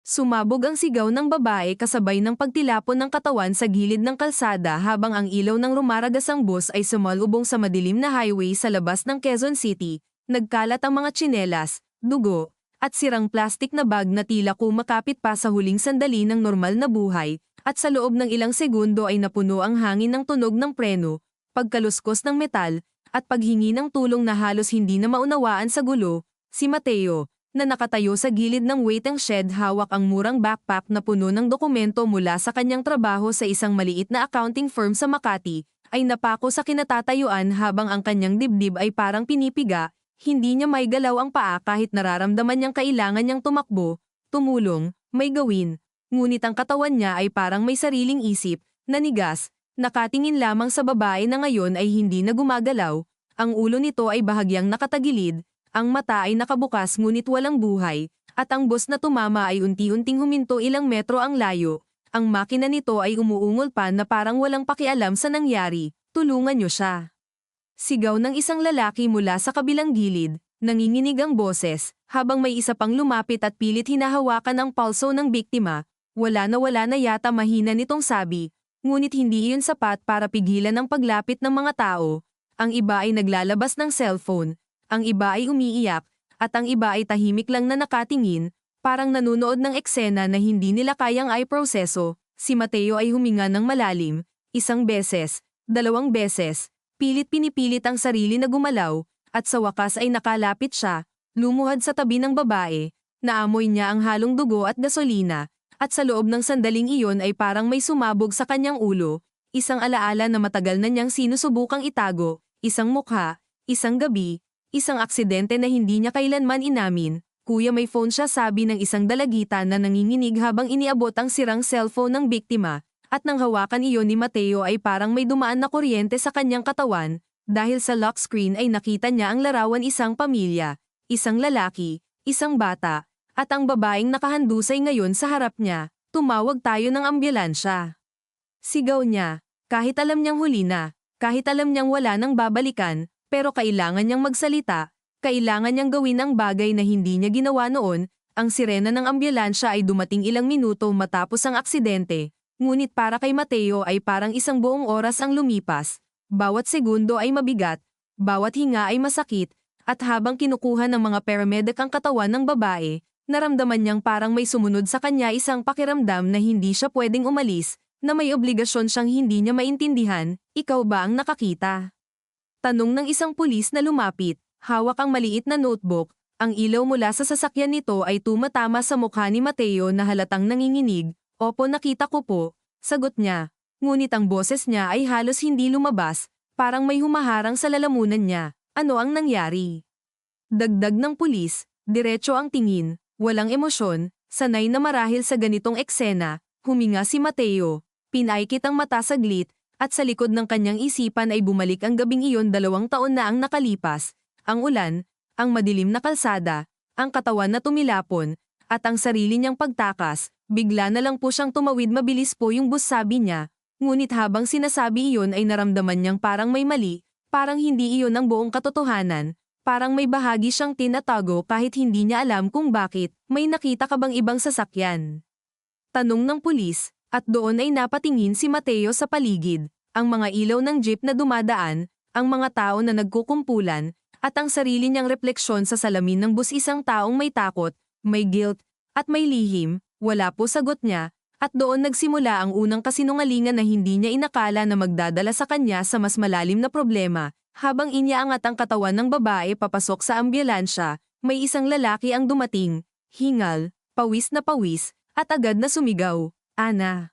Sumabog ang sigaw ng babae kasabay ng pagtilapon ng katawan sa gilid ng kalsada habang ang ilaw ng rumaragasang bus ay sumalubong sa madilim na highway sa labas ng Quezon City. Nagkalat ang mga tsinelas, dugo, at sirang plastik na bag na tila kumakapit pa sa huling sandali ng normal na buhay, at sa loob ng ilang segundo ay napuno ang hangin ng tunog ng preno, pagkaluskos ng metal, at paghingi ng tulong na halos hindi na maunawaan sa gulo. Si Mateo, na nakatayo sa gilid ng waiting shed hawak ang murang backpack na puno ng dokumento mula sa kanyang trabaho sa isang maliit na accounting firm sa Makati, ay napako sa kinatatayuan habang ang kanyang dibdib ay parang pinipiga, hindi niya may galaw ang paa kahit nararamdaman niyang kailangan niyang tumakbo, tumulong, may gawin, ngunit ang katawan niya ay parang may sariling isip, nanigas, nakatingin lamang sa babae na ngayon ay hindi na gumagalaw, ang ulo nito ay bahagyang nakatagilid, ang mata ay nakabukas ngunit walang buhay, at ang bus na tumama ay unti-unting huminto ilang metro ang layo. Ang makina nito ay umuungol pa na parang walang pakialam sa nangyari. Tulungan niyo siya. Sigaw ng isang lalaki mula sa kabilang gilid, nanginginig ang boses, habang may isa pang lumapit at pilit hinahawakan ang palso ng biktima. Wala na yata mahina nitong sabi, ngunit hindi iyon sapat para pigilan ang paglapit ng mga tao. Ang iba ay naglalabas ng cellphone. Ang iba ay umiiyak, at ang iba ay tahimik lang na nakatingin, parang nanunood ng eksena na hindi nila kayang i-proseso. Si Mateo ay huminga ng malalim, isang beses, dalawang beses, pinipilit ang sarili na gumalaw, at sa wakas ay nakalapit siya, lumuhad sa tabi ng babae, naamoy niya ang halong dugo at gasolina, at sa loob ng sandaling iyon ay parang may sumabog sa kanyang ulo, isang alaala na matagal na niyang sinusubukang itago, isang mukha, isang gabi, isang aksidente na hindi niya kailanman inamin. Kuya, may phone siya, sabi ng isang dalagitan na nanginginig habang iniabot ang sirang cellphone ng biktima, at nang hawakan iyon ni Mateo ay parang may dumaan na kuryente sa kanyang katawan, dahil sa lock screen ay nakita niya ang larawan isang pamilya, isang lalaki, isang bata, at ang babaeng nakahandusay ngayon sa harap niya. Tumawag tayo ng ambulansya. Sigaw niya, kahit alam niyang huli na, kahit alam niyang wala nang babalikan, pero kailangan niyang magsalita, kailangan niyang gawin ang bagay na hindi niya ginawa noon. Ang sirena ng ambulansya ay dumating ilang minuto matapos ang aksidente, ngunit para kay Mateo ay parang isang buong oras ang lumipas. Bawat segundo ay mabigat, bawat hinga ay masakit, at habang kinukuha ng mga paramedic ang katawan ng babae, naramdaman niyang parang may sumunod sa kanya isang pakiramdam na hindi siya pwedeng umalis, na may obligasyon siyang hindi niya maintindihan. Ikaw ba ang nakakita? Tanong ng isang pulis na lumapit, hawak ang maliit na notebook, ang ilaw mula sa sasakyan nito ay tumatama sa mukha ni Mateo na halatang nanginginig. Opo, nakita ko po, sagot niya, ngunit ang boses niya ay halos hindi lumabas, parang may humaharang sa lalamunan niya. Ano ang nangyari? Dagdag ng pulis, diretso ang tingin, walang emosyon, sanay na marahil sa ganitong eksena, huminga si Mateo, pinaikit ang mata saglit, at sa likod ng kanyang isipan ay bumalik ang gabing iyon 2 taon na ang nakalipas, ang ulan, ang madilim na kalsada, ang katawan na tumilapon, at ang sarili niyang pagtakas. Bigla na lang po siyang tumawid, mabilis po yung bus, sabi niya, ngunit habang sinasabi iyon ay naramdaman niyang parang may mali, parang hindi iyon ang buong katotohanan, parang may bahagi siyang tinatago kahit hindi niya alam kung bakit. May nakita ka bang ibang sasakyan? Tanong ng pulis. At doon ay napatingin si Mateo sa paligid, ang mga ilaw ng jeep na dumadaan, ang mga tao na nagkukumpulan, at ang sarili niyang refleksyon sa salamin ng bus, isang taong may takot, may guilt, at may lihim. Wala po, sagot niya, at doon nagsimula ang unang kasinungalingan na hindi niya inakala na magdadala sa kanya sa mas malalim na problema. Habang iniaangat ang katawan ng babae papasok sa ambulansya, may isang lalaki ang dumating, hingal, pawis na pawis, at agad na sumigaw. Ana.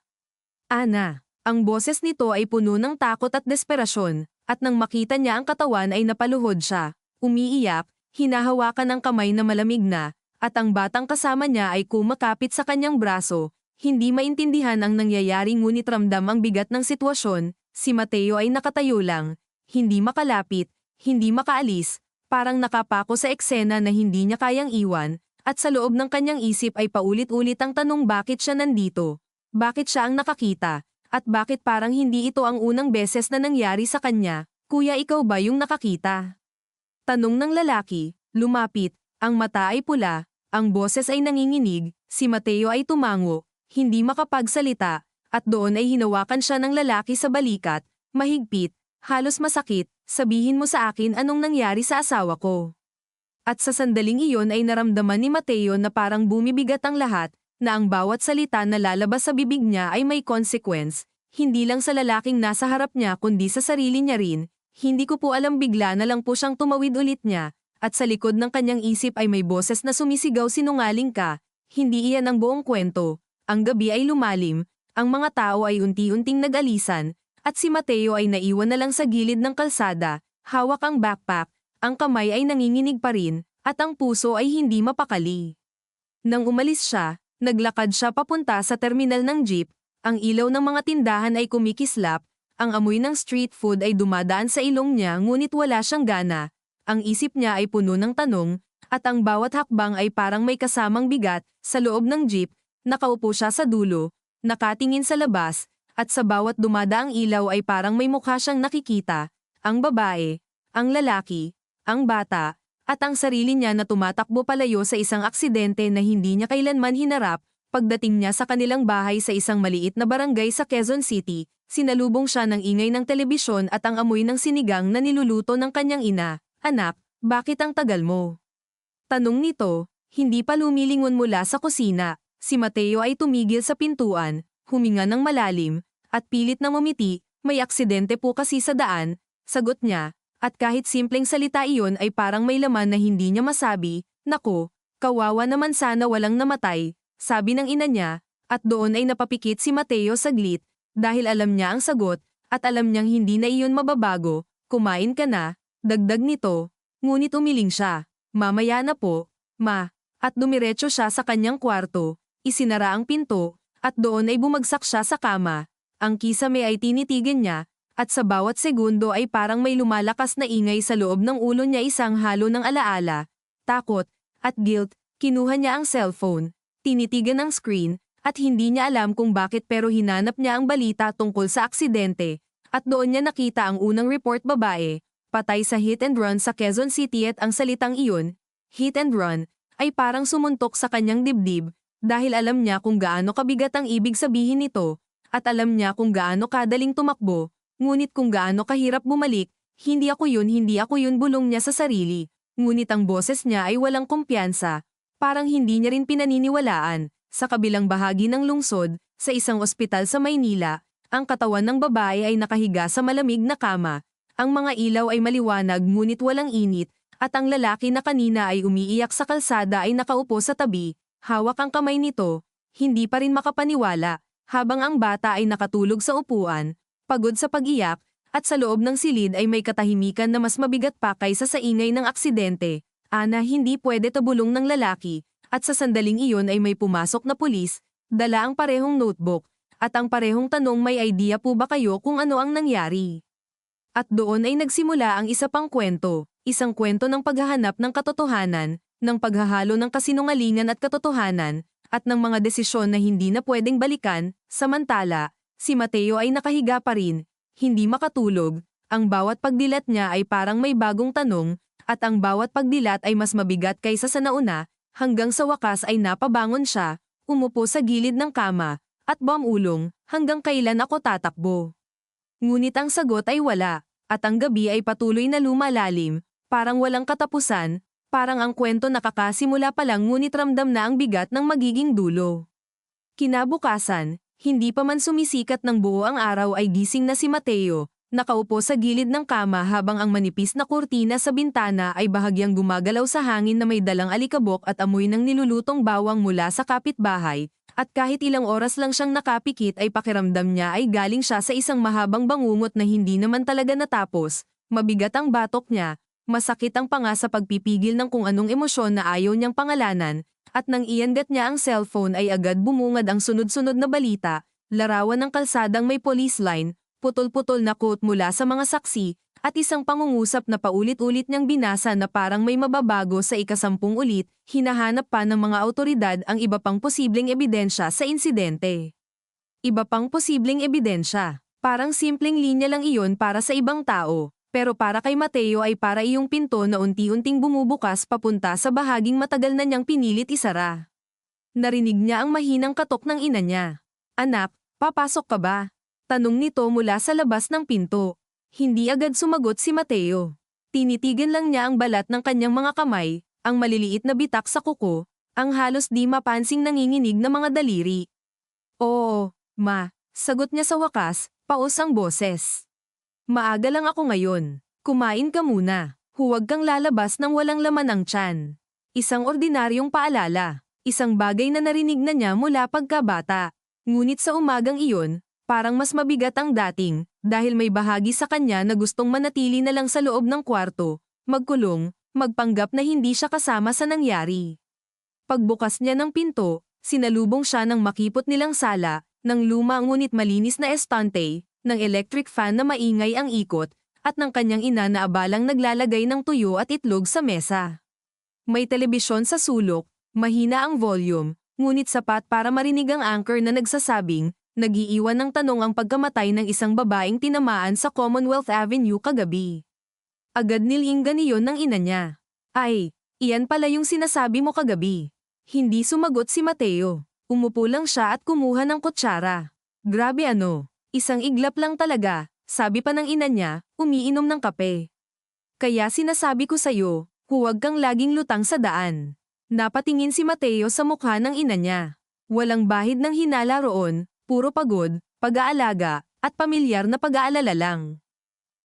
Ana. Ang boses nito ay puno ng takot at desperasyon, at nang makita niya ang katawan ay napaluhod siya, umiiyak, hinahawakan ang kamay na malamig na, at ang batang kasama niya ay kumakapit sa kanyang braso, hindi maintindihan ang nangyayari ngunit ramdam ang bigat ng sitwasyon. Si Mateo ay nakatayo lang, hindi makalapit, hindi makaalis, parang nakapako sa eksena na hindi niya kayang iwan, at sa loob ng kanyang isip ay paulit-ulit ang tanong, bakit siya nandito? Bakit siya ang nakakita? At bakit parang hindi ito ang unang beses na nangyari sa kanya? Kuya, ikaw ba yung nakakita? Tanong ng lalaki, lumapit, ang mata ay pula, Ang boses ay nanginginig, si Mateo ay tumango, hindi makapagsalita, at doon ay hinawakan siya ng lalaki sa balikat, mahigpit, halos masakit, sabihin mo sa akin anong nangyari sa asawa ko. At sa sandaling iyon ay naramdaman ni Mateo na parang bumibigat ang lahat, na ang bawat salita na lalabas sa bibig niya ay may consequence, hindi lang sa lalaking nasa harap niya kundi sa sarili niya rin. Hindi ko po alam, bigla na lang po siyang tumawid ulit niya, at sa likod ng kanyang isip ay may boses na sumisigaw, sinungaling ka, hindi iyan ang buong kwento. Ang gabi ay lumalim, ang mga tao ay unti-unting nag-alisan, at si Mateo ay naiwan na lang sa gilid ng kalsada, hawak ang backpack, ang kamay ay nanginginig pa rin, at ang puso ay hindi mapakali. Nang umalis siya, naglakad siya papunta sa terminal ng jeep, ang ilaw ng mga tindahan ay kumikislap, ang amoy ng street food ay dumadaan sa ilong niya ngunit wala siyang gana, ang isip niya ay puno ng tanong, at ang bawat hakbang ay parang may kasamang bigat. Sa loob ng jeep, nakaupo siya sa dulo, nakatingin sa labas, at sa bawat dumadaang ilaw ay parang may mukha siyang nakikita, ang babae, ang lalaki, ang bata, at ang sarili niya na tumatakbo palayo sa isang aksidente na hindi niya kailanman hinarap. Pagdating niya sa kanilang bahay sa isang maliit na barangay sa Quezon City, sinalubong siya ng ingay ng telebisyon at ang amoy ng sinigang na niluluto ng kanyang ina. Anak, bakit ang tagal mo? Tanong nito, hindi pa lumilingon mula sa kusina. Si Mateo ay tumigil sa pintuan, huminga ng malalim, at pilit na ngumiti. May aksidente po kasi sa daan, sagot niya, at kahit simpleng salita iyon ay parang may laman na hindi niya masabi. Nako, kawawa naman, sana walang namatay, sabi ng ina niya, at doon ay napapikit si Mateo saglit, dahil alam niya ang sagot, at alam niyang hindi na iyon mababago. Kumain ka na, dagdag nito, ngunit umiling siya. Mamaya na po, ma, at dumiretso siya sa kanyang kwarto, isinara ang pinto, at doon ay bumagsak siya sa kama. Ang kisame ay tinitigan niya, at sa bawat segundo ay parang may lumalakas na ingay sa loob ng ulo niya, isang halo ng alaala, takot, at guilt. Kinuha niya ang cellphone, tinitigan ang screen, at hindi niya alam kung bakit pero hinanap niya ang balita tungkol sa aksidente, at doon niya nakita ang unang report, babae, patay sa hit and run sa Quezon City, at ang salitang iyon, hit and run, ay parang sumuntok sa kanyang dibdib, dahil alam niya kung gaano kabigat ang ibig sabihin nito, at alam niya kung gaano kadaling tumakbo, ngunit kung gaano kahirap bumalik. Hindi ako yun, bulong niya sa sarili, ngunit ang boses niya ay walang kumpiyansa, parang hindi niya rin pinaniniwalaan. Sa kabilang bahagi ng lungsod, sa isang ospital sa Maynila, ang katawan ng babae ay nakahiga sa malamig na kama. Ang mga ilaw ay maliwanag ngunit walang init, at ang lalaki na kanina ay umiiyak sa kalsada ay nakaupo sa tabi, hawak ang kamay nito, hindi pa rin makapaniwala, habang ang bata ay nakatulog sa upuan, pagod sa pag-iyak, at sa loob ng silid ay may katahimikan na mas mabigat pa kaysa sa ingay ng aksidente. Ana, hindi pwede, tabulong ng lalaki, at sa sandaling iyon ay may pumasok na pulis, dala ang parehong notebook, at ang parehong tanong, may idea po ba kayo kung ano ang nangyari? At doon ay nagsimula ang isa pang kwento, isang kwento ng paghahanap ng katotohanan, ng paghahalo ng kasinungalingan at katotohanan, at ng mga desisyon na hindi na pwedeng balikan. Samantala, si Mateo ay nakahiga pa rin, hindi makatulog, ang bawat pagdilat niya ay parang may bagong tanong, at ang bawat pagdilat ay mas mabigat kaysa sa nauna, hanggang sa wakas ay napabangon siya, umupo sa gilid ng kama, at bumulong, hanggang kailan ako tatakbo? Ngunit ang sagot ay wala, at ang gabi ay patuloy na lumalalim, parang walang katapusan, parang ang kwento nakakasimula pa lang ngunit ramdam na ang bigat ng magiging dulo. Kinabukasan, hindi pa man sumisikat ng buo ang araw ay gising na si Mateo, nakaupo sa gilid ng kama habang ang manipis na kurtina sa bintana ay bahagyang gumagalaw sa hangin na may dalang alikabok at amoy ng nilulutong bawang mula sa kapitbahay, at kahit ilang oras lang siyang nakapikit ay pakiramdam niya ay galing siya sa isang mahabang bangungot na hindi naman talaga natapos. Mabigat ang batok niya, masakit ang panga sa pagpipigil ng kung anong emosyon na ayaw niyang pangalanan, at nang iangat niya ang cellphone ay agad bumungad ang sunod-sunod na balita, larawan ng kalsadang may police line, putol-putol na quote mula sa mga saksi, at isang pangungusap na paulit-ulit niyang binasa na parang may mababago sa ika-10 ulit. Hinahanap pa ng mga awtoridad ang iba pang posibleng ebidensya sa insidente. Iba pang posibleng ebidensya, parang simpleng linya lang iyon para sa ibang tao, Pero para kay Mateo ay para iyong pinto na unti-unting bumubukas papunta sa bahaging matagal na niyang pinilit isara. Narinig niya ang mahinang katok ng ina niya. Anak, papasok ka ba? Tanong nito mula sa labas ng pinto. Hindi agad sumagot si Mateo. Tinitigan lang niya ang balat ng kanyang mga kamay, ang maliliit na bitak sa kuko, ang halos di mapansing nanginginig na mga daliri. Oo, ma, sagot niya sa wakas, paos ang boses. Maaga lang ako ngayon. Kumain ka muna. Huwag kang lalabas ng walang laman ng tiyan. Isang ordinaryong paalala. Isang bagay na narinig na niya mula pagkabata. Ngunit sa umagang iyon, parang mas mabigat ang dating, dahil may bahagi sa kanya na gustong manatili na lang sa loob ng kwarto, magkulong, magpanggap na hindi siya kasama sa nangyari. Pagbukas niya ng pinto, sinalubong siya ng makipot nilang sala, ng luma ngunit malinis na estante, ng electric fan na maingay ang ikot, at ng kanyang ina na abalang naglalagay ng tuyo at itlog sa mesa. May telebisyon sa sulok, mahina ang volume, ngunit sapat para marinig ang anchor na nagsasabing, nag-iiwan ng tanong ang pagkamatay ng isang babaeng tinamaan sa Commonwealth Avenue kagabi. Agad nilinggan iyon ng ina niya. Ay, iyan pala yung sinasabi mo kagabi. Hindi sumagot si Mateo. Umupo lang siya at kumuha ng kutsara. Grabe ano, isang iglap lang talaga, sabi pa ng ina niya, umiinom ng kape. Kaya sinasabi ko sa'yo, huwag kang laging lutang sa daan. Napatingin si Mateo sa mukha ng ina niya. Walang bahid ng hinala roon, puro pagod, pag-aalaga, at pamilyar na pag-aalala lang.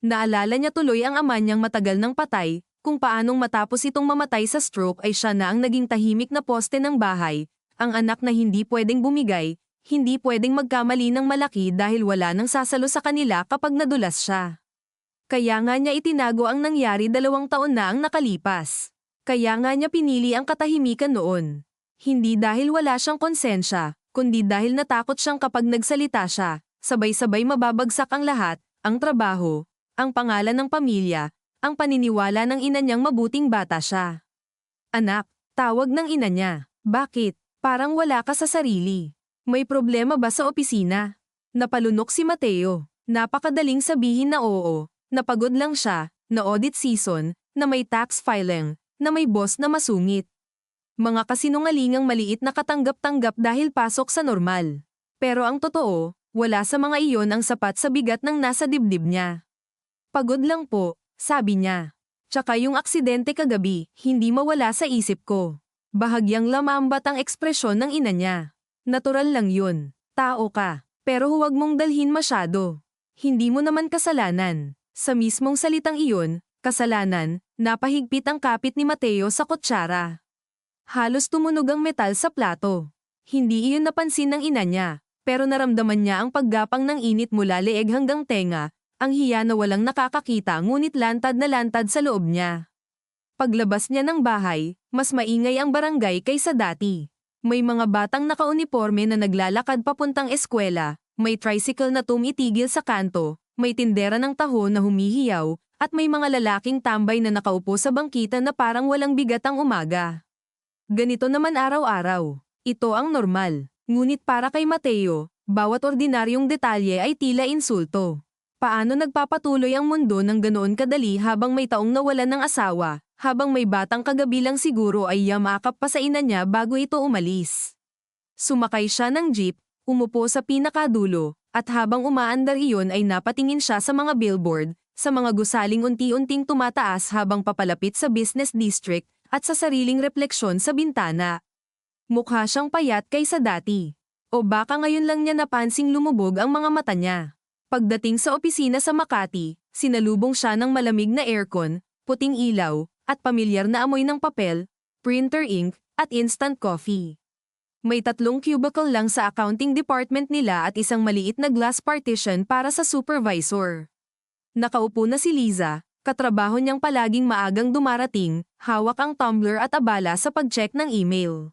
Naalala niya tuloy ang ama niyang matagal nang patay, kung paanong matapos itong mamatay sa stroke ay siya na ang naging tahimik na poste ng bahay, ang anak na hindi pwedeng bumigay, hindi pwedeng magkamali ng malaki dahil wala nang sasalo sa kanila kapag nadulas siya. Kaya nga niya itinago ang nangyari 2 taon na ang nakalipas. Kaya nga niya pinili ang katahimikan noon. Hindi dahil wala siyang konsensya, kundi dahil natakot siyang kapag nagsalita siya, sabay-sabay mababagsak ang lahat, ang trabaho, ang pangalan ng pamilya, ang paniniwala ng ina niyang mabuting bata siya. Anak, tawag ng ina niya. Bakit? Parang wala ka sa sarili. May problema ba sa opisina? Napalunok si Mateo. Napakadaling sabihin na oo, napagod lang siya, na audit season, na may tax filing, na may boss na masungit. Mga kasinungalingang maliit na katanggap-tanggap dahil pasok sa normal. Pero ang totoo, wala sa mga iyon ang sapat sa bigat ng nasa dibdib niya. Pagod lang po, sabi niya. Tsaka yung aksidente kagabi, hindi mawala sa isip ko. Bahagyang lamambat ang ekspresyon ng ina niya. Natural lang yun. Tao ka. Pero huwag mong dalhin masyado. Hindi mo naman kasalanan. Sa mismong salitang iyon, kasalanan, napahigpit ang kapit ni Mateo sa kutsara. Halos tumunog ang metal sa plato. Hindi iyon napansin ng ina niya, pero naramdaman niya ang paggapang ng init mula leeg hanggang tenga, ang hiya na walang nakakakita ngunit lantad na lantad sa loob niya. Paglabas niya ng bahay, mas maingay ang barangay kaysa dati. May mga batang nakauniporme na naglalakad papuntang eskwela, may tricycle na tumitigil sa kanto, may tindera ng taho na humihiyaw, at may mga lalaking tambay na nakaupo sa bangkita na parang walang bigat ang umaga. Ganito naman araw-araw. Ito ang normal. Ngunit para kay Mateo, bawat ordinaryong detalye ay tila insulto. Paano nagpapatuloy ang mundo ng ganoon kadali habang may taong nawalan ng asawa, habang may batang kagabi lang siguro ay yamakap pa sa ina niya bago ito umalis. Sumakay siya ng jeep, umupo sa pinakadulo, at habang umaandar iyon ay napatingin siya sa mga billboard, sa mga gusaling unti-unting tumataas habang papalapit sa business district, at sa sariling refleksyon sa bintana. Mukha siyang payat kaysa dati. O baka ngayon lang niya napansing lumubog ang mga mata niya. Pagdating sa opisina sa Makati, sinalubong siya ng malamig na aircon, puting ilaw, at pamilyar na amoy ng papel, printer ink, at instant coffee. May 3 cubicle lang sa accounting department nila at isang maliit na glass partition para sa supervisor. Nakaupo na si Liza, katrabaho niyang palaging maagang dumarating, hawak ang tumbler at abala sa pag-check ng email.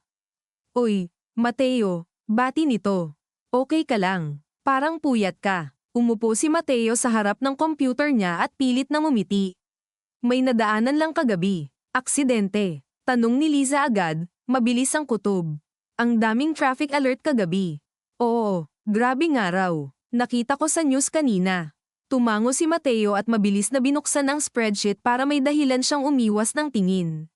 Uy, Mateo, bati nito. Okay ka lang. Parang puyat ka. Umupo si Mateo sa harap ng computer niya at pilit na ngumiti. May nadaanan lang kagabi. Aksidente. Tanong ni Liza agad, mabilis ang kutob. Ang daming traffic alert kagabi. Oo, grabe nga raw. Nakita ko sa news kanina. Tumango si Mateo at mabilis na binuksan ang spreadsheet para may dahilan siyang umiwas ng tingin.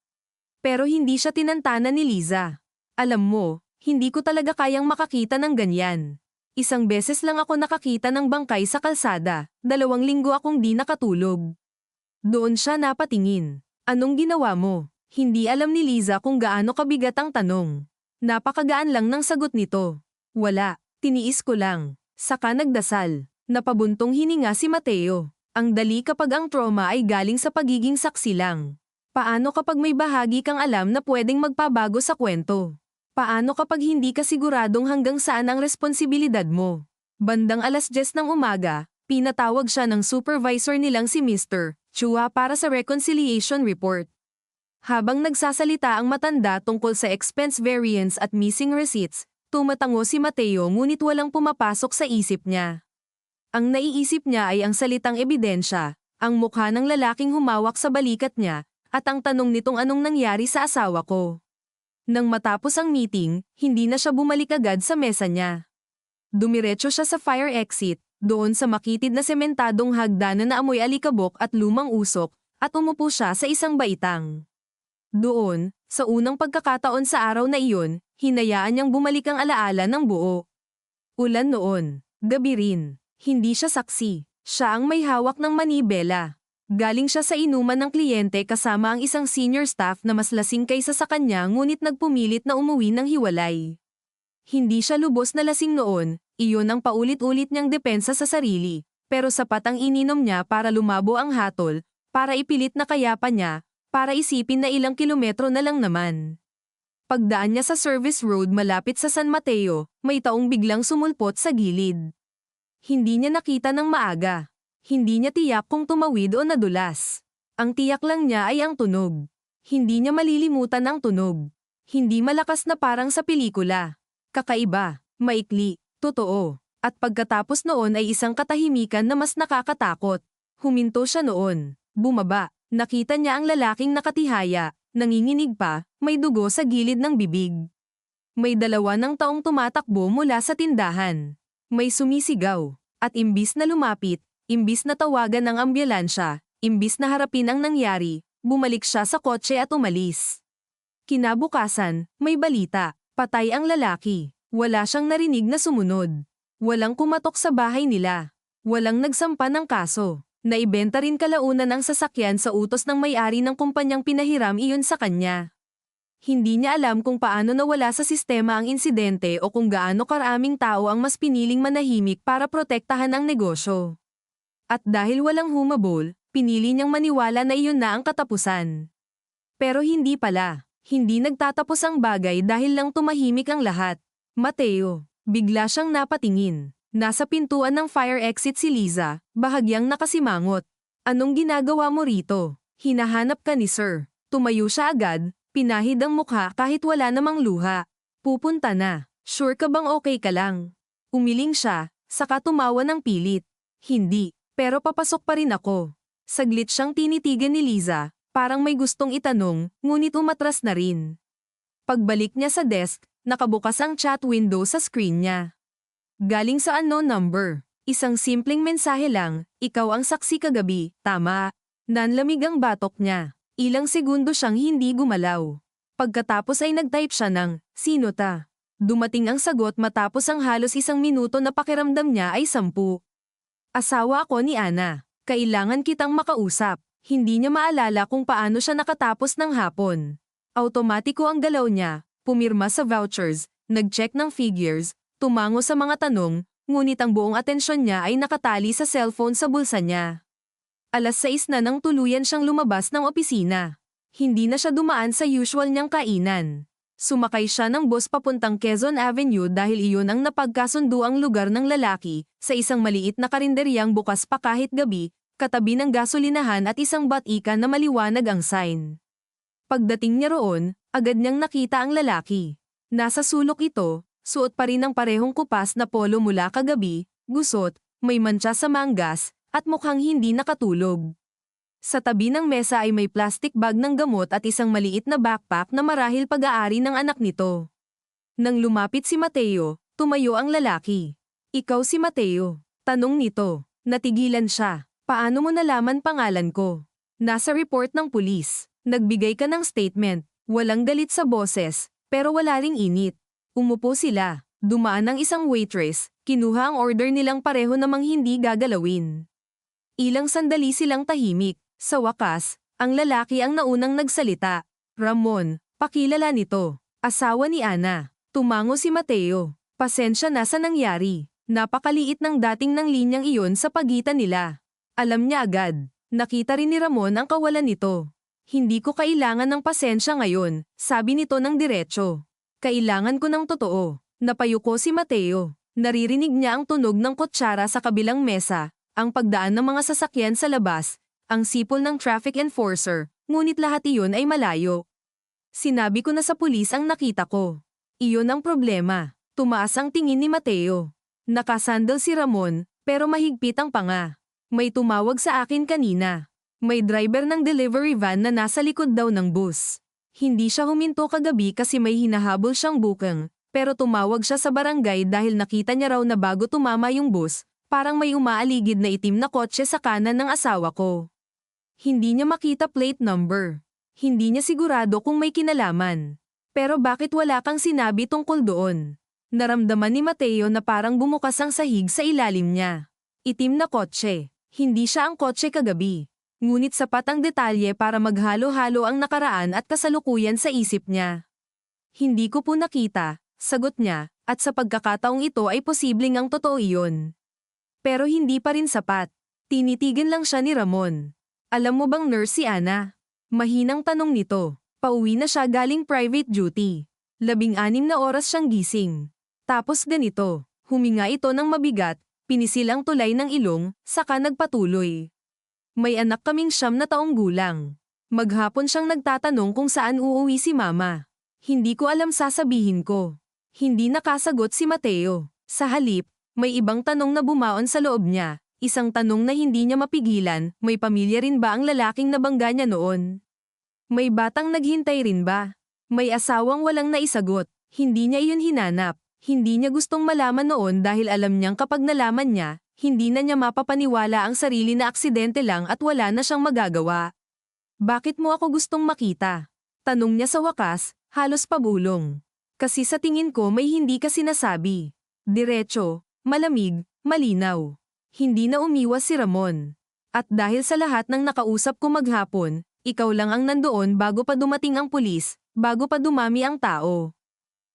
Pero hindi siya tinantana ni Liza. Alam mo, hindi ko talaga kayang makakita ng ganyan. Isang beses lang ako nakakita ng bangkay sa kalsada, 2 linggo akong di nakatulog. Doon siya napatingin. Anong ginawa mo? Hindi alam ni Liza kung gaano kabigat ang tanong. Napakagaan lang ng sagot nito. Wala, tiniis ko lang. Saka nagdasal. Napabuntong hininga si Mateo. Ang dali kapag ang trauma ay galing sa pagiging saksi lang. Paano kapag may bahagi kang alam na pwedeng magpabago sa kwento? Paano kapag hindi ka siguradong hanggang saan ang responsibilidad mo? Bandang 10:00 ng umaga, pinatawag siya ng supervisor nilang si Mr. Chua para sa reconciliation report. Habang nagsasalita ang matanda tungkol sa expense variance at missing receipts, tumatango si Mateo ngunit walang pumapasok sa isip niya. Ang naiisip niya ay ang salitang ebidensya, ang mukha ng lalaking humawak sa balikat niya, at ang tanong nitong anong nangyari sa asawa ko. Nang matapos ang meeting, hindi na siya bumalik agad sa mesa niya. Dumiretso siya sa fire exit, doon sa makitid na sementadong hagdanan na amoy alikabok at lumang usok, at umupo siya sa isang baitang. Doon, sa unang pagkakataon sa araw na iyon, hinayaan niyang bumalik ang alaala ng buo. Ulan noon, gabi rin. Hindi siya saksi. Siya ang may hawak ng manibela. Galing siya sa inuman ng kliyente kasama ang isang senior staff na mas lasing kaysa sa kanya ngunit nagpumilit na umuwi ng hiwalay. Hindi siya lubos na lasing noon, iyon ang paulit-ulit niyang depensa sa sarili, pero sapat ang ininom niya para lumabo ang hatol, para ipilit na kayapa niya, para isipin na ilang kilometro na lang naman. Pagdaan niya sa service road malapit sa San Mateo, may taong biglang sumulpot sa gilid. Hindi niya nakita ng maaga. Hindi niya tiyak kung tumawid o nadulas. Ang tiyak lang niya ay ang tunog. Hindi niya malilimutan ang tunog. Hindi malakas na parang sa pelikula. Kakaiba, maikli, totoo. At pagkatapos noon ay isang katahimikan na mas nakakatakot. Huminto siya noon. Bumaba. Nakita niya ang lalaking nakatihaya. Nanginginig pa, may dugo sa gilid ng bibig. May 2 taong tumatakbo mula sa tindahan. May sumisigaw, at imbis na lumapit, imbis na tawagan ng ambulansya, imbis na harapin ang nangyari, bumalik siya sa kotse at umalis. Kinabukasan, may balita, patay ang lalaki. Wala siyang narinig na sumunod. Walang kumatok sa bahay nila. Walang nagsampa ng kaso. Naibenta rin kalaunan ang sasakyan sa utos ng may-ari ng kumpanyang pinahiram iyon sa kanya. Hindi niya alam kung paano nawala sa sistema ang insidente o kung gaano karaming tao ang mas piniling manahimik para protektahan ang negosyo. At dahil walang humabol, pinili niyang maniwala na iyon na ang katapusan. Pero hindi pala. Hindi nagtatapos ang bagay dahil lang tumahimik ang lahat. Mateo, bigla siyang napatingin. Nasa pintuan ng fire exit si Liza, bahagyang nakasimangot. Anong ginagawa mo rito? Hinahanap ka ni Sir. Tumayo siya agad. Pinahid ang mukha kahit wala namang luha. Pupunta na. Sure ka bang okay ka lang? Umiling siya, saka tumawa ng pilit. Hindi, pero papasok pa rin ako. Saglit siyang tinitigan ni Liza, parang may gustong itanong, ngunit umatras na rin. Pagbalik niya sa desk, nakabukas ang chat window sa screen niya. Galing sa unknown number. Isang simpleng mensahe lang, ikaw ang saksi kagabi, tama. Nanlamig ang batok niya. Ilang segundo siyang hindi gumalaw. Pagkatapos ay nag-type siya ng, sino ta? Dumating ang sagot matapos ang halos 1 minuto na pakiramdam niya ay 10. Asawa ako ni Ana. Kailangan kitang makausap. Hindi niya maalala kung paano siya nakatapos ng hapon. Automatiko ang galaw niya, pumirma sa vouchers, nag-check ng figures, tumango sa mga tanong, ngunit ang buong atensyon niya ay nakatali sa cellphone sa bulsa niya. 6:00 na nang tuluyan siyang lumabas ng opisina. Hindi na siya dumaan sa usual niyang kainan. Sumakay siya ng bus papuntang Quezon Avenue dahil iyon ang napagkasunduang lugar ng lalaki, sa isang maliit na karinderyang bukas pa kahit gabi, katabi ng gasolinahan at isang bat-ikan na maliwanag ang sign. Pagdating niya roon, agad niyang nakita ang lalaki. Nasa sulok ito, suot pa rin ang parehong kupas na polo mula kagabi, gusot, may mantsa sa manggas, at mukhang hindi nakatulog. Sa tabi ng mesa ay may plastic bag ng gamot at isang maliit na backpack na marahil pag-aari ng anak nito. Nang lumapit si Mateo, tumayo ang lalaki. Ikaw si Mateo? Tanong nito. Natigilan siya. Paano mo nalaman pangalan ko? Nasa report ng pulis. Nagbigay ka ng statement. Walang galit sa boses, pero wala ring init. Umupo sila. Dumaan ang isang waitress. Kinuha ang order nilang pareho namang hindi gagalawin. Ilang sandali silang tahimik. Sa wakas, ang lalaki ang naunang nagsalita. Ramon, pakilala nito. Asawa ni Ana. Tumango si Mateo. Pasensya na sa nangyari. Napakaliit ng dating ng linyang iyon sa pagitan nila. Alam niya agad. Nakita rin ni Ramon ang kawalan nito. Hindi ko kailangan ng pasensya ngayon, sabi nito ng diretso. Kailangan ko ng totoo. Napayuko si Mateo. Naririnig niya ang tunog ng kutsara sa kabilang mesa, ang pagdaan ng mga sasakyan sa labas, ang sipol ng traffic enforcer, ngunit lahat iyon ay malayo. Sinabi ko na sa pulis ang nakita ko. Iyon ang problema. Tumaas ang tingin ni Mateo. Nakasandal si Ramon, pero mahigpit ang panga. May tumawag sa akin kanina. May driver ng delivery van na nasa likod daw ng bus. Hindi siya huminto kagabi kasi may hinahabol siyang booking, pero tumawag siya sa barangay dahil nakita niya raw na bago tumama yung bus, parang may umaaligid na itim na kotse sa kanan ng asawa ko. Hindi niya makita plate number. Hindi niya sigurado kung may kinalaman. Pero bakit wala kang sinabi tungkol doon? Naramdaman ni Mateo na parang bumukas ang sahig sa ilalim niya. Itim na kotse. Hindi siya ang kotse kagabi. Ngunit sapat ang detalye para maghalo-halo ang nakaraan at kasalukuyan sa isip niya. Hindi ko po nakita, sagot niya, at sa pagkakataong ito ay posibleng ang totoo iyon. Pero hindi pa rin sapat. Tinitigan lang siya ni Ramon. Alam mo bang nurse si Ana? Mahinang tanong nito. Pauwi na siya galing private duty. 16 na oras siyang gising. Tapos ganito, huminga ito ng mabigat, pinisil ang tulay ng ilong, saka nagpatuloy. May anak kaming 9 na taong gulang. Maghapon siyang nagtatanong kung saan uuwi si mama. Hindi ko alam sasabihin ko. Hindi nakasagot si Mateo. Sa halip, may ibang tanong na bumaon sa loob niya. Isang tanong na hindi niya mapigilan, may pamilya rin ba ang lalaking nabangga niya noon? May batang naghintay rin ba? May asawang walang naisagot. Hindi niya iyon hinanap. Hindi niya gustong malaman noon dahil alam niyang kapag nalaman niya, hindi na niya mapapaniwala ang sarili na aksidente lang at wala na siyang magagawa. Bakit mo ako gustong makita? Tanong niya sa wakas, halos pabulong. Kasi sa tingin ko may hindi ka sinasabi. Diretso, malamig, malinaw. Hindi na umiwas si Ramon. At dahil sa lahat ng nakausap ko maghapon, ikaw lang ang nandoon bago pa dumating ang pulis, bago pa dumami ang tao.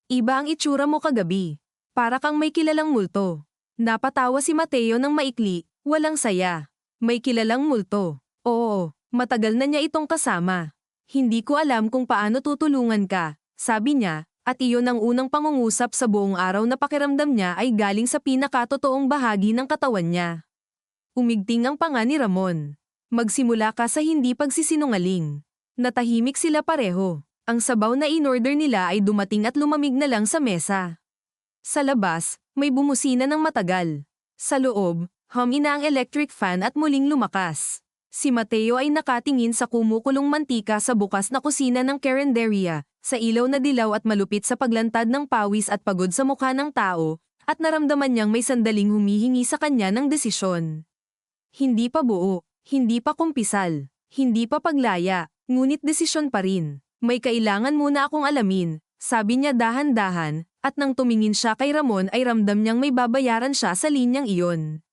Iba ang itsura mo kagabi. Para kang may kilalang multo. Napatawa si Mateo ng maikli, walang saya. May kilalang multo. Oo, matagal na niya itong kasama. Hindi ko alam kung paano tutulungan ka, sabi niya, at iyon ang unang pangungusap sa buong araw na pakiramdam niya ay galing sa pinakatotoong bahagi ng katawan niya. Umigting ang panga ni Ramon. Magsimula ka sa hindi pagsisinungaling. Natahimik sila pareho. Ang sabaw na in-order nila ay dumating at lumamig na lang sa mesa. Sa labas, may bumusina ng matagal. Sa loob, humina ang electric fan at muling lumakas. Si Mateo ay nakatingin sa kumukulong mantika sa bukas na kusina ng karinderya, sa ilaw na dilaw at malupit sa paglantad ng pawis at pagod sa mukha ng tao, at naramdaman niyang may sandaling humihingi sa kanya ng desisyon. Hindi pa buo, hindi pa kumpisal, hindi pa paglaya, ngunit desisyon pa rin. May kailangan muna akong alamin, sabi niya dahan-dahan, at nang tumingin siya kay Ramon ay ramdam niyang may babayaran siya sa linyang iyon.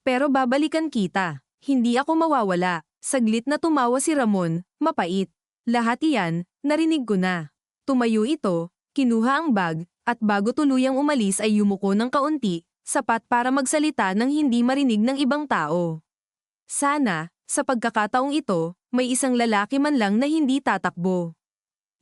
Pero babalikan kita, hindi ako mawawala. Saglit na tumawa si Ramon, mapait. Lahat iyan, narinig ko na. Tumayo ito, kinuha ang bag, at bago tuluyang umalis ay yumuko ng kaunti, sapat para magsalita ng hindi marinig ng ibang tao. Sana, sa pagkakataong ito, may isang lalaki man lang na hindi tatakbo.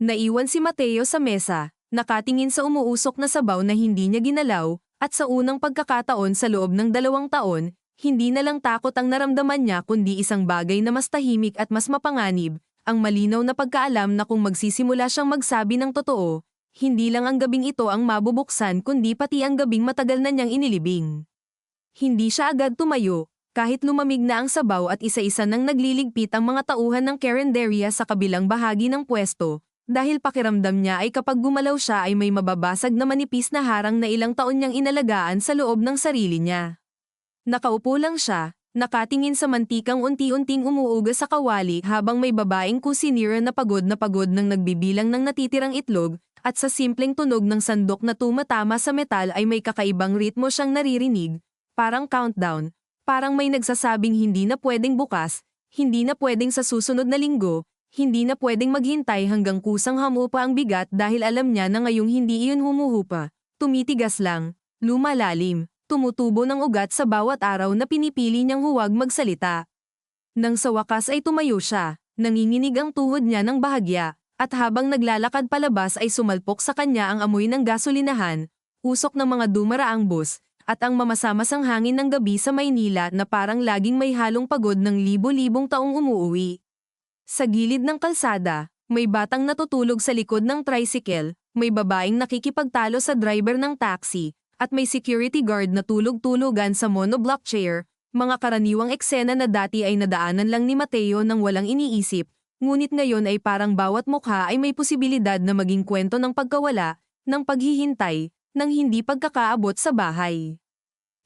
Naiwan si Mateo sa mesa, nakatingin sa umuusok na sabaw na hindi niya ginalaw, at sa unang pagkakataon sa loob ng 2 taon, hindi na lang takot ang naramdaman niya kundi isang bagay na mas tahimik at mas mapanganib, ang malinaw na pagkaalam na kung magsisimula siyang magsabi ng totoo, hindi lang ang gabing ito ang mabubuksan kundi pati ang gabing matagal na niyang inilibing. Hindi siya agad tumayo, kahit lumamig na ang sabaw at isa-isa nang nagliligpit ang mga tauhan ng karinderya sa kabilang bahagi ng pwesto, dahil pakiramdam niya ay kapag gumalaw siya ay may mababasag na manipis na harang na ilang taon niyang inalagaan sa loob ng sarili niya. Nakaupo lang siya, nakatingin sa mantikang unti-unting umuuga sa kawali habang may babaeng kusinira na pagod nang nagbibilang ng natitirang itlog, at sa simpleng tunog ng sandok na tumatama sa metal ay may kakaibang ritmo siyang naririnig, parang countdown, parang may nagsasabing hindi na pwedeng bukas, hindi na pwedeng sa susunod na linggo, hindi na pwedeng maghintay hanggang kusang hamupa ang bigat dahil alam niya na ngayong hindi iyon humuhupa, tumitigas lang, lumalalim, tumutubo ng ugat sa bawat araw na pinipili niyang huwag magsalita. Nang sa wakas ay tumayo siya, nanginginig ang tuhod niya ng bahagya, at habang naglalakad palabas ay sumalpok sa kanya ang amoy ng gasolinahan, usok ng mga dumaraang bus, at ang mamasamasang hangin ng gabi sa Maynila na parang laging may halong pagod ng libo-libong taong umuuwi. Sa gilid ng kalsada, may batang natutulog sa likod ng tricycle, may babaeng nakikipagtalo sa driver ng taxi, at may security guard na tulog-tulugan sa monoblock chair, mga karaniwang eksena na dati ay nadaanan lang ni Mateo nang walang iniisip, ngunit ngayon ay parang bawat mukha ay may posibilidad na maging kwento ng pagkawala, ng paghihintay, ng hindi pagkakaabot sa bahay.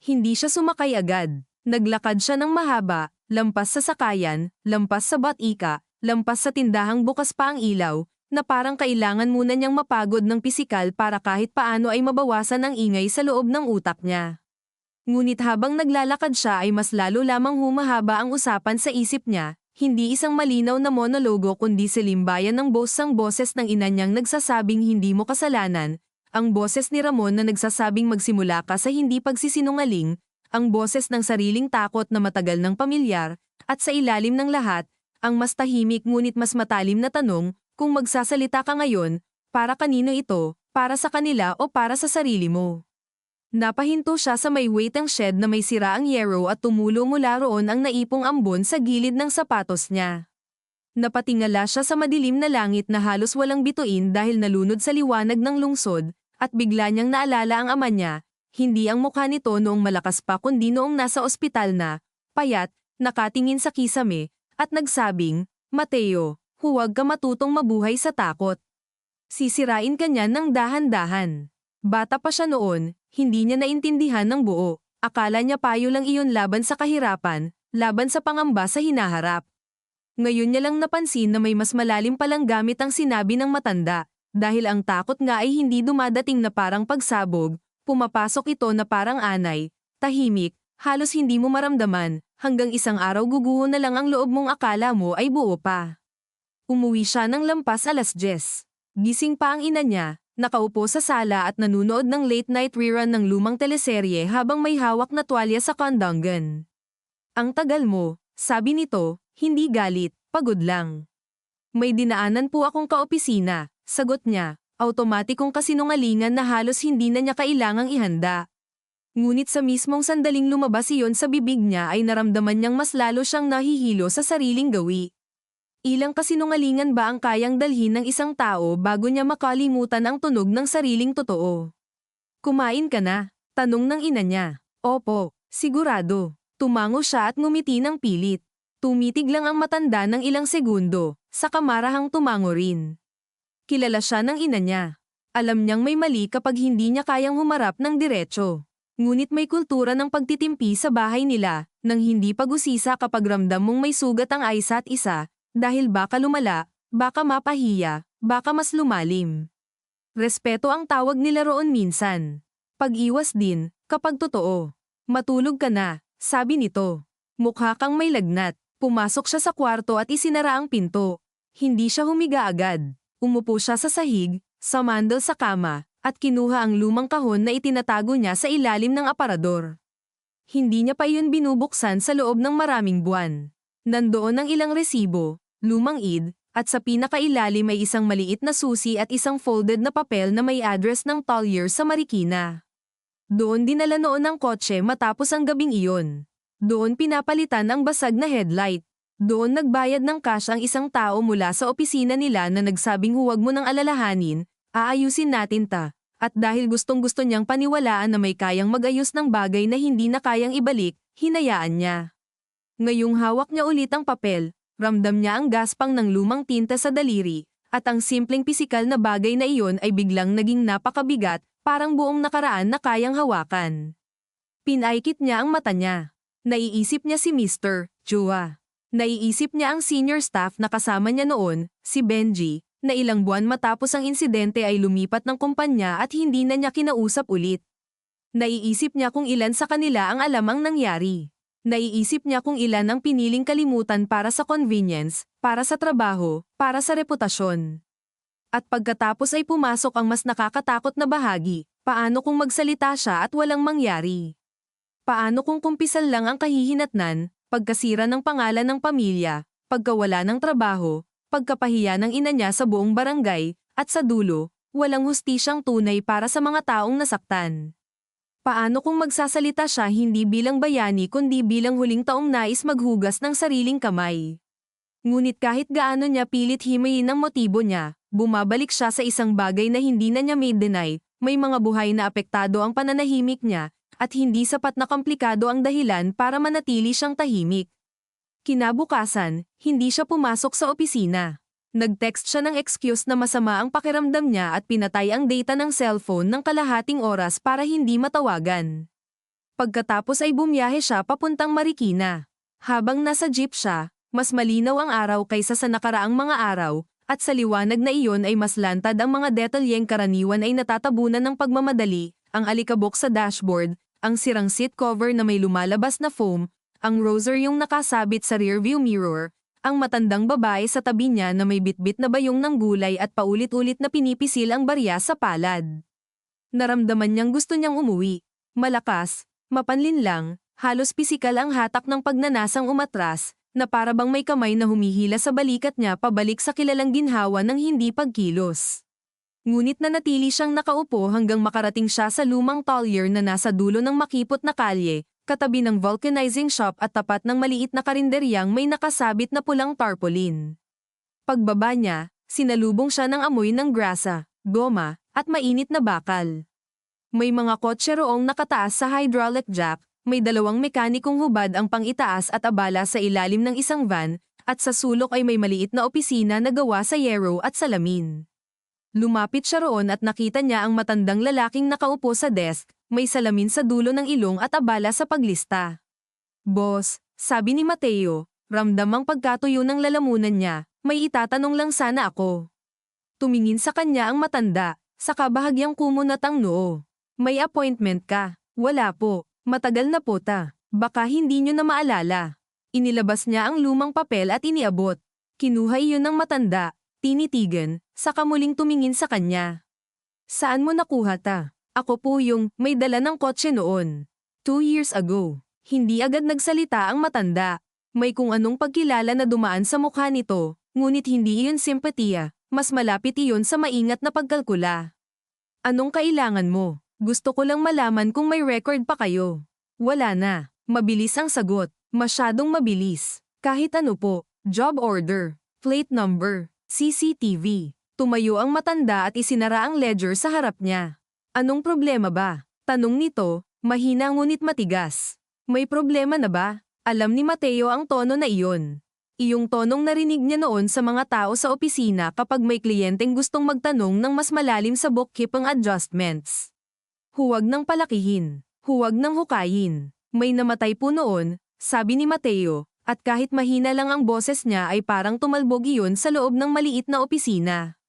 Hindi siya sumakay agad. Naglakad siya ng mahaba, lampas sa sakayan, lampas sa batika, lampas sa tindahang bukas pa ang ilaw, na parang kailangan muna niyang mapagod ng pisikal para kahit paano ay mabawasan ang ingay sa loob ng utak niya. Ngunit habang naglalakad siya ay mas lalo lamang humahaba ang usapan sa isip niya, hindi isang malinaw na monologo kundi silimbayan ng boses ng ina niyang nagsasabing hindi mo kasalanan, ang boses ni Ramon na nagsasabing magsimula ka sa hindi pagsisinungaling, ang boses ng sariling takot na matagal ng pamilyar, at sa ilalim ng lahat, ang mas tahimik ngunit mas matalim na tanong, kung magsasalita ka ngayon, para kanino ito, para sa kanila o para sa sarili mo? Napahinto siya sa may waiting shed na may siraang yero at tumulo mula roon ang naipong ambon sa gilid ng sapatos niya. Napatingala siya sa madilim na langit na halos walang bituin dahil nalunod sa liwanag ng lungsod, at bigla niyang naalala ang ama niya, hindi ang mukha nito noong malakas pa kundi noong nasa ospital na, payat, nakatingin sa kisame, at nagsabing, Mateo, huwag ka matutong mabuhay sa takot. Sisirain ka niyan ng dahan-dahan. Bata pa siya noon, hindi niya naintindihan ng buo. Akala niya payo lang iyon laban sa kahirapan, laban sa pangamba sa hinaharap. Ngayon niya lang napansin na may mas malalim palang gamit ang sinabi ng matanda, dahil ang takot nga ay hindi dumadating na parang pagsabog, pumapasok ito na parang anay, tahimik, halos hindi mo maramdaman, hanggang isang araw guguho na lang ang loob mong akala mo ay buo pa. Umuwi siya ng lampas 10:00. Gising pa ang ina niya, nakaupo sa sala at nanunood ng late-night rerun ng lumang teleserye habang may hawak na tuwalya sa kondongan. Ang tagal mo, sabi nito, hindi galit, pagod lang. May dinaanan po akong kaopisina, sagot niya, automatikong kasinungalingan na halos hindi na niya kailangang ihanda. Ngunit sa mismong sandaling lumabas iyon sa bibig niya ay naramdaman niyang mas lalo siyang nahihilo sa sariling gawi. Ilang kasinungalingan ba ang kayang dalhin ng isang tao bago niya makalimutan ang tunog ng sariling totoo? Kumain ka na? Tanong ng ina niya. Opo, sigurado. Tumango siya at ngumiti ng pilit. Tumitig lang ang matanda ng ilang segundo, saka marahang tumango rin. Kilala siya ng ina niya. Alam niyang may mali kapag hindi niya kayang humarap ng diretso. Ngunit may kultura ng pagtitimpi sa bahay nila, nang hindi pag-usisa kapag ramdam mong may sugat ang isa't isa, dahil baka lumala, baka mapahiya, baka mas lumalim. Respeto ang tawag nila roon minsan. Pag-iwas din, kapag totoo. Matulog ka na, sabi nito. Mukha kang may lagnat. Pumasok siya sa kwarto at isinara ang pinto. Hindi siya humiga agad. Umupo siya sa sahig, samandal sa kama, at kinuha ang lumang kahon na itinatago niya sa ilalim ng aparador. Hindi niya pa iyon binubuksan sa loob ng maraming buwan. Nandoon ang ilang resibo, lumang id, at sa pinakailalim ay isang maliit na susi at isang folded na papel na may address ng Collier sa Marikina. Doon dinala noon ang kotse matapos ang gabing iyon. Doon pinapalitan ang basag na headlight. Doon nagbayad ng cash ang isang tao mula sa opisina nila na nagsabing huwag mo nang alalahanin, aayusin natin ta. At dahil gustong-gusto niyang paniwalaan na may kayang mag-ayos ng bagay na hindi na kayang ibalik, hinayaan niya. Ngayong hawak niya ulit ang papel, ramdam niya ang gaspang ng lumang tinta sa daliri, at ang simpleng pisikal na bagay na iyon ay biglang naging napakabigat, parang buong nakaraan na kayang hawakan. Pinaikit niya ang mata niya. Naiisip niya si Mr. Chua. Naiisip niya ang senior staff na kasama niya noon, si Benji, na ilang buwan matapos ang insidente ay lumipat ng kumpanya at hindi na niya kinausap ulit. Naiisip niya kung ilan sa kanila ang alam ang nangyari. Naiisip niya kung ilan ang piniling kalimutan para sa convenience, para sa trabaho, para sa reputasyon. At pagkatapos ay pumasok ang mas nakakatakot na bahagi, paano kung magsalita siya at walang mangyari? Paano kung kumpisal lang ang kahihinatnan, pagkasira ng pangalan ng pamilya, pagkawala ng trabaho, pagkapahiya ng ina niya sa buong barangay, at sa dulo, walang hustisyang tunay para sa mga taong nasaktan? Paano kung magsasalita siya hindi bilang bayani kundi bilang huling taong nais maghugas ng sariling kamay? Ngunit kahit gaano niya pilit himayin ang motibo niya, bumabalik siya sa isang bagay na hindi na niya made deny, may mga buhay na apektado ang pananahimik niya, at hindi sapat na komplikado ang dahilan para manatili siyang tahimik. Kinabukasan, hindi siya pumasok sa opisina. Nag-text siya ng excuse na masama ang pakiramdam niya at pinatay ang data ng cellphone ng kalahating oras para hindi matawagan. Pagkatapos ay bumiyahe siya papuntang Marikina. Habang nasa jeep siya, mas malinaw ang araw kaysa sa nakaraang mga araw, at sa liwanag na iyon ay mas lantad ang mga detalyeng karaniwan ay natatabunan ng pagmamadali, ang alikabok sa dashboard, ang sirang seat cover na may lumalabas na foam, ang rosaryong nakasabit sa rearview mirror, ang matandang babae sa tabi niya na may bitbit na bayong ng gulay at paulit-ulit na pinipisil ang barya sa palad. Naramdaman niyang gusto niyang umuwi. Malakas, mapanlin lang, halos pisikal ang hatak ng pagnanasang umatras, na para bang may kamay na humihila sa balikat niya pabalik sa kilalang ginhawa ng hindi pagkilos. Ngunit nanatili siyang nakaupo hanggang makarating siya sa lumang talyer na nasa dulo ng makipot na kalye, katabi ng vulcanizing shop at tapat ng maliit na karinderyang may nakasabit na pulang tarpaulin. Pagbaba niya, sinalubong siya ng amoy ng grasa, goma, at mainit na bakal. May mga kotse roong nakataas sa hydraulic jack, may dalawang mekanikong hubad ang pang-itaas at abala sa ilalim ng isang van, at sa sulok ay may maliit na opisina na gawa sa yero at salamin. Lumapit siya roon at nakita niya ang matandang lalaking nakaupo sa desk, may salamin sa dulo ng ilong at abala sa paglista. "Boss," sabi ni Mateo, ramdam ang pagkatuyo ng lalamunan niya, "may itatanong lang sana ako." Tumingin sa kanya ang matanda, saka bahagyang kumunat ang noo. "May appointment ka?" "Wala po, matagal na po ta. Baka hindi niyo na maalala." Inilabas niya ang lumang papel at iniabot. Kinuha iyon ng matanda, tinitigan, saka muling tumingin sa kanya. "Saan mo nakuha ta?" "Ako po yung may dala ng kotse noon. 2 years ago." Hindi agad nagsalita ang matanda. May kung anong pagkilala na dumaan sa mukha nito, ngunit hindi iyon simpatiya, mas malapit iyon sa maingat na pagkalkula. "Anong kailangan mo? Gusto ko lang malaman kung may record pa kayo." "Wala na." Mabilis ang sagot. Masyadong mabilis. "Kahit ano po. Job order. Plate number. CCTV. Tumayo ang matanda at isinara ang ledger sa harap niya. "Anong problema ba?" Tanong nito, mahina ngunit matigas. "May problema na ba?" Alam ni Mateo ang tono na iyon. Iyong tonong narinig niya noon sa mga tao sa opisina kapag may kliyenteng gustong magtanong ng mas malalim sa bookkeeping adjustments. Huwag nang palakihin. Huwag nang hukayin. "May namatay po noon," sabi ni Mateo. At kahit mahina lang ang boses niya ay parang tumalbog iyon sa loob ng maliit na opisina.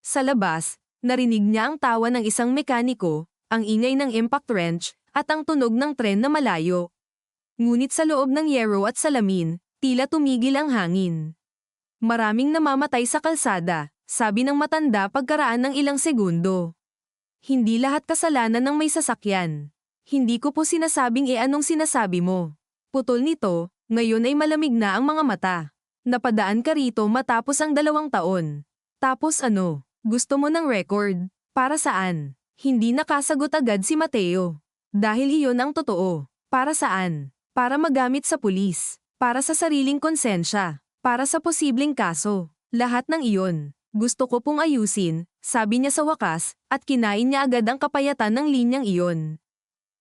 Sa labas, narinig niya ang tawa ng isang mekaniko, ang ingay ng impact wrench, at ang tunog ng tren na malayo. Ngunit sa loob ng yero at salamin, tila tumigil ang hangin. "Maraming namamatay sa kalsada," sabi ng matanda pagkaraan ng ilang segundo. "Hindi lahat kasalanan ng may sasakyan. Hindi ko po sinasabing anong sinasabi mo." Putol nito, ngayon ay malamig na ang mga mata. "Napadaan ka rito matapos ang 2 taon. Tapos ano? Gusto mo ng record? Para saan?" Hindi nakasagot agad si Mateo. Dahil iyon ang totoo. Para saan? Para magamit sa pulis. Para sa sariling konsensya. Para sa posibleng kaso. Lahat ng iyon. "Gusto ko pong ayusin," sabi niya sa wakas, at kinain niya agad ang kapayatan ng linyang iyon.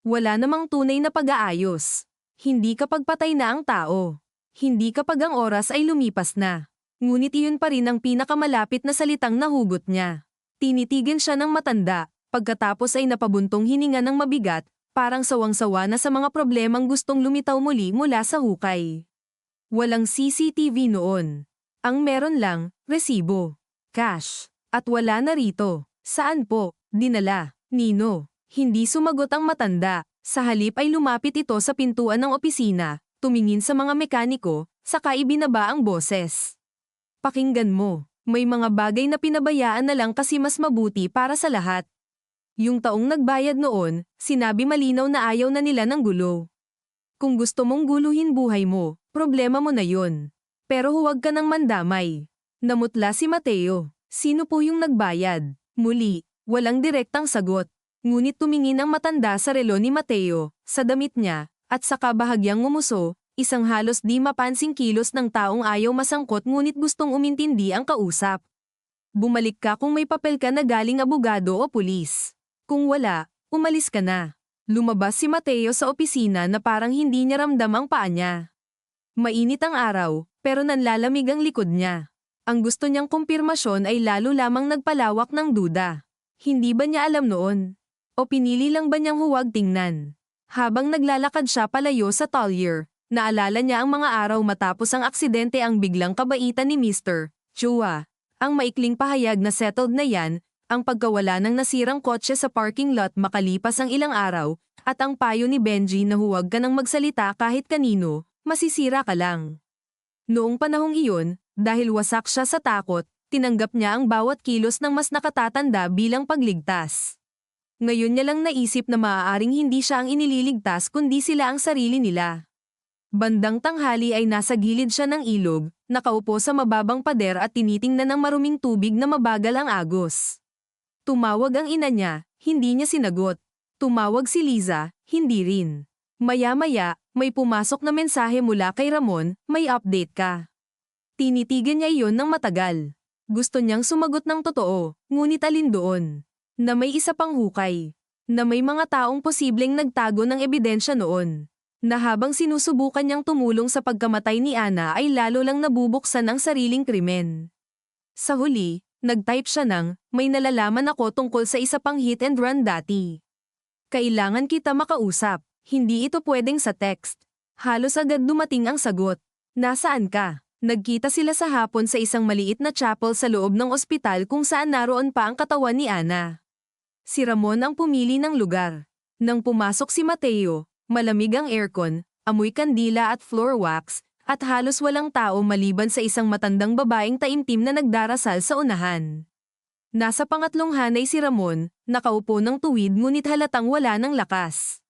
Wala namang tunay na pag-aayos. Hindi kapag patay na ang tao. Hindi kapag ang oras ay lumipas na. Ngunit iyon pa rin ang pinakamalapit na salitang nahugot niya. Tinitigan siya ng matanda, pagkatapos ay napabuntong hininga ng mabigat, parang sawang-sawa na sa mga problemang gustong lumitaw muli mula sa hukay. Walang CCTV noon. Ang meron lang, resibo, cash, at wala na rito. Saan po? Dinala. Nino. Hindi sumagot ang matanda. Sa halip ay lumapit ito sa pintuan ng opisina, tumingin sa mga mekaniko, saka ibinaba ang boses. Pakinggan mo, may mga bagay na pinabayaan na lang kasi mas mabuti para sa lahat. Yung taong nagbayad noon, sinabi malinaw na ayaw na nila ng gulo. Kung gusto mong guluhin buhay mo, problema mo na yun. Pero huwag ka nang mandamay. Namutla si Mateo. Sino po yung nagbayad? Muli, walang direktang sagot. Ngunit tumingin ang matanda sa relo ni Mateo, sa damit niya, at saka bahagyang ngumuso, isang halos di mapansing kilos ng taong ayaw masangkot ngunit gustong umintindi ang kausap. Bumalik ka kung may papel ka na galing abogado o pulis. Kung wala, umalis ka na. Lumabas si Mateo sa opisina na parang hindi niya ramdam ang paa niya. Mainit ang araw, pero nanlalamig ang likod niya. Ang gusto niyang kumpirmasyon ay lalo lamang nagpalawak ng duda. Hindi ba niya alam noon? O pinili lang ba niyang huwag tingnan? Habang naglalakad siya palayo sa Talyer, naalala niya ang mga araw matapos ang aksidente ang biglang kabaitan ni Mr. Chua. Ang maikling pahayag na settled na yan, ang pagkawala ng nasirang kotse sa parking lot makalipas ang ilang araw, at ang payo ni Benji na huwag ka nang magsalita kahit kanino, masisira ka lang. Noong panahong iyon, dahil wasak siya sa takot, tinanggap niya ang bawat kilos ng mas nakatatanda bilang pagligtas. Ngayon niya lang naisip na maaaring hindi siya ang inililigtas kundi sila ang sarili nila. Bandang tanghali ay nasa gilid siya ng ilog, nakaupo sa mababang pader at tinitingnan ng maruming tubig na mabagal ang agos. Tumawag ang ina niya, hindi niya sinagot. Tumawag si Liza, hindi rin. Maya-maya, may pumasok na mensahe mula kay Ramon, may update ka. Tinitigan niya iyon ng matagal. Gusto niyang sumagot ng totoo, ngunit alin doon? Na may isa pang hukay. Na may mga taong posibleng nagtago ng ebidensya noon. Na habang sinusubukan niyang tumulong sa pagkamatay ni Ana ay lalo lang nabubuksan ang sariling krimen. Sa huli, nag-type siya ng, may nalalaman ako tungkol sa isa pang hit and run dati. Kailangan kita makausap, hindi ito pwedeng sa text. Halos agad dumating ang sagot. Nasaan ka? Nagkita sila sa hapon sa isang maliit na chapel sa loob ng ospital kung saan naroon pa ang katawan ni Ana. Si Ramon ang pumili ng lugar. Nang pumasok si Mateo, malamig ang aircon, amoy kandila at floor wax, at halos walang tao maliban sa isang matandang babaeng taimtim na nagdarasal sa unahan. Nasa pangatlong hanay si Ramon, nakaupo ng tuwid ngunit halatang wala ng lakas.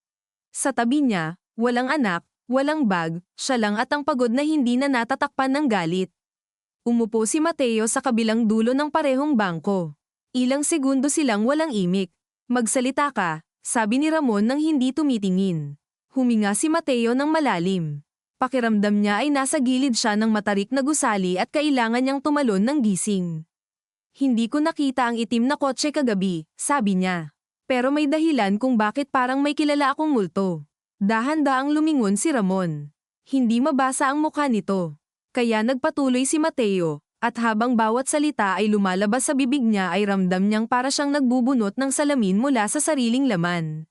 Sa tabi niya, walang anak, walang bag, siya lang at ang pagod na hindi na natatakpan ng galit. Umupo si Mateo sa kabilang dulo ng parehong bangko. Ilang segundo silang walang imik. Magsalita ka, sabi ni Ramon nang hindi tumitingin. Huminga si Mateo ng malalim. Pakiramdam niya ay nasa gilid siya ng matarik na gusali at kailangan niyang tumalon ng gising. Hindi ko nakita ang itim na kotse kagabi, sabi niya. Pero may dahilan kung bakit parang may kilala akong multo. Dahan-daang lumingon si Ramon. Hindi mabasa ang mukha nito. Kaya nagpatuloy si Mateo. At habang bawat salita ay lumalabas sa bibig niya ay ramdam niyang para siyang nagbubunot ng salamin mula sa sariling laman.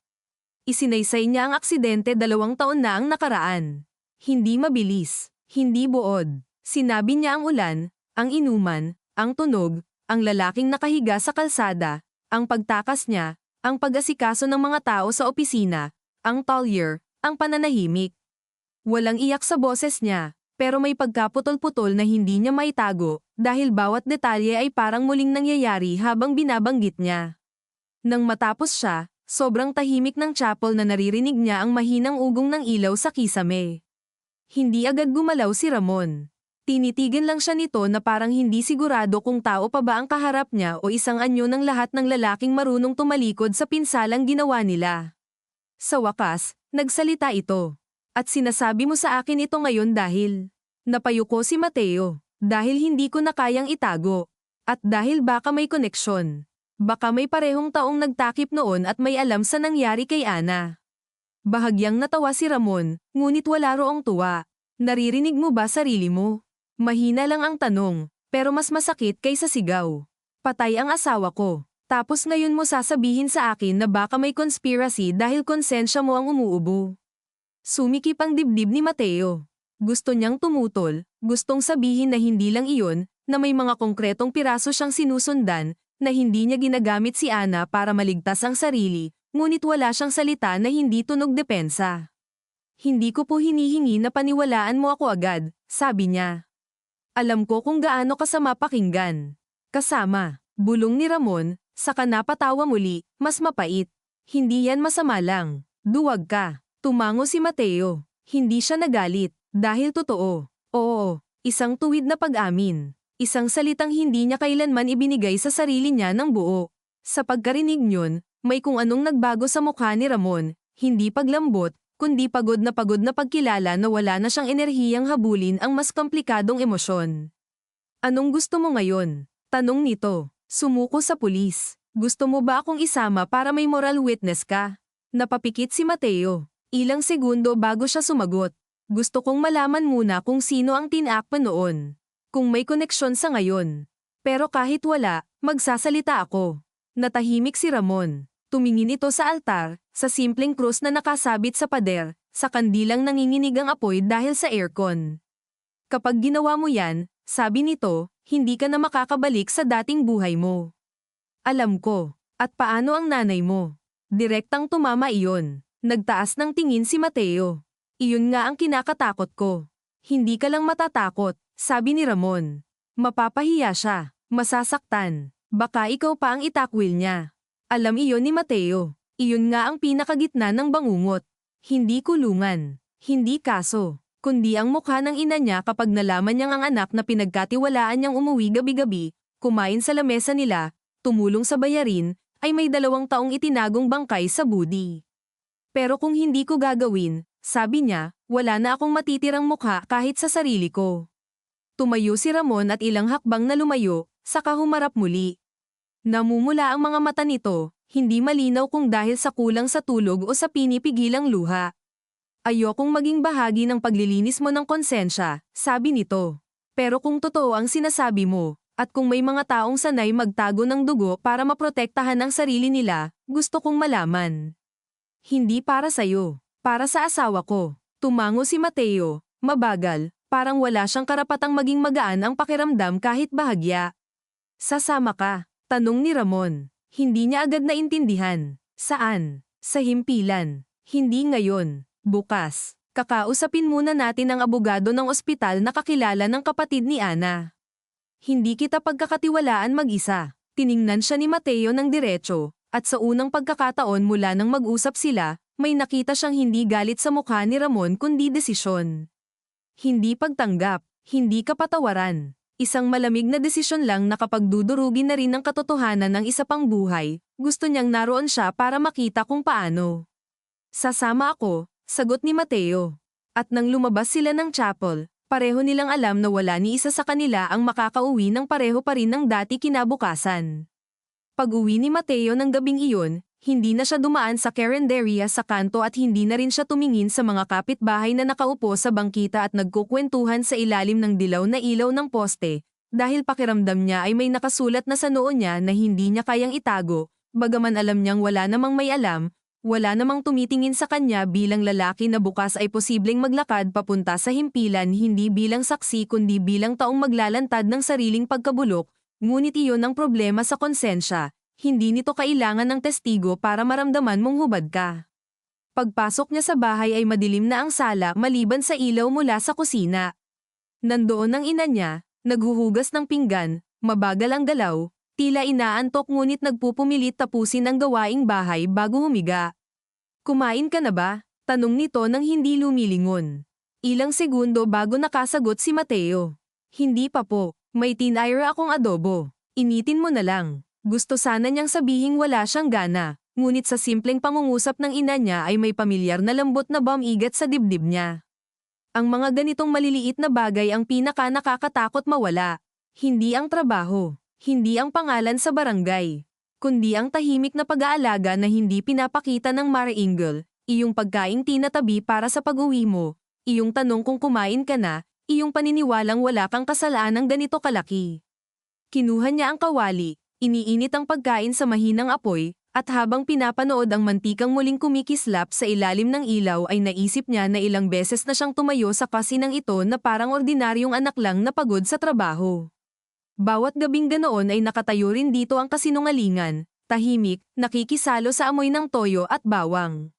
Isinaysay niya ang aksidente 2 taon na ang nakaraan. Hindi mabilis, hindi buod. Sinabi niya ang ulan, ang inuman, ang tunog, ang lalaking nakahiga sa kalsada, ang pagtakas niya, ang pag-asikaso ng mga tao sa opisina, ang Talyer, ang pananahimik. Walang iyak sa boses niya. Pero may pagkaputol-putol na hindi niya maitago, dahil bawat detalye ay parang muling nangyayari habang binabanggit niya. Nang matapos siya, sobrang tahimik ng chapel na naririnig niya ang mahinang ugong ng ilaw sa kisame. Hindi agad gumalaw si Ramon. Tinitigan lang siya nito na parang hindi sigurado kung tao pa ba ang kaharap niya o isang anyo ng lahat ng lalaking marunong tumalikod sa pinsalang ginawa nila. Sa wakas, nagsalita ito. At sinasabi mo sa akin ito ngayon dahil napayuko si Mateo, dahil hindi ko na kayang itago, at dahil baka may koneksyon. Baka may parehong taong nagtakip noon at may alam sa nangyari kay Ana. Bahagyang natawa si Ramon, ngunit wala roong tuwa. Naririnig mo ba sarili mo? Mahina lang ang tanong, pero mas masakit kaysa sigaw. Patay ang asawa ko. Tapos ngayon mo sasabihin sa akin na baka may conspiracy dahil konsensya mo ang umuubo. Sumikip ang dibdib ni Mateo. Gusto niyang tumutol, gustong sabihin na hindi lang iyon, na may mga konkretong piraso siyang sinusundan, na hindi niya ginagamit si Ana para maligtas ang sarili, ngunit wala siyang salita na hindi tunog depensa. Hindi ko po hinihingi na paniwalaan mo ako agad, sabi niya. Alam ko kung gaano kasama pakinggan. Kasama, bulong ni Ramon, saka napatawa muli, mas mapait. Hindi yan masama lang. Duwag ka. Tumango si Mateo. Hindi siya nagalit, dahil totoo. Oo, isang tuwid na pag-amin. Isang salitang hindi niya kailanman ibinigay sa sarili niya ng buo. Sa pagkarinig niyon, may kung anong nagbago sa mukha ni Ramon, hindi paglambot, kundi pagod na pagkilala na wala na siyang enerhiyang habulin ang mas komplikadong emosyon. Anong gusto mo ngayon? Tanong nito. Sumuko sa pulis. Gusto mo ba akong isama para may moral witness ka? Napapikit si Mateo. Ilang segundo bago siya sumagot. Gusto kong malaman muna kung sino ang tinakpan noon. Kung may koneksyon sa ngayon. Pero kahit wala, magsasalita ako. Natahimik si Ramon. Tumingin ito sa altar, sa simpleng krus na nakasabit sa pader, sa kandilang nanginginig ang apoy dahil sa aircon. Kapag ginawa mo yan, sabi nito, hindi ka na makakabalik sa dating buhay mo. Alam ko. At paano ang nanay mo? Direktang tumama iyon. Nagtaas ng tingin si Mateo. Iyon nga ang kinakatakot ko. Hindi ka lang matatakot, sabi ni Ramon. Mapapahiya siya, masasaktan. Baka ikaw pa ang itakwil niya. Alam iyon ni Mateo. Iyon nga ang pinakagitna ng bangungot. Hindi kulungan. Hindi kaso. Kundi ang mukha ng ina niya kapag nalaman niyang ang anak na pinagkatiwalaan niyang umuwi gabi-gabi, kumain sa lamesa nila, tumulong sa bayarin, ay may 2 taong itinagong bangkay sa budi. Pero kung hindi ko gagawin, sabi niya, wala na akong matitirang mukha kahit sa sarili ko. Tumayo si Ramon at ilang hakbang na lumayo, saka humarap muli. Namumula ang mga mata nito, hindi malinaw kung dahil sa kulang sa tulog o sa pinipigilang luha. Ayokong maging bahagi ng paglilinis mo ng konsensya, sabi nito. Pero kung totoo ang sinasabi mo, at kung may mga taong sanay magtago ng dugo para maprotektahan ang sarili nila, gusto kong malaman. Hindi para sa'yo, para sa asawa ko. Tumango si Mateo, mabagal, parang wala siyang karapatang maging magaan ang pakiramdam kahit bahagya. Sasama ka, tanong ni Ramon. Hindi niya agad naintindihan. Saan? Sa himpilan. Hindi ngayon. Bukas. Kakausapin muna natin ang abogado ng ospital na kakilala ng kapatid ni Ana. Hindi kita pagkakatiwalaan mag-isa. Tiningnan siya ni Mateo ng diretso, at sa unang pagkakataon mula nang mag-usap sila, may nakita siyang hindi galit sa mukha ni Ramon kundi desisyon. Hindi pagtanggap, hindi kapatawaran. Isang malamig na desisyon lang na kapag dudurugin na rin ang katotohanan ng isa pang buhay, gusto niyang naroon siya para makita kung paano. Sasama ako, sagot ni Mateo. At nang lumabas sila ng chapel, pareho nilang alam na wala ni isa sa kanila ang makakauwi ng pareho pa rin ng dati kinabukasan. Pag-uwi ni Mateo ng gabing iyon, hindi na siya dumaan sa karinderya sa kanto at hindi na rin siya tumingin sa mga kapitbahay na nakaupo sa bangkita at nagkukwentuhan sa ilalim ng dilaw na ilaw ng poste, dahil pakiramdam niya ay may nakasulat na sa noo niya na hindi niya kayang itago, bagaman alam niyang wala namang may alam, wala namang tumitingin sa kanya bilang lalaki na bukas ay posibleng maglakad papunta sa himpilan hindi bilang saksi kundi bilang taong maglalantad ng sariling pagkabulok. Ngunit iyon ang problema sa konsensya, hindi nito kailangan ng testigo para maramdaman mong hubad ka. Pagpasok niya sa bahay ay madilim na ang sala maliban sa ilaw mula sa kusina. Nandoon ang ina niya, naghuhugas ng pinggan, mabagal ang galaw, tila inaantok ngunit nagpupumilit tapusin ang gawaing bahay bago humiga. Kumain ka na ba? Tanong nito nang hindi lumilingon. Ilang segundo bago nakasagot si Mateo. Hindi pa po. May tinayra akong adobo. Initin mo na lang. Gusto sana niyang sabihing wala siyang gana, ngunit sa simpleng pangungusap ng ina niya ay may pamilyar na lambot na bumigat sa dibdib niya. Ang mga ganitong maliliit na bagay ang pinaka nakakatakot mawala. Hindi ang trabaho, hindi ang pangalan sa barangay, kundi ang tahimik na pag-aalaga na hindi pinapakita ng Maringle, iyong pagkaing tinatabi para sa pag-uwi mo, iyong tanong kung kumain ka na, iyong paniniwalang wala kang kasalanang ganito kalaki. Kinuha niya ang kawali, Iniinit ang pagkain sa mahinang apoy, at habang pinapanood ang mantikang muling kumikislap sa ilalim ng ilaw ay naisip niya na ilang beses na siyang tumayo sa kasinang ito na parang ordinaryong anak lang na pagod sa trabaho. Bawat gabing ganoon ay nakatayo rin dito ang kasinungalingan, tahimik, nakikisalo sa amoy ng toyo at bawang.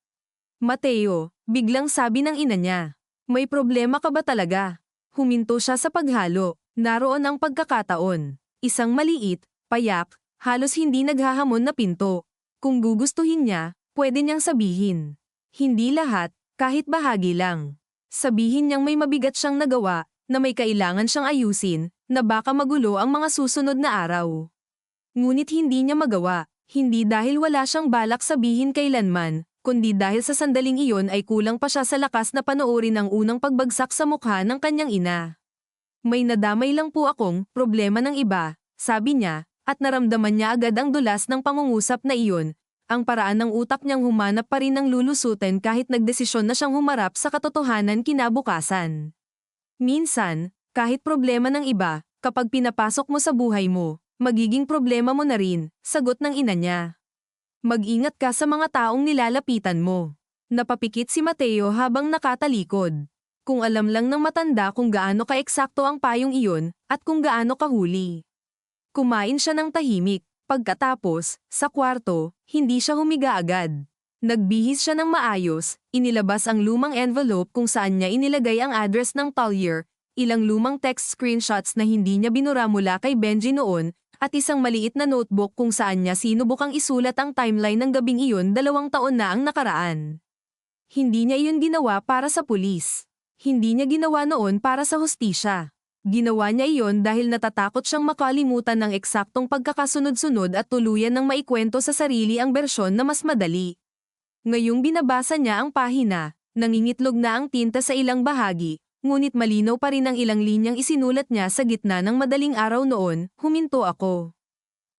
Mateo, biglang sabi ng ina niya. May problema ka ba talaga? Huminto siya sa paghalo. Naroon ang pagkakataon. Isang maliit, payak, halos hindi naghahamon na pinto. Kung gugustuhin niya, pwede niyang sabihin. Hindi lahat, kahit bahagi lang. Sabihin niyang may mabigat siyang nagawa, na may kailangan siyang ayusin, na baka magulo ang mga susunod na araw. Ngunit hindi niya magawa, hindi dahil wala siyang balak sabihin kailanman, kundi dahil sa sandaling iyon ay kulang pa siya sa lakas na panoorin ang unang pagbagsak sa mukha ng kanyang ina. May nadamay lang po akong problema ng iba, sabi niya, at naramdaman niya agad ang dulas ng pangungusap na iyon, ang paraan ng utak niyang humanap pa rin ng lulusutin kahit nagdesisyon na siyang humarap sa katotohanan kinabukasan. Minsan, kahit problema ng iba, kapag pinapasok mo sa buhay mo, magiging problema mo na rin, sagot ng ina niya. Mag-ingat ka sa mga taong nilalapitan mo. Napapikit si Mateo habang nakatalikod. Kung alam lang ng matanda kung gaano ka-eksakto ang payong iyon, at kung gaano kahuli. Kumain siya ng tahimik. Pagkatapos, sa kwarto, hindi siya humiga agad. Nagbihis siya ng maayos, inilabas ang lumang envelope kung saan niya inilagay ang address ng Talyer, ilang lumang text screenshots na hindi niya binura mula kay Benji noon, at isang maliit na notebook kung saan niya sinubukang isulat ang timeline ng gabing iyon 2 taon na ang nakaraan. Hindi niya iyon ginawa para sa pulis. Hindi niya ginawa noon para sa hustisya. Ginawa niya iyon dahil natatakot siyang makalimutan ng eksaktong pagkakasunod-sunod at tuluyan ng maikwento sa sarili ang bersyon na mas madali. Ngayong binabasa niya ang pahina, nangingitlog na ang tinta sa ilang bahagi, ngunit malinaw pa rin ang ilang linyang isinulat niya sa gitna ng madaling araw noon, huminto ako.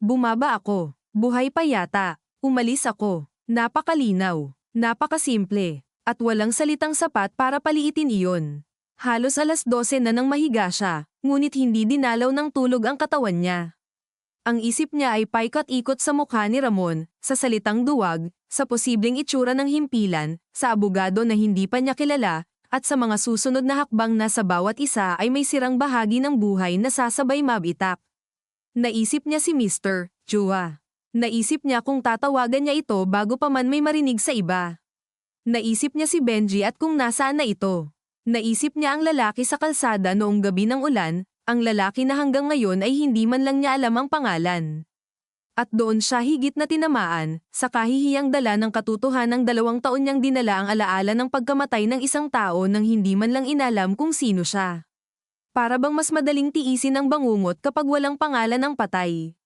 Bumaba ako. Buhay pa yata. Umalis ako. Napakalinaw. Napakasimple. At walang salitang sapat para paliitin iyon. Halos 12:00 na nang mahiga siya, ngunit hindi dinalaw ng tulog ang katawan niya. Ang isip niya ay paikot-ikot sa mukha ni Ramon, sa salitang duwag, sa posibleng itsura ng himpilan, sa abogado na hindi pa niya kilala, at sa mga susunod na hakbang na sa bawat isa ay may sirang bahagi ng buhay na sasabay mabitak. Naisip niya si Mr. Chua. Naisip niya kung tatawagan niya ito bago pa man may marinig sa iba. Naisip niya si Benji at kung nasaan na ito. Naisip niya ang lalaki sa kalsada noong gabi ng ulan, ang lalaki na hanggang ngayon ay hindi man lang niya alam ang pangalan. At doon siya higit na tinamaan, sa kahihiyang dala ng katotohanang 2 taon niyang dinala ang alaala ng pagkamatay ng isang tao nang hindi man lang inalam kung sino siya. Para bang mas madaling tiisin ang bangungot kapag walang pangalan ang patay.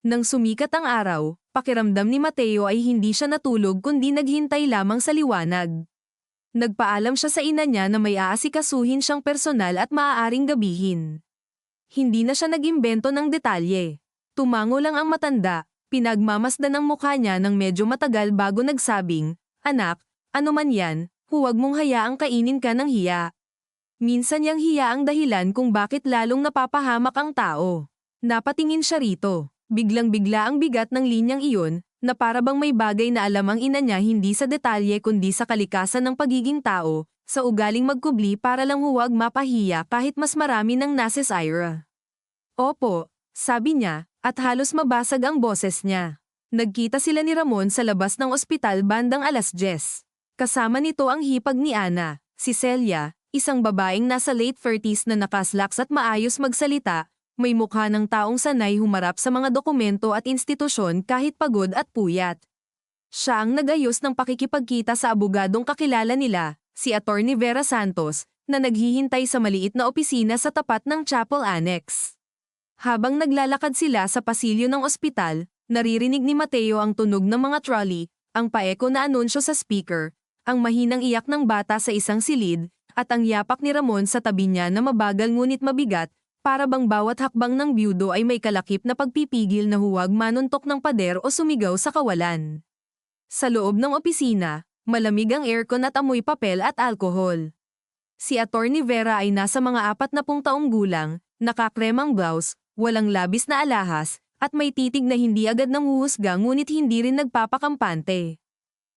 Nang sumikat ang araw, pakiramdam ni Mateo ay hindi siya natulog kundi naghintay lamang sa liwanag. Nagpaalam siya sa ina niya na may aasikasuhin siyang personal at maaaring gabihin. Hindi na siya nag-imbento ng detalye. Tumango lang ang matanda, pinagmamasdan ang mukha niya ng medyo matagal bago nagsabing, "Anak, ano man yan, huwag mong hayaang kainin ka ng hiya." Minsan yang hiya ang dahilan kung bakit lalong napapahamak ang tao. Napatingin siya rito. Biglang-bigla ang bigat ng linyang iyon, na para bang may bagay na alam ang ina niya hindi sa detalye kundi sa kalikasan ng pagiging tao, sa ugaling magkubli para lang huwag mapahiya kahit mas marami ng nases Ira. Opo, sabi niya, at halos mabasag ang boses niya. Nagkita sila ni Ramon sa labas ng ospital bandang 10:00. Kasama nito ang hipag ni Ana, si Celia, isang babaeng nasa late 30s na nakaslaks at maayos magsalita, may mukha ng taong sanay humarap sa mga dokumento at institusyon kahit pagod at puyat. Siya ang nagayos ng pakikipagkita sa abogadong kakilala nila, si Attorney Vera Santos, na naghihintay sa maliit na opisina sa tapat ng Chapel Annex. Habang naglalakad sila sa pasilyo ng ospital, naririnig ni Mateo ang tunog ng mga trolley, ang paeko na anunsyo sa speaker, ang mahinang iyak ng bata sa isang silid, at ang yapak ni Ramon sa tabi niya na mabagal ngunit mabigat, para bang bawat hakbang ng byudo ay may kalakip na pagpipigil na huwag manuntok ng pader o sumigaw sa kawalan. Sa loob ng opisina, malamig ang aircon at amoy papel at alkohol. Si Attorney Vera ay nasa mga 40 taong gulang, nakakremang blouse, walang labis na alahas, at may titig na hindi agad nanghuhusga ngunit hindi rin nagpapakampante.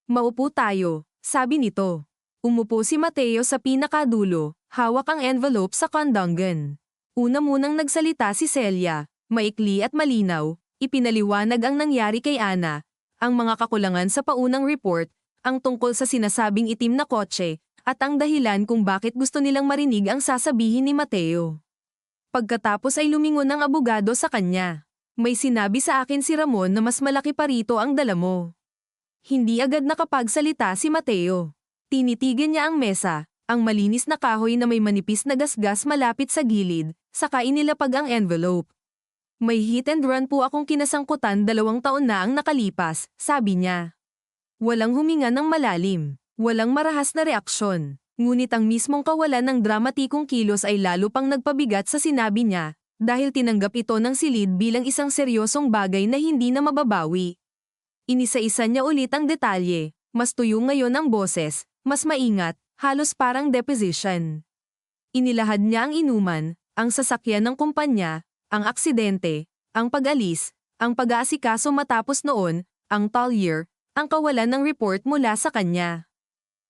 Maupo tayo, sabi nito. Umupo si Mateo sa pinakadulo, hawak ang envelope sa kondongan. Una munang nagsalita si Celia, maikli at malinaw, ipinaliwanag ang nangyari kay Ana, ang mga kakulangan sa paunang report, ang tungkol sa sinasabing itim na kotse, at ang dahilan kung bakit gusto nilang marinig ang sasabihin ni Mateo. Pagkatapos ay lumingon ang abogado sa kanya. May sinabi sa akin si Ramon na mas malaki pa rito ang dala mo. Hindi agad nakapagsalita si Mateo. Tinitigan niya ang mesa, ang malinis na kahoy na may manipis na gasgas malapit sa gilid, saka inilapag ang envelope. May hit and run po akong kinasangkutan 2 taon na ang nakalipas, sabi niya. Walang huminga ng malalim, walang marahas na reaksyon, ngunit ang mismong kawalan ng dramatikong kilos ay lalo pang nagpabigat sa sinabi niya, dahil tinanggap ito ng silid bilang isang seryosong bagay na hindi na mababawi. Inisa-isa niya ulit ang detalye, mas tuyo ngayon ang boses, mas maingat, halos parang deposition. Inilahad niya ang inuman, ang sasakyan ng kumpanya, ang aksidente, ang pag-alis, ang pag-aasikaso matapos noon, ang Talyer, ang kawalan ng report mula sa kanya.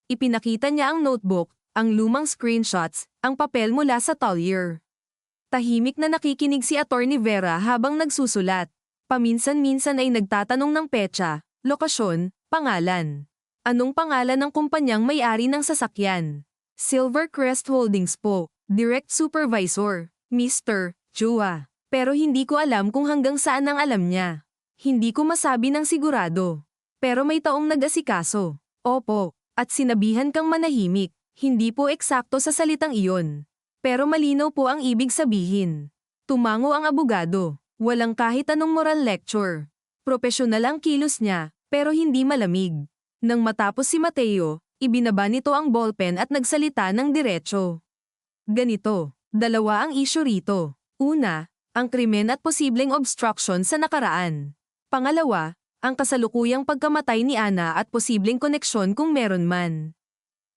Ipinakita niya ang notebook, ang lumang screenshots, ang papel mula sa Talyer. Tahimik na nakikinig si Attorney Vera habang nagsusulat. Paminsan-minsan ay nagtatanong ng petsa, lokasyon, pangalan. Anong pangalan ng kumpanyang may-ari ng sasakyan? Silvercrest Holdings po, Direct Supervisor, Mr. Chua. Pero hindi ko alam kung hanggang saan ang alam niya. Hindi ko masabi ng sigurado. Pero may taong nag-asikaso. Opo, at sinabihan kang manahimik. Hindi po eksakto sa salitang iyon. Pero malinaw po ang ibig sabihin. Tumango ang abogado. Walang kahit anong moral lecture. Propesyonal ang kilos niya, pero hindi malamig. Nang matapos si Mateo, ibinaba nito ang ballpen at nagsalita ng diretso. Ganito, 2 ang issue rito. Una, ang krimen at posibleng obstruction sa nakaraan. Pangalawa, ang kasalukuyang pagkamatay ni Ana at posibleng koneksyon kung meron man.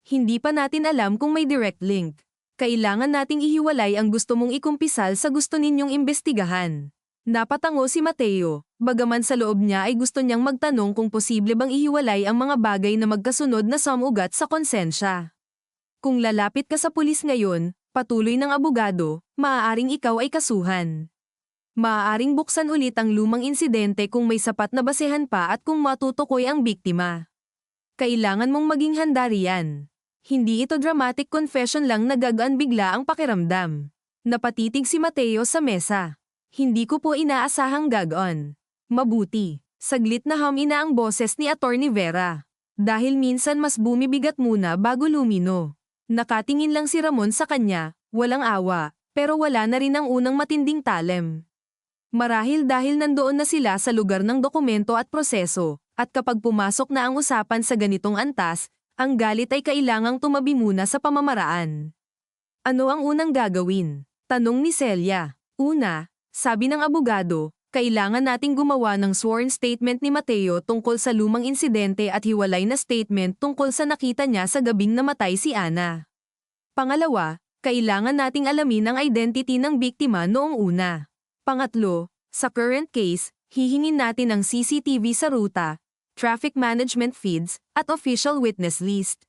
Hindi pa natin alam kung may direct link. Kailangan nating ihiwalay ang gusto mong ikumpisal sa gusto ninyong imbestigahan. Napatango si Mateo, bagaman sa loob niya ay gusto niyang magtanong kung posible bang ihiwalay ang mga bagay na magkasunod na sumugat sa konsensya. Kung lalapit ka sa pulis ngayon, patuloy ng abogado, maaaring ikaw ay kasuhan. Maaaring buksan ulit ang lumang insidente kung may sapat na basehan pa at kung matutukoy ang biktima. Kailangan mong maging handa riyan. Hindi ito dramatic confession lang na gagaan bigla ang pakiramdam. Napatitig si Mateo sa mesa. Hindi ko po inaasahang gagon. Mabuti. Saglit na humina ang boses ni Attorney Vera. Dahil minsan mas bumibigat muna bago lumino. Nakatingin lang si Ramon sa kanya, walang awa, pero wala na rin ang unang matinding talem. Marahil dahil nandoon na sila sa lugar ng dokumento at proseso, at kapag pumasok na ang usapan sa ganitong antas, ang galit ay kailangang tumabi muna sa pamamaraan. Ano ang unang gagawin? Tanong ni Celia. Una, sabi ng abogado, kailangan nating gumawa ng sworn statement ni Mateo tungkol sa lumang insidente at hiwalay na statement tungkol sa nakita niya sa gabing namatay si Ana. Pangalawa, kailangan nating alamin ang identity ng biktima noong una. Pangatlo, sa current case, hihingin natin ang CCTV sa ruta, traffic management feeds, at official witness list.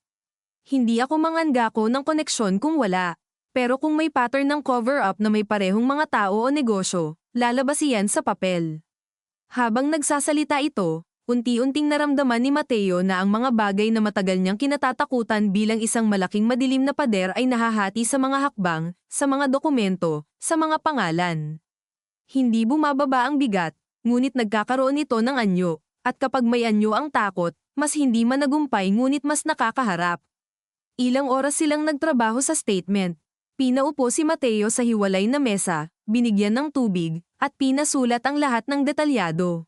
Hindi ako manganggako ng koneksyon kung wala. Pero kung may pattern ng cover-up na may parehong mga tao o negosyo, lalabas iyan sa papel. Habang nagsasalita ito, unti-unting naramdaman ni Mateo na ang mga bagay na matagal niyang kinatatakutan bilang isang malaking madilim na pader ay nahahati sa mga hakbang, sa mga dokumento, sa mga pangalan. Hindi bumababa ang bigat, ngunit nagkakaroon ito ng anyo, at kapag may anyo ang takot, mas hindi managumpay ngunit mas nakakaharap. Ilang oras silang nagtrabaho sa statement. Pinaupo si Mateo sa hiwalay na mesa, binigyan ng tubig, at pinasulat ang lahat ng detalyado.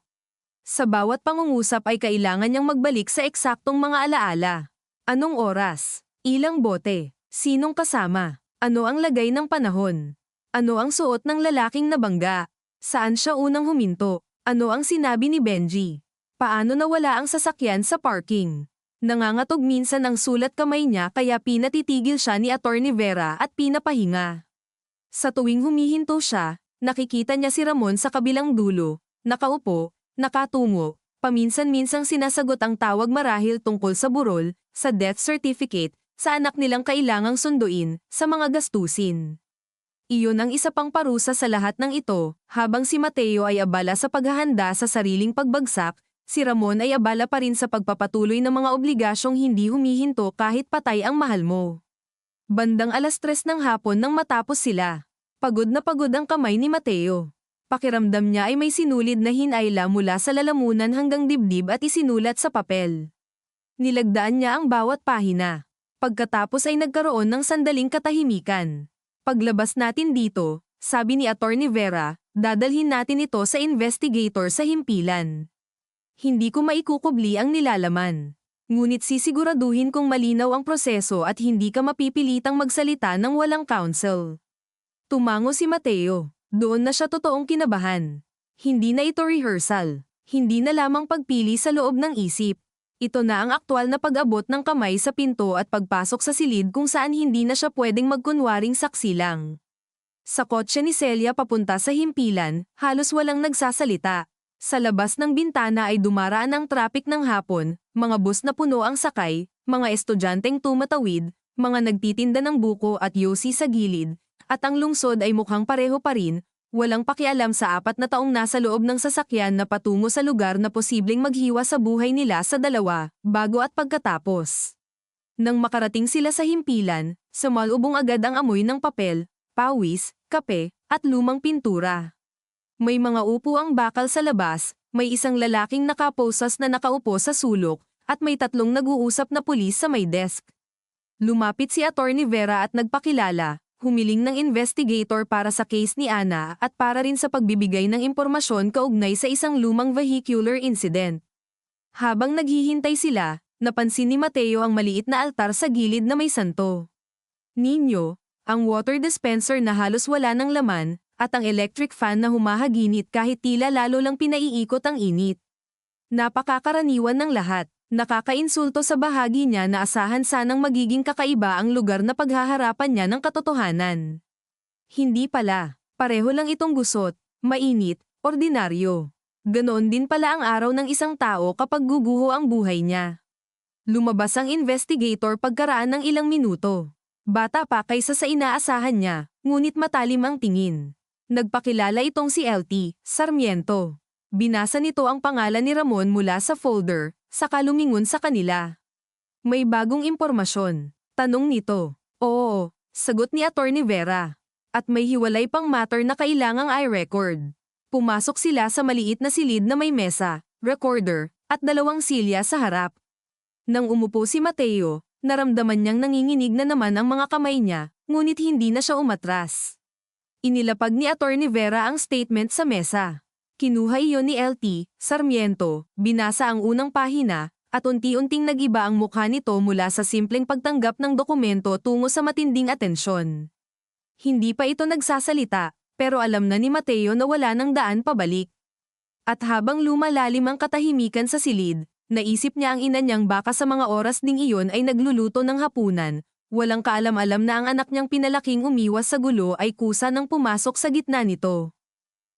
Sa bawat pangungusap ay kailangan niyang magbalik sa eksaktong mga alaala. Anong oras? Ilang bote? Sinong kasama? Ano ang lagay ng panahon? Ano ang suot ng lalaking nabangga? Saan siya unang huminto? Ano ang sinabi ni Benji? Paano nawala ang sasakyan sa parking? Nangangatog minsan ang sulat kamay niya kaya pinatitigil siya ni Attorney Vera at pinapahinga. Sa tuwing humihinto siya, nakikita niya si Ramon sa kabilang dulo, nakaupo, nakatungo, paminsan-minsang sinasagot ang tawag marahil tungkol sa burol, sa death certificate, sa anak nilang kailangang sunduin, sa mga gastusin. Iyon ang isa pang parusa sa lahat ng ito, habang si Mateo ay abala sa paghahanda sa sariling pagbagsak, si Ramon ay abala pa rin sa pagpapatuloy ng mga obligasyong hindi humihinto kahit patay ang mahal mo. Bandang 3:00 ng hapon nang matapos sila. Pagod na pagod ang kamay ni Mateo. Pakiramdam niya ay may sinulid na hinayla mula sa lalamunan hanggang dibdib at isinulat sa papel. Nilagdaan niya ang bawat pahina. Pagkatapos ay nagkaroon ng sandaling katahimikan. Paglabas natin dito, sabi ni Attorney Vera, dadalhin natin ito sa investigator sa himpilan. Hindi ko maikukubli ang nilalaman. Ngunit sisiguraduhin kong malinaw ang proseso at hindi ka mapipilitang magsalita ng walang counsel. Tumango si Mateo. Doon na siya totoong kinabahan. Hindi na ito rehearsal. Hindi na lamang pagpili sa loob ng isip. Ito na ang aktwal na pag-abot ng kamay sa pinto at pagpasok sa silid kung saan hindi na siya pwedeng magkunwaring saksi lang. Sa kotse ni Celia papunta sa himpilan, halos walang nagsasalita. Sa labas ng bintana ay dumaraan ang trapik ng hapon, mga bus na puno ang sakay, mga estudyanteng tumatawid, mga nagtitinda ng buko at yosi sa gilid, at ang lungsod ay mukhang pareho pa rin, walang pakialam sa 4 na taong nasa loob ng sasakyan na patungo sa lugar na posibleng maghiwa sa buhay nila sa dalawa, bago at pagkatapos. Nang makarating sila sa himpilan, sumalubong agad ang amoy ng papel, pawis, kape, at lumang pintura. May mga upo ang bakal sa labas, may isang lalaking nakaposas na nakaupo sa sulok, at may 3 nag-uusap na pulis sa may desk. Lumapit si Attorney Vera at nagpakilala, humiling ng investigator para sa case ni Ana at para rin sa pagbibigay ng impormasyon kaugnay sa isang lumang vehicular incident. Habang naghihintay sila, napansin ni Mateo ang maliit na altar sa gilid na may santo. Ninyo, ang water dispenser na halos wala ng laman, at ang electric fan na humahaginit kahit tila lalo lang pinaiikot ang init. Napakakaraniwan ng lahat, nakakainsulto sa bahagi niya na asahan sanang magiging kakaiba ang lugar na paghaharapan niya ng katotohanan. Hindi pala, pareho lang itong gusot, mainit, ordinaryo. Ganoon din pala ang araw ng isang tao kapag guguho ang buhay niya. Lumabas ang investigator pagkaraan ng ilang minuto. Bata pa kaysa sa inaasahan niya, ngunit matalim ang tingin. Nagpakilala itong si LT, Sarmiento. Binasa nito ang pangalan ni Ramon mula sa folder, saka lumingon sa kanila. May bagong impormasyon. Tanong nito. Oo, sagot ni Attorney Vera. At may hiwalay pang matter na kailangang i-record. Pumasok sila sa maliit na silid na may mesa, recorder, at 2 silya sa harap. Nang umupo si Mateo, naramdaman niyang nanginginig na naman ang mga kamay niya, ngunit hindi na siya umatras. Inilapag ni Attorney Vera ang statement sa mesa. Kinuha iyon ni LT, Sarmiento, binasa ang unang pahina, at unti-unting nag-iba ang mukha nito mula sa simpleng pagtanggap ng dokumento tungo sa matinding atensyon. Hindi pa ito nagsasalita, pero alam na ni Mateo na wala nang daan pabalik. At habang lumalalim ang katahimikan sa silid, naisip niya ang ina niyang baka sa mga oras ding iyon ay nagluluto ng hapunan. Walang kaalam-alam na ang anak niyang pinalaking umiwas sa gulo ay kusa nang pumasok sa gitna nito.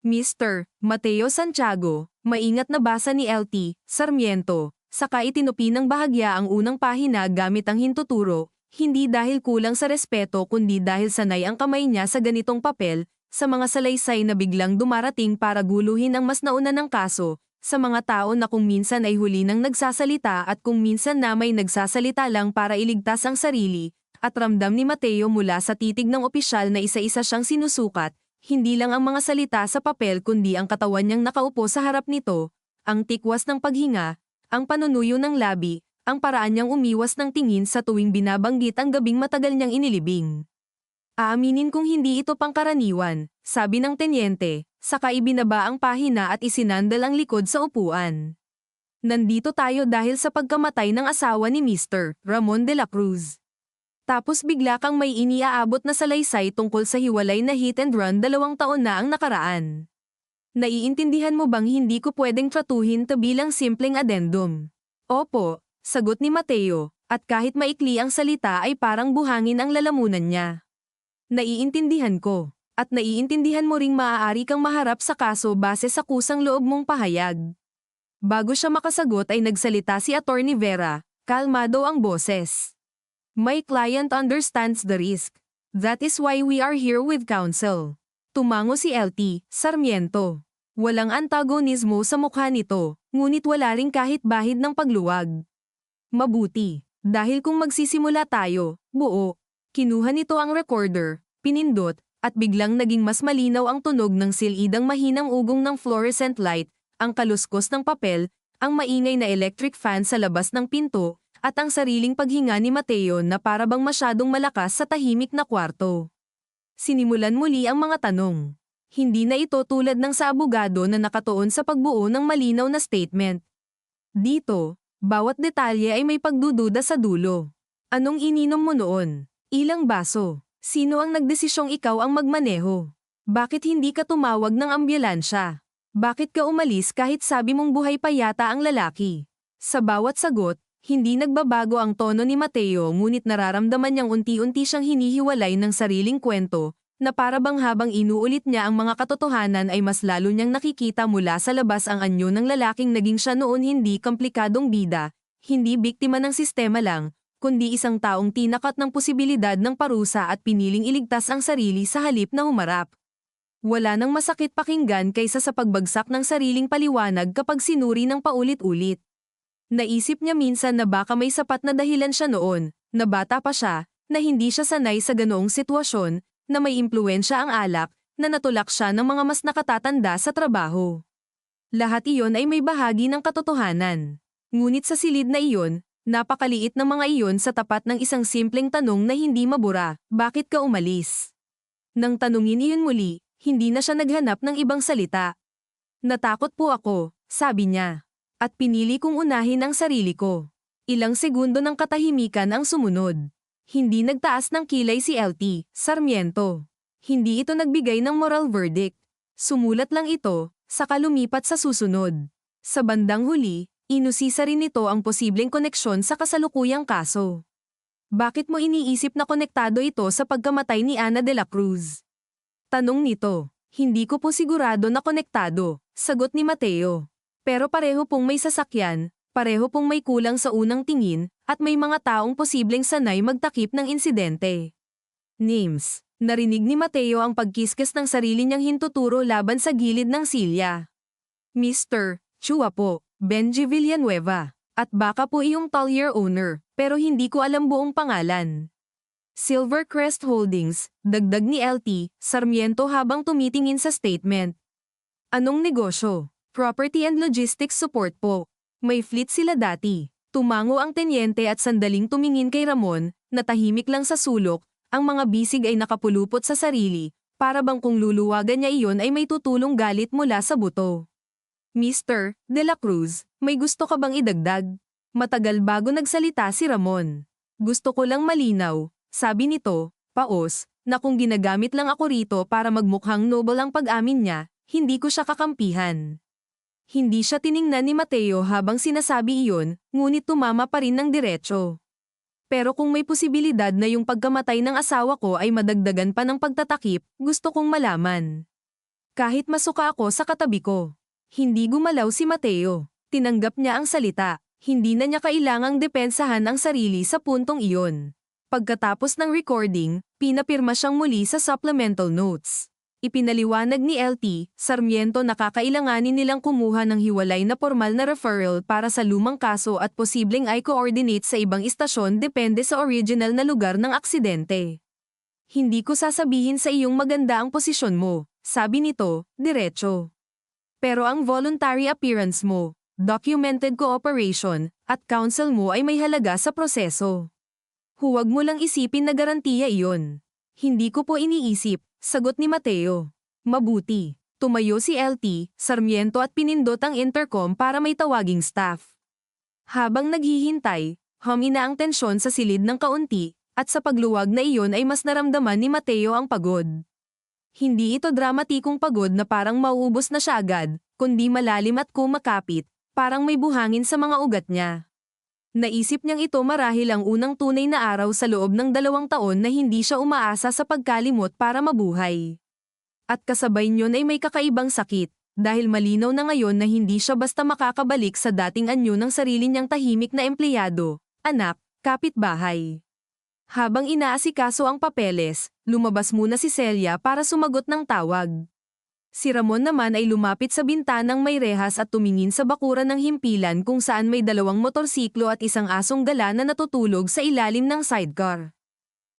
Mr. Mateo Santiago, maingat na basa ni LT, Sarmiento, saka itinupi ng bahagya ang unang pahina gamit ang hintuturo, hindi dahil kulang sa respeto kundi dahil sanay ang kamay niya sa ganitong papel, sa mga salaysay na biglang dumarating para guluhin ang mas nauna ng kaso, sa mga tao na kung minsan ay huli nang nagsasalita at kung minsan na may nagsasalita lang para iligtas ang sarili, at ramdam ni Mateo mula sa titig ng opisyal na isa-isa siyang sinusukat, hindi lang ang mga salita sa papel kundi ang katawan niyang nakaupo sa harap nito, ang tikwas ng paghinga, ang panunuyo ng labi, ang paraan niyang umiwas ng tingin sa tuwing binabanggit ang gabing matagal niyang inilibing. Aaminin kong hindi ito pangkaraniwan, sabi ng tenyente, saka ibinaba ang pahina at isinandal ang likod sa upuan. Nandito tayo dahil sa pagkamatay ng asawa ni Mr. Ramon de la Cruz. Tapos bigla kang may iniaabot na salaysay tungkol sa hiwalay na hit and run 2 taon na ang nakaraan. Naiintindihan mo bang hindi ko pwedeng tratuhin ito bilang simpleng addendum? Opo, sagot ni Mateo, at kahit maikli ang salita ay parang buhangin ang lalamunan niya. Naiintindihan ko. At naiintindihan mo ring maaari kang maharap sa kaso base sa kusang loob mong pahayag. Bago siya makasagot ay nagsalita si Attorney Vera, kalmado ang boses. My client understands the risk. That is why we are here with counsel. Tumango si LT Sarmiento. Walang antagonismo sa mukha nito, ngunit wala ring kahit bahid ng pagluwag. Mabuti, dahil kung magsisimula tayo, buo. Kinuha nito ang recorder, pinindot, at biglang naging mas malinaw ang tunog ng silidang mahinang ugong ng fluorescent light, ang kaluskos ng papel, ang maingay na electric fan sa labas ng pinto, at ang sariling paghinga ni Mateo na parabang masyadong malakas sa tahimik na kwarto. Sinimulan muli ang mga tanong. Hindi na ito tulad ng sa abogado na nakatuon sa pagbuo ng malinaw na statement. Dito, bawat detalye ay may pagdududa sa dulo. Anong ininom mo noon? Ilang baso? Sino ang nagdesisyong ikaw ang magmaneho? Bakit hindi ka tumawag ng ambulansya? Bakit ka umalis kahit sabi mong buhay pa yata ang lalaki? Sa bawat sagot, hindi nagbabago ang tono ni Mateo ngunit nararamdaman niyang unti-unti siyang hinihiwalay ng sariling kwento, na parabang habang inuulit niya ang mga katotohanan ay mas lalo niyang nakikita mula sa labas ang anyo ng lalaking naging siya noon, hindi komplikadong bida, hindi biktima ng sistema lang, kundi isang taong tinakat ng posibilidad ng parusa at piniling iligtas ang sarili sa halip na humarap. Wala nang masakit pakinggan kaysa sa pagbagsak ng sariling paliwanag kapag sinuri ng paulit-ulit. Naisip niya minsan na baka may sapat na dahilan siya noon, na bata pa siya, na hindi siya sanay sa ganoong sitwasyon, na may impluwensya ang alak, na natulak siya ng mga mas nakatatanda sa trabaho. Lahat iyon ay may bahagi ng katotohanan. Ngunit sa silid na iyon, napakaliit ng mga iyon sa tapat ng isang simpleng tanong na hindi mabura, bakit ka umalis? Nang tanungin iyon muli, hindi na siya naghanap ng ibang salita. Natakot po ako, sabi niya. At pinili kong unahin ang sarili ko. Ilang segundo ng katahimikan ang sumunod. Hindi nagtaas ng kilay si LT Sarmiento. Hindi ito nagbigay ng moral verdict. Sumulat lang ito, saka lumipat sa susunod. Sa bandang huli, inusisa rin nito ang posibleng koneksyon sa kasalukuyang kaso. Bakit mo iniisip na konektado ito sa pagkamatay ni Ana de la Cruz? Tanong nito. Hindi ko po sigurado na konektado, sagot ni Mateo. Pero pareho pong may sasakyan, pareho pong may kulang sa unang tingin, at may mga taong posibleng sanay magtakip ng insidente. Names. Narinig ni Mateo ang pagkiskis ng sarili niyang hintuturo laban sa gilid ng silya. Mr. Chua po, Benji Villanueva. At baka po iyong Talyer owner, pero hindi ko alam buong pangalan. Silvercrest Holdings, dagdag ni LT Sarmiento habang tumitingin sa statement. Anong negosyo? Property and Logistics Support po. May fleet sila dati. Tumango ang tenyente at sandaling tumingin kay Ramon, na tahimik lang sa sulok, ang mga bisig ay nakapulupot sa sarili, para bang kung luluwagan niya iyon ay may tutulong galit mula sa buto. Mr. De La Cruz, may gusto ka bang idagdag? Matagal bago nagsalita si Ramon. Gusto ko lang malinaw, sabi nito, paos, na kung ginagamit lang ako rito para magmukhang noble ang pag-amin niya, hindi ko siya kakampihan. Hindi siya tiningnan ni Mateo habang sinasabi iyon, ngunit tumama pa rin ng diretso. Pero kung may posibilidad na yung pagkamatay ng asawa ko ay madagdagan pa ng pagtatakip, gusto kong malaman. Kahit masuka ako sa katabi ko. Hindi gumalaw si Mateo. Tinanggap niya ang salita. Hindi na niya kailangang depensahan ang sarili sa puntong iyon. Pagkatapos ng recording, pinapirma siyang muli sa supplemental notes. Ipinaliwanag ni LT Sarmiento na kakailanganin nilang kumuha ng hiwalay na formal na referral para sa lumang kaso at posibleng i-coordinate sa ibang istasyon depende sa original na lugar ng aksidente. Hindi ko sasabihin sa iyong maganda ang posisyon mo, sabi nito, diretso. Pero ang voluntary appearance mo, documented cooperation, at counsel mo ay may halaga sa proseso. Huwag mo lang isipin na garantiya iyon. Hindi ko po iniisip. Sagot ni Mateo. Mabuti. Tumayo si LT Sarmiento at pinindot ang intercom para may tawaging staff. Habang naghihintay, humina ang tensyon sa silid ng kaunti, at sa pagluwag na iyon ay mas naramdaman ni Mateo ang pagod. Hindi ito dramatikong pagod na parang mauubos na siya agad, kundi malalim at kumakapit, parang may buhangin sa mga ugat niya. Naisip niyang ito marahil ang unang tunay na araw sa loob ng 2 taon na hindi siya umaasa sa pagkalimot para mabuhay. At kasabay niyon ay may kakaibang sakit, dahil malinaw na ngayon na hindi siya basta makakabalik sa dating anyo ng sarili niyang tahimik na empleyado, anak, kapitbahay. Habang inaasikaso ang papeles, lumabas muna si Celia para sumagot ng tawag. Si Ramon naman ay lumapit sa bintanang may rehas at tumingin sa bakuran ng himpilan kung saan may 2 motorsiklo at isang asong gala na natutulog sa ilalim ng sidecar.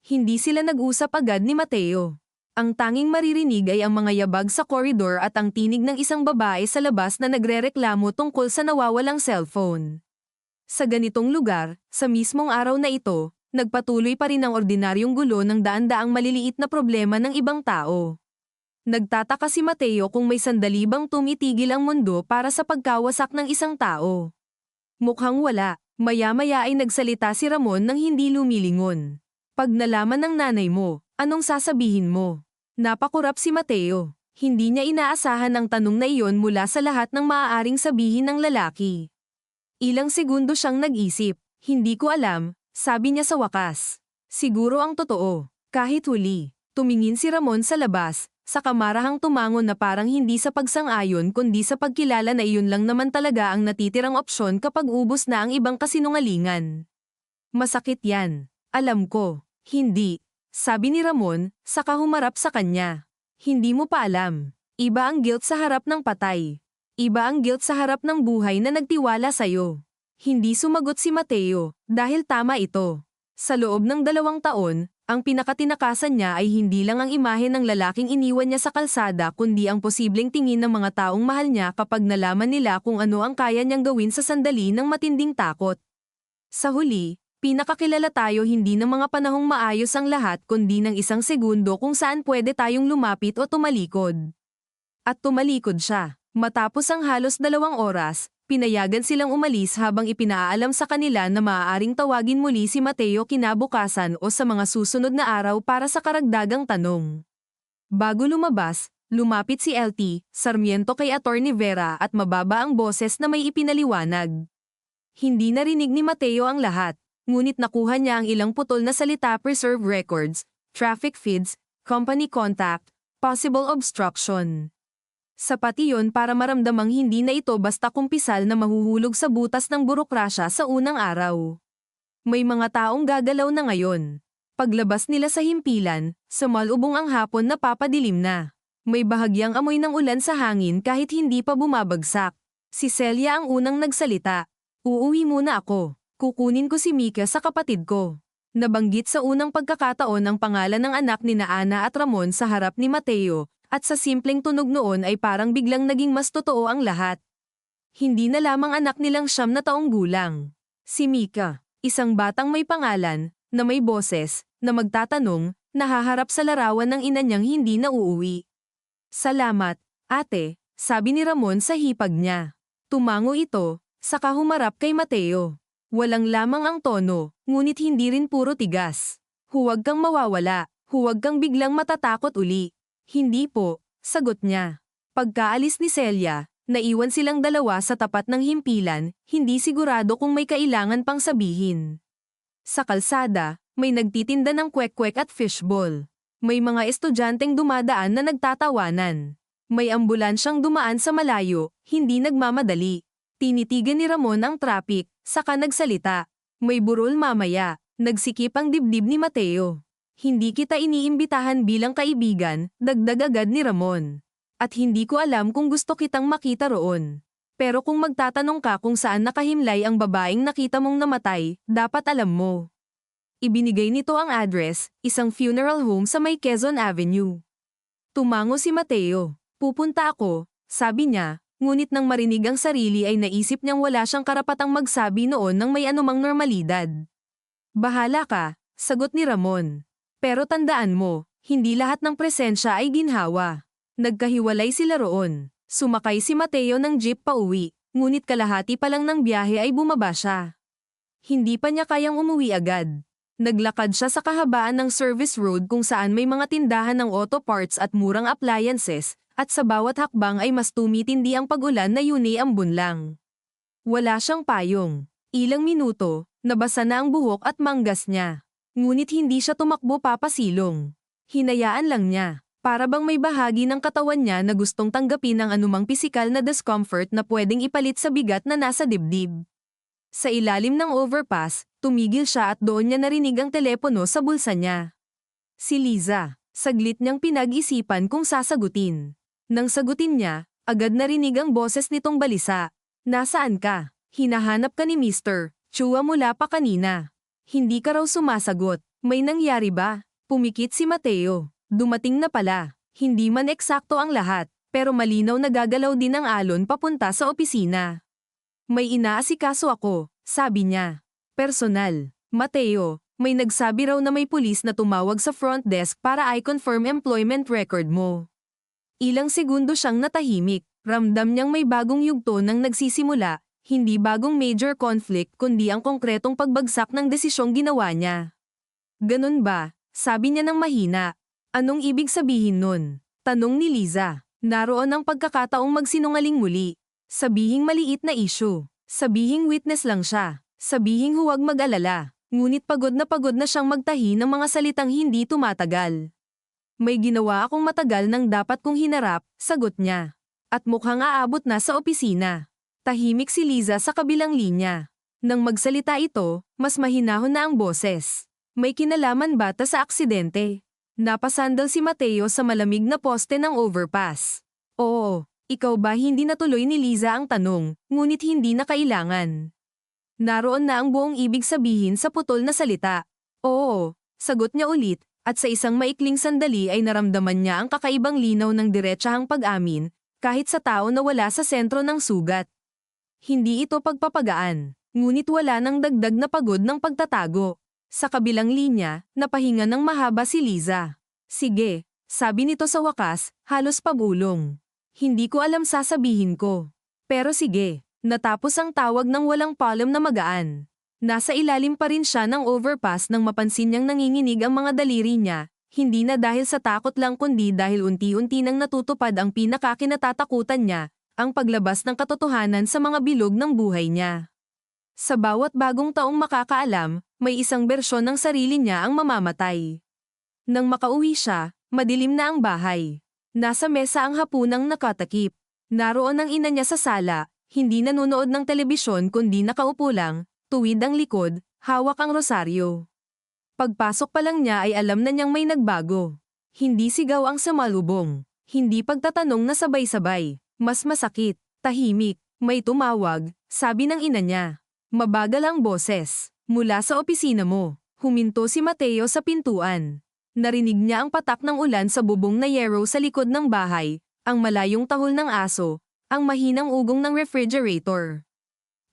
Hindi sila nag-usap agad ni Mateo. Ang tanging maririnig ay ang mga yabag sa koridor at ang tinig ng isang babae sa labas na nagrereklamo tungkol sa nawawalang cellphone. Sa ganitong lugar, sa mismong araw na ito, nagpatuloy pa rin ang ordinaryong gulo ng daan-daang maliliit na problema ng ibang tao. Nagtataka si Mateo kung may sandali bang tumitigil ang mundo para sa pagkawasak ng isang tao. Mukhang wala, maya-maya ay nagsalita si Ramon nang hindi lumilingon. Pag nalaman ng nanay mo, anong sasabihin mo? Napakurap si Mateo. Hindi niya inaasahan ang tanong na iyon mula sa lahat ng maaaring sabihin ng lalaki. Ilang segundo siyang nag-isip. Hindi ko alam, sabi niya sa wakas. Siguro ang totoo. Kahit huli, tumingin si Ramon sa labas. Sa kamarahang tumangon na parang hindi sa pagsang-ayon kundi sa pagkilala na iyon lang naman talaga ang natitirang opsyon kapag ubos na ang ibang kasinungalingan. Masakit yan. Alam ko. Hindi. Sabi ni Ramon, saka humarap sa kanya. Hindi mo pa alam. Iba ang guilt sa harap ng patay. Iba ang guilt sa harap ng buhay na nagtiwala sa'yo. Hindi sumagot si Mateo, dahil tama ito. Sa loob ng 2 taon, ang pinakatinakasan niya ay hindi lang ang imahe ng lalaking iniwan niya sa kalsada kundi ang posibleng tingin ng mga taong mahal niya kapag nalaman nila kung ano ang kaya niyang gawin sa sandali ng matinding takot. Sa huli, pinakakilala tayo hindi ng mga panahong maayos ang lahat kundi ng isang segundo kung saan pwede tayong lumapit o tumalikod. At tumalikod siya. Matapos ang halos 2 oras, pinayagan silang umalis habang ipinaalam sa kanila na maaaring tawagin muli si Mateo kinabukasan o sa mga susunod na araw para sa karagdagang tanong. Bago lumabas, lumapit si LT, Sarmiento kay Attorney Vera at mababa ang boses na may ipinaliwanag. Hindi narinig ni Mateo ang lahat, ngunit nakuha niya ang ilang putol na salita: preserve records, traffic feeds, company contact, possible obstruction. Sapat iyon para maramdamang hindi na ito basta kumpisal na mahuhulog sa butas ng burokrasya sa unang araw. May mga taong gagalaw na ngayon. Paglabas nila sa himpilan, sumalubong ang hapon na papadilim na. May bahagyang amoy ng ulan sa hangin kahit hindi pa bumabagsak. Si Celia ang unang nagsalita. Uuwi muna ako. Kukunin ko si Mika sa kapatid ko. Nabanggit sa unang pagkakataon ang pangalan ng anak ni Ana at Ramon sa harap ni Mateo. At sa simpleng tunog noon ay parang biglang naging mas totoo ang lahat. Hindi na lamang anak nilang 9 na taong gulang. Si Mika, isang batang may pangalan, na may boses, na magtatanong, nahaharap sa larawan ng ina niyang hindi na uuwi. Salamat, ate, sabi ni Ramon sa hipag niya. Tumango ito, saka humarap kay Mateo. Walang lamang ang tono, ngunit hindi rin puro tigas. Huwag kang mawawala, huwag kang biglang matatakot uli. Hindi po, sagot niya. Pagkaalis ni Celia, naiwan silang 2 sa tapat ng himpilan, hindi sigurado kung may kailangan pang sabihin. Sa kalsada, may nagtitinda ng kwek-kwek at fishball. May mga estudyanteng dumadaan na nagtatawanan. May ambulansyang dumaan sa malayo, hindi nagmamadali. Tinitigan ni Ramon ang traffic, saka nagsalita. May burol mamaya, nagsikip ang dibdib ni Mateo. Hindi kita iniimbitahan bilang kaibigan, dagdag agad ni Ramon. At hindi ko alam kung gusto kitang makita roon. Pero kung magtatanong ka kung saan nakahimlay ang babaeng nakita mong namatay, dapat alam mo. Ibinigay nito ang address, isang funeral home sa may Quezon Avenue. Tumango si Mateo. Pupunta ako, sabi niya, ngunit nang marinig ang sarili ay naisip niyang wala siyang karapatang magsabi noon ng may anumang normalidad. Bahala ka, sagot ni Ramon. Pero tandaan mo, hindi lahat ng presensya ay ginhawa. Nagkahiwalay sila roon. Sumakay si Mateo ng jeep pauwi, ngunit kalahati pa lang ng biyahe ay bumaba siya. Hindi pa niya kayang umuwi agad. Naglakad siya sa kahabaan ng service road kung saan may mga tindahan ng auto parts at murang appliances, at sa bawat hakbang ay mas tumitindi ang pag-ulan na yun ay ambon lang. Wala siyang payong. Ilang minuto, nabasa na ang buhok at manggas niya. Ngunit hindi siya tumakbo papasilong. Hinayaan lang niya. Para bang may bahagi ng katawan niya na gustong tanggapin ang anumang pisikal na discomfort na pwedeng ipalit sa bigat na nasa dibdib. Sa ilalim ng overpass, tumigil siya at doon niya narinig ang telepono sa bulsa niya. Si Liza. Saglit niyang pinag-isipan kung sasagutin. Nang sagutin niya, agad narinig ang boses nitong balisa. Nasaan ka? Hinahanap ka ni Mr. Chua mula pa kanina. Hindi ka raw sumasagot. May nangyari ba? Pumikit si Mateo. Dumating na pala. Hindi man eksakto ang lahat, pero malinaw na gagalaw din ang alon papunta sa opisina. May inaasikaso ako, sabi niya. Personal. Mateo, may nagsabi raw na may pulis na tumawag sa front desk para i-confirm employment record mo. Ilang segundo siyang natahimik. Ramdam niyang may bagong yugto nang nagsisimula, hindi bagong major conflict kundi ang konkretong pagbagsak ng desisyong ginawa niya. Ganun ba? Sabi niya ng mahina. Anong ibig sabihin nun? Tanong ni Liza. Naroon ang pagkakataong magsinungaling muli. Sabihing maliit na issue. Sabihing witness lang siya. Sabihing huwag mag-alala. Ngunit pagod na siyang magtahi ng mga salitang hindi tumatagal. May ginawa akong matagal nang dapat kong hinarap, sagot niya. At mukhang aabot na sa opisina. Tahimik si Liza sa kabilang linya. Nang magsalita ito, mas mahinahon na ang boses. May kinalaman ba ta sa aksidente? Napasandal si Mateo sa malamig na poste ng overpass. Oo, ikaw ba hindi natuloy ni Liza ang tanong, ngunit hindi na kailangan. Naroon na ang buong ibig sabihin sa putol na salita. Oo, sagot niya ulit, at sa isang maikling sandali ay naramdaman niya ang kakaibang linaw ng diretsahang pag-amin, kahit sa tao na wala sa sentro ng sugat. Hindi ito pagpapagaan, ngunit wala nang dagdag na pagod ng pagtatago. Sa kabilang linya, napahinga ng mahaba si Liza. Sige, sabi nito sa wakas, halos pabulong. Hindi ko alam sasabihin ko. Pero sige, natapos ang tawag ng walang palom na magaan. Nasa ilalim pa rin siya ng overpass nang mapansin niyang nanginginig ang mga daliri niya, hindi na dahil sa takot lang kundi dahil unti-unti nang natutupad ang pinakakinatatakutan niya, ang paglabas ng katotohanan sa mga bilog ng buhay niya. Sa bawat bagong taong makakaalam, may isang bersyon ng sarili niya ang mamamatay. Nang makauwi siya, madilim na ang bahay. Nasa mesa ang hapunang nakatakip. Naroon ang ina niya sa sala, hindi nanonood ng telebisyon kundi nakaupo lang, tuwid ang likod, hawak ang rosaryo. Pagpasok pa lang niya ay alam na niyang may nagbago. Hindi sigaw ang sumalubong. Hindi pagtatanong na sabay-sabay. Mas masakit, tahimik, may tumawag, sabi ng ina niya. Mabagal ang boses. Mula sa opisina mo, huminto si Mateo sa pintuan. Narinig niya ang patak ng ulan sa bubong na yero sa likod ng bahay, ang malayong tahol ng aso, ang mahinang ugong ng refrigerator.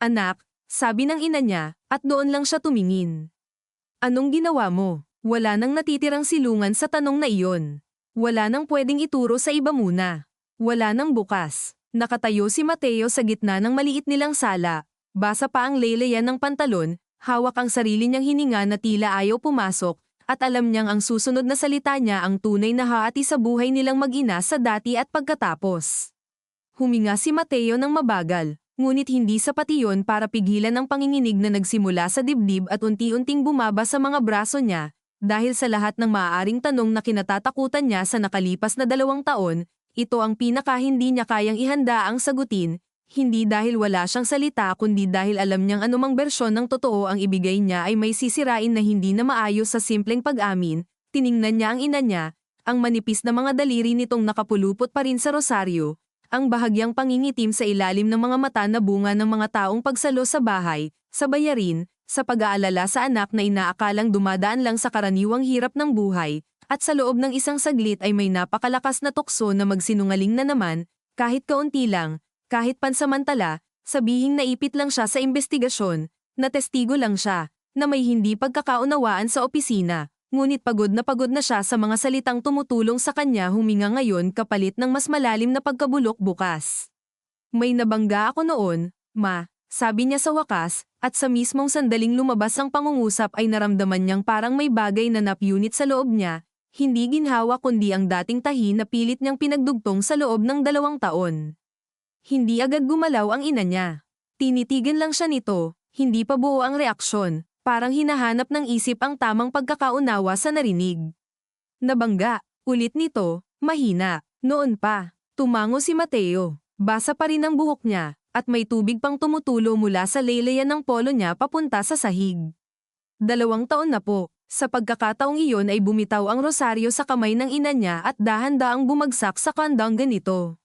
Anak, sabi ng ina niya, at doon lang siya tumingin. Anong ginawa mo? Wala nang natitirang silungan sa tanong na iyon. Wala nang pwedeng ituro sa iba muna. Wala nang bukas. Nakatayo si Mateo sa gitna ng maliit nilang sala. Basa pa ang laylayan ng pantalon, hawak ang sarili niyang hininga na tila ayaw pumasok, at alam niyang ang susunod na salita niya ang tunay na haati sa buhay nilang mag-ina sa dati at pagkatapos. Huminga si Mateo ng mabagal, ngunit hindi sapat iyon para pigilan ang panginginig na nagsimula sa dibdib at unti-unting bumaba sa mga braso niya, dahil sa lahat ng maaaring tanong na kinatatakutan niya sa nakalipas na 2 taon, ito ang pinaka hindi niya kayang ihanda ang sagutin. Hindi dahil wala siyang salita kundi dahil alam niyang anumang bersyon ng totoo ang ibigay niya ay may sisirain na hindi na maayos sa simpleng pag-amin. Tiningnan niya ang ina niya, ang manipis na mga daliri nitong nakapulupot pa rin sa rosaryo, ang bahagyang pangingitim sa ilalim ng mga mata na bunga ng mga taong pagsalo sa bahay, sa bayarin, sa pag-aalala sa anak na inaakalang dumadaan lang sa karaniwang hirap ng buhay, at sa loob ng isang saglit ay may napakalakas na tukso na magsinungaling na naman, kahit kaunti lang. Kahit pansamantala, sabihing naipit lang siya sa investigasyon, na testigo lang siya, na may hindi pagkakaunawaan sa opisina, ngunit pagod na siya sa mga salitang tumutulong sa kanya huminga ngayon kapalit ng mas malalim na pagkabulok bukas. May nabangga ako noon, ma, sabi niya sa wakas, at sa mismong sandaling lumabas ang pangungusap ay naramdaman niyang parang may bagay na napunit sa loob niya, hindi ginhawa kundi ang dating tahi na pilit niyang pinagdugtong sa loob ng 2 taon. Hindi agad gumalaw ang ina niya. Tinitigan lang siya nito, hindi pa buo ang reaksyon, parang hinahanap ng isip ang tamang pagkakaunawa sa narinig. Nabangga, ulit nito, Mahina. Noon pa. Tumango si Mateo. Basa pa rin ang buhok niya, at may tubig pang tumutulo mula sa laylayan ng polo niya papunta sa sahig. 2 taon na po. Sa pagkakataong iyon ay bumitaw ang rosaryo sa kamay ng ina niya at dahan-daang bumagsak sa kandang ganito.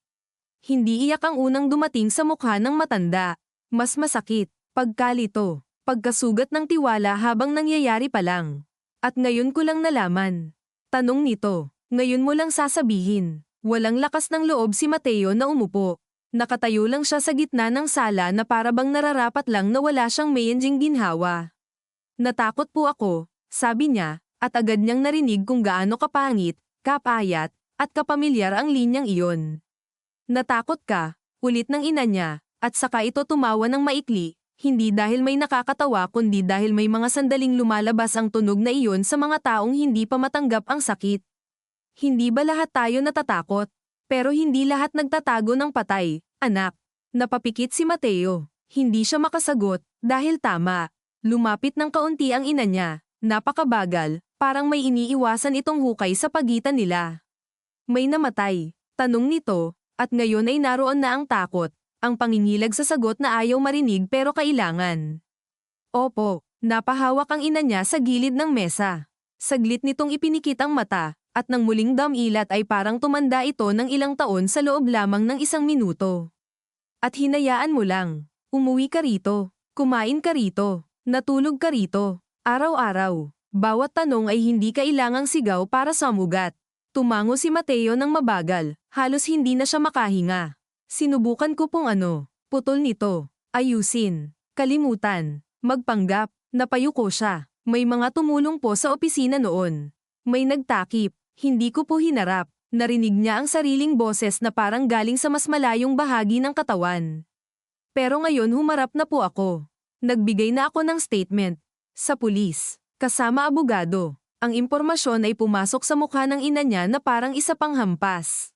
Hindi iyak ang unang dumating sa mukha ng matanda. Mas masakit, pagkalito, pagkasugat ng tiwala habang nangyayari pa lang. At ngayon ko lang nalaman. Tanong nito, ngayon mo lang sasabihin. Walang lakas ng loob si Mateo na umupo. Nakatayo lang siya sa gitna ng sala na parabang nararapat lang na wala siyang mayanding ginhawa. Natakot po ako, sabi niya, at agad niyang narinig kung gaano kapangit, kapayat, at kapamilyar ang linyang iyon. Natakot ka, ulit ng ina niya, at saka ito tumawa ng maikli, hindi dahil may nakakatawa kundi dahil may mga sandaling lumalabas ang tunog na iyon sa mga taong hindi pa matanggap ang sakit. Hindi ba lahat tayo natatakot? Pero hindi lahat nagtatago ng patay, anak. Napapikit si Mateo. Hindi siya makasagot, dahil tama. Lumapit ng kaunti ang ina niya. Napakabagal, parang may iniiwasan itong hukay sa pagitan nila. May namatay, tanong nito, at ngayon ay naroon na ang takot, ang pangingilag sa sagot na ayaw marinig pero kailangan. Opo, napahawak ang ina niya sa gilid ng mesa. Saglit nitong ipinikit ang mata, at nang muling damilat ay parang tumanda ito ng ilang taon sa loob lamang ng 1 minuto. At hinayaan mo lang, umuwi ka rito, kumain ka rito, natulog ka rito. Araw-araw, bawat tanong ay hindi kailangang sigaw para samugat. Tumango si Mateo ng mabagal, halos hindi na siya makahinga. Sinubukan ko pong putol nito, ayusin, kalimutan, magpanggap, napayuko siya. May mga tumulong po sa opisina noon. May nagtakip, hindi ko po hinarap. Narinig niya ang sariling boses na parang galing sa mas malayong bahagi ng katawan. Pero ngayon humarap na po ako. Nagbigay na ako ng statement. Sa pulis, kasama abogado, ang impormasyon ay pumasok sa mukha ng ina niya na parang isa pang hampas.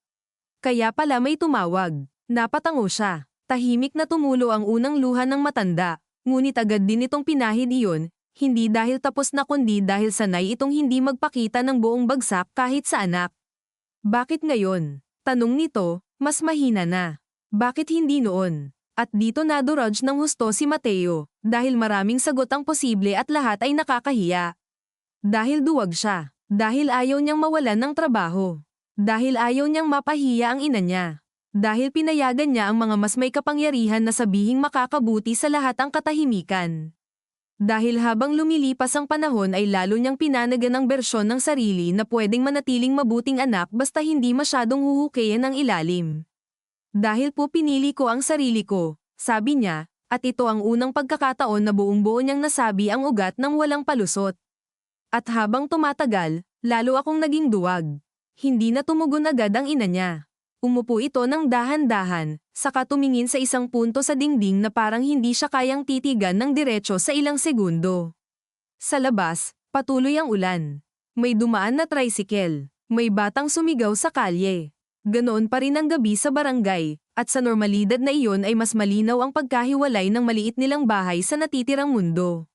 Kaya pala may tumawag, napatango siya, tahimik na tumulo ang unang luha ng matanda, ngunit agad din itong pinahid iyon, hindi dahil tapos na kundi dahil sanay itong hindi magpakita ng buong bagsak kahit sa anak. Bakit ngayon? Tanong nito, mas mahina na. Bakit hindi noon? At dito nadurudge ng husto si Mateo, dahil maraming sagot ang posible at lahat ay nakakahiya. Dahil duwag siya, dahil ayaw niyang mawalan ng trabaho, dahil ayaw niyang mapahiya ang ina niya, dahil pinayagan niya ang mga mas may kapangyarihan na sabihing makakabuti sa lahat ang katahimikan. Dahil habang lumilipas ang panahon ay lalo niyang pinanagan ang bersyon ng sarili na pwedeng manatiling mabuting anak basta hindi masyadong huhukayan ng ilalim. Dahil po pinili ko ang sarili ko, sabi niya, at ito ang unang pagkakataon na buong-buo niyang nasabi ang ugat ng walang palusot. At habang tumatagal, lalo akong naging duwag. Hindi na tumugon agad ang ina niya. Umupo ito ng dahan-dahan, saka tumingin sa isang punto sa dingding na parang hindi siya kayang titigan ng diretso sa ilang segundo. Sa labas, patuloy ang ulan. May dumaan na tricycle. May batang sumigaw sa kalye. Ganoon pa rin ang gabi sa barangay, at sa normalidad na iyon ay mas malinaw ang pagkahiwalay ng maliit nilang bahay sa natitirang mundo.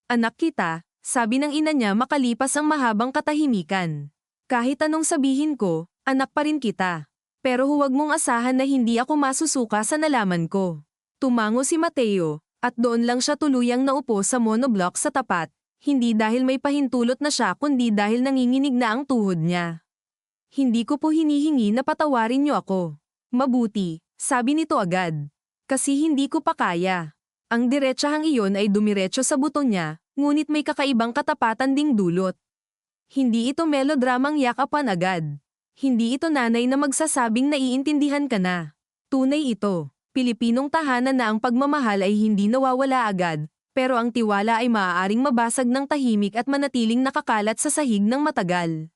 Anak kita, sabi ng ina niya makalipas ang mahabang katahimikan. Kahit anong sabihin ko, anak pa rin kita. Pero huwag mong asahan na hindi ako masusuka sa nalaman ko. Tumango si Mateo, at doon lang siya tuluyang naupo sa monoblock sa tapat, hindi dahil may pahintulot na siya kundi dahil nanginginig na ang tuhod niya. Hindi ko po hinihingi na patawarin niyo ako. Mabuti, sabi nito agad. Kasi hindi ko pa kaya. Ang diretsahang iyon ay dumiretso sa buto niya, ngunit may kakaibang katapatan ding dulot. Hindi ito melodramang yakapan agad. Hindi ito nanay na magsasabing naiintindihan ka na. Tunay ito, Pilipinong tahanan na ang pagmamahal ay hindi nawawala agad, pero ang tiwala ay maaaring mabasag ng tahimik at manatiling nakakalat sa sahig ng matagal.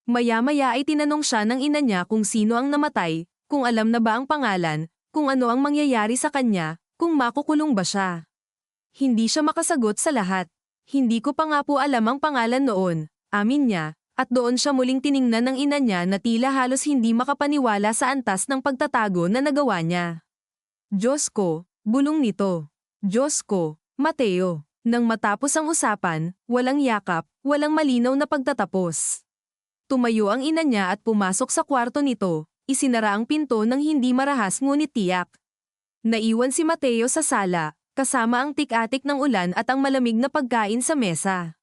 Maya-maya ay tinanong siya ng ina niya kung sino ang namatay, kung alam na ba ang pangalan, kung ano ang mangyayari sa kanya, kung makukulong ba siya. Hindi siya makasagot sa lahat. Hindi ko pa nga po alam ang pangalan noon, amin niya, at doon siya muling tiningnan ng ina niya na tila halos hindi makapaniwala sa antas ng pagtatago na nagawa niya. Diyos ko, bulong nito. Diyos ko, Mateo. Nang matapos ang usapan, walang yakap, walang malinaw na pagtatapos. Tumayo ang ina niya at pumasok sa kwarto nito, isinara ang pinto ng hindi marahas ngunit tiyak. Naiwan si Mateo sa sala, kasama ang tik-atik ng ulan at ang malamig na pagkain sa mesa.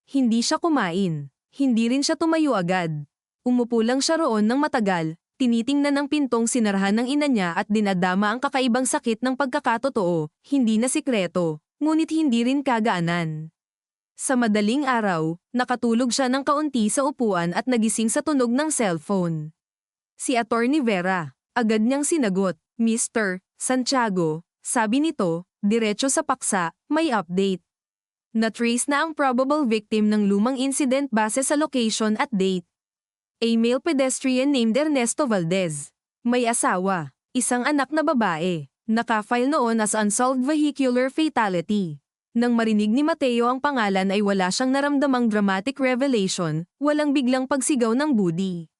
Hindi siya kumain. Hindi rin siya tumayo agad. Umupo lang siya roon ng matagal, tinitingnan ang pintong sinarahan ng ina niya at dinadama ang kakaibang sakit ng pagkakatotoo, hindi na sikreto, ngunit hindi rin kagaanan. Sa madaling araw, nakatulog siya ng kaunti sa upuan at nagising sa tunog ng cellphone. Si Attorney Vera, agad niyang sinagot, "Mr. Santiago," sabi nito, diretso sa paksa, "may update. Na-trace na ang probable victim ng lumang incident base sa location at date. A male pedestrian named Ernesto Valdez. May asawa, isang anak na babae. Naka-file noon as unsolved vehicular fatality." Nang marinig ni Mateo ang pangalan ay wala siyang naramdamang dramatic revelation, walang biglang pagsigaw ng budi.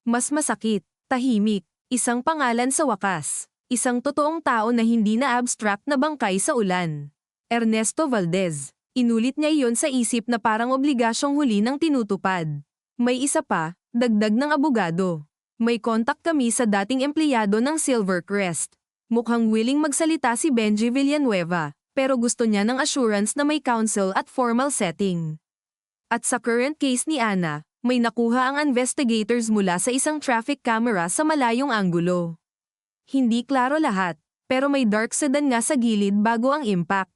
Mas masakit, tahimik, isang pangalan sa wakas. Isang totoong tao na hindi na abstract na bangkay sa ulan. Ernesto Valdez. Inulit niya iyon sa isip na parang obligasyong huli ng tinutupad. May isa pa, dagdag ng abogado. May kontak kami sa dating empleyado ng Silvercrest. Mukhang willing magsalita si Benji Villanueva, pero gusto niya ng assurance na may counsel at formal setting. At sa current case ni Ana, may nakuha ang investigators mula sa isang traffic camera sa malayong anggulo. Hindi klaro lahat, pero may dark sedan nga sa gilid bago ang impact.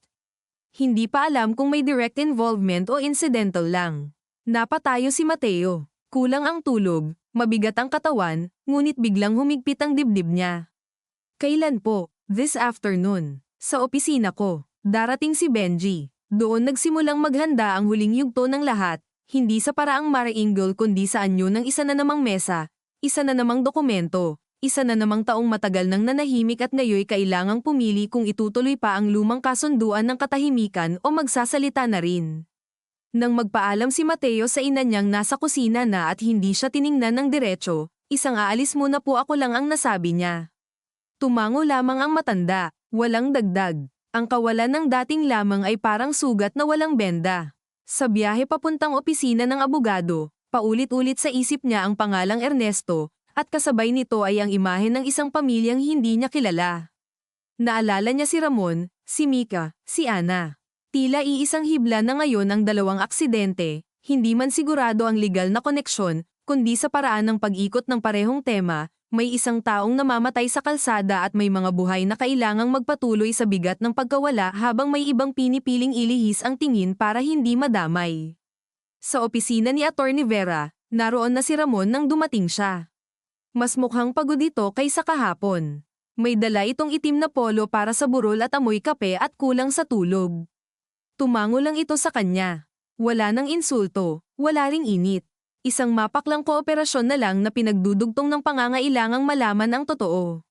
Hindi pa alam kung may direct involvement o incidental lang. Napatayo si Mateo. Kulang ang tulog, mabigat ang katawan, ngunit biglang humigpit ang dibdib niya. "Kailan po?" "This afternoon. Sa opisina ko. Darating si Benji." Doon nagsimulang maghanda ang huling yugto ng lahat, hindi sa paraang marainggol kundi sa anyo ng isa na namang mesa, isa na namang dokumento, isa na namang taong matagal nang nanahimik at ngayoy kailangang pumili kung itutuloy pa ang lumang kasunduan ng katahimikan o magsasalita na rin. Nang magpaalam si Mateo sa ina niyang nasa kusina na at hindi siya tiningnan ng diretso, "Isang aalis muna po ako lang," ang nasabi niya. Tumango lamang ang matanda, walang dagdag. Ang kawalan ng dating lamang ay parang sugat na walang benda. Sa biyahe papuntang opisina ng abogado, paulit-ulit sa isip niya ang pangalang Ernesto, at kasabay nito ay ang imahe ng isang pamilyang hindi niya kilala. Naalala niya si Ramon, si Mika, si Ana. Tila iisang hibla na ngayon ang dalawang aksidente, hindi man sigurado ang legal na koneksyon, kundi sa paraan ng pag-ikot ng parehong tema. May isang taong namamatay sa kalsada at may mga buhay na kailangang magpatuloy sa bigat ng pagkawala habang may ibang pinipiling ilihis ang tingin para hindi madamay. Sa opisina ni Attorney Vera, naroon na si Ramon nang dumating siya. Mas mukhang pagod ito kaysa kahapon. May dala itong itim na polo para sa burol at amoy kape at kulang sa tulog. Tumango lang ito sa kanya. Wala nang insulto, wala ring init. Isang mapaklang kooperasyon na lang na pinagdudugtong ng pangangailangang malaman ang totoo.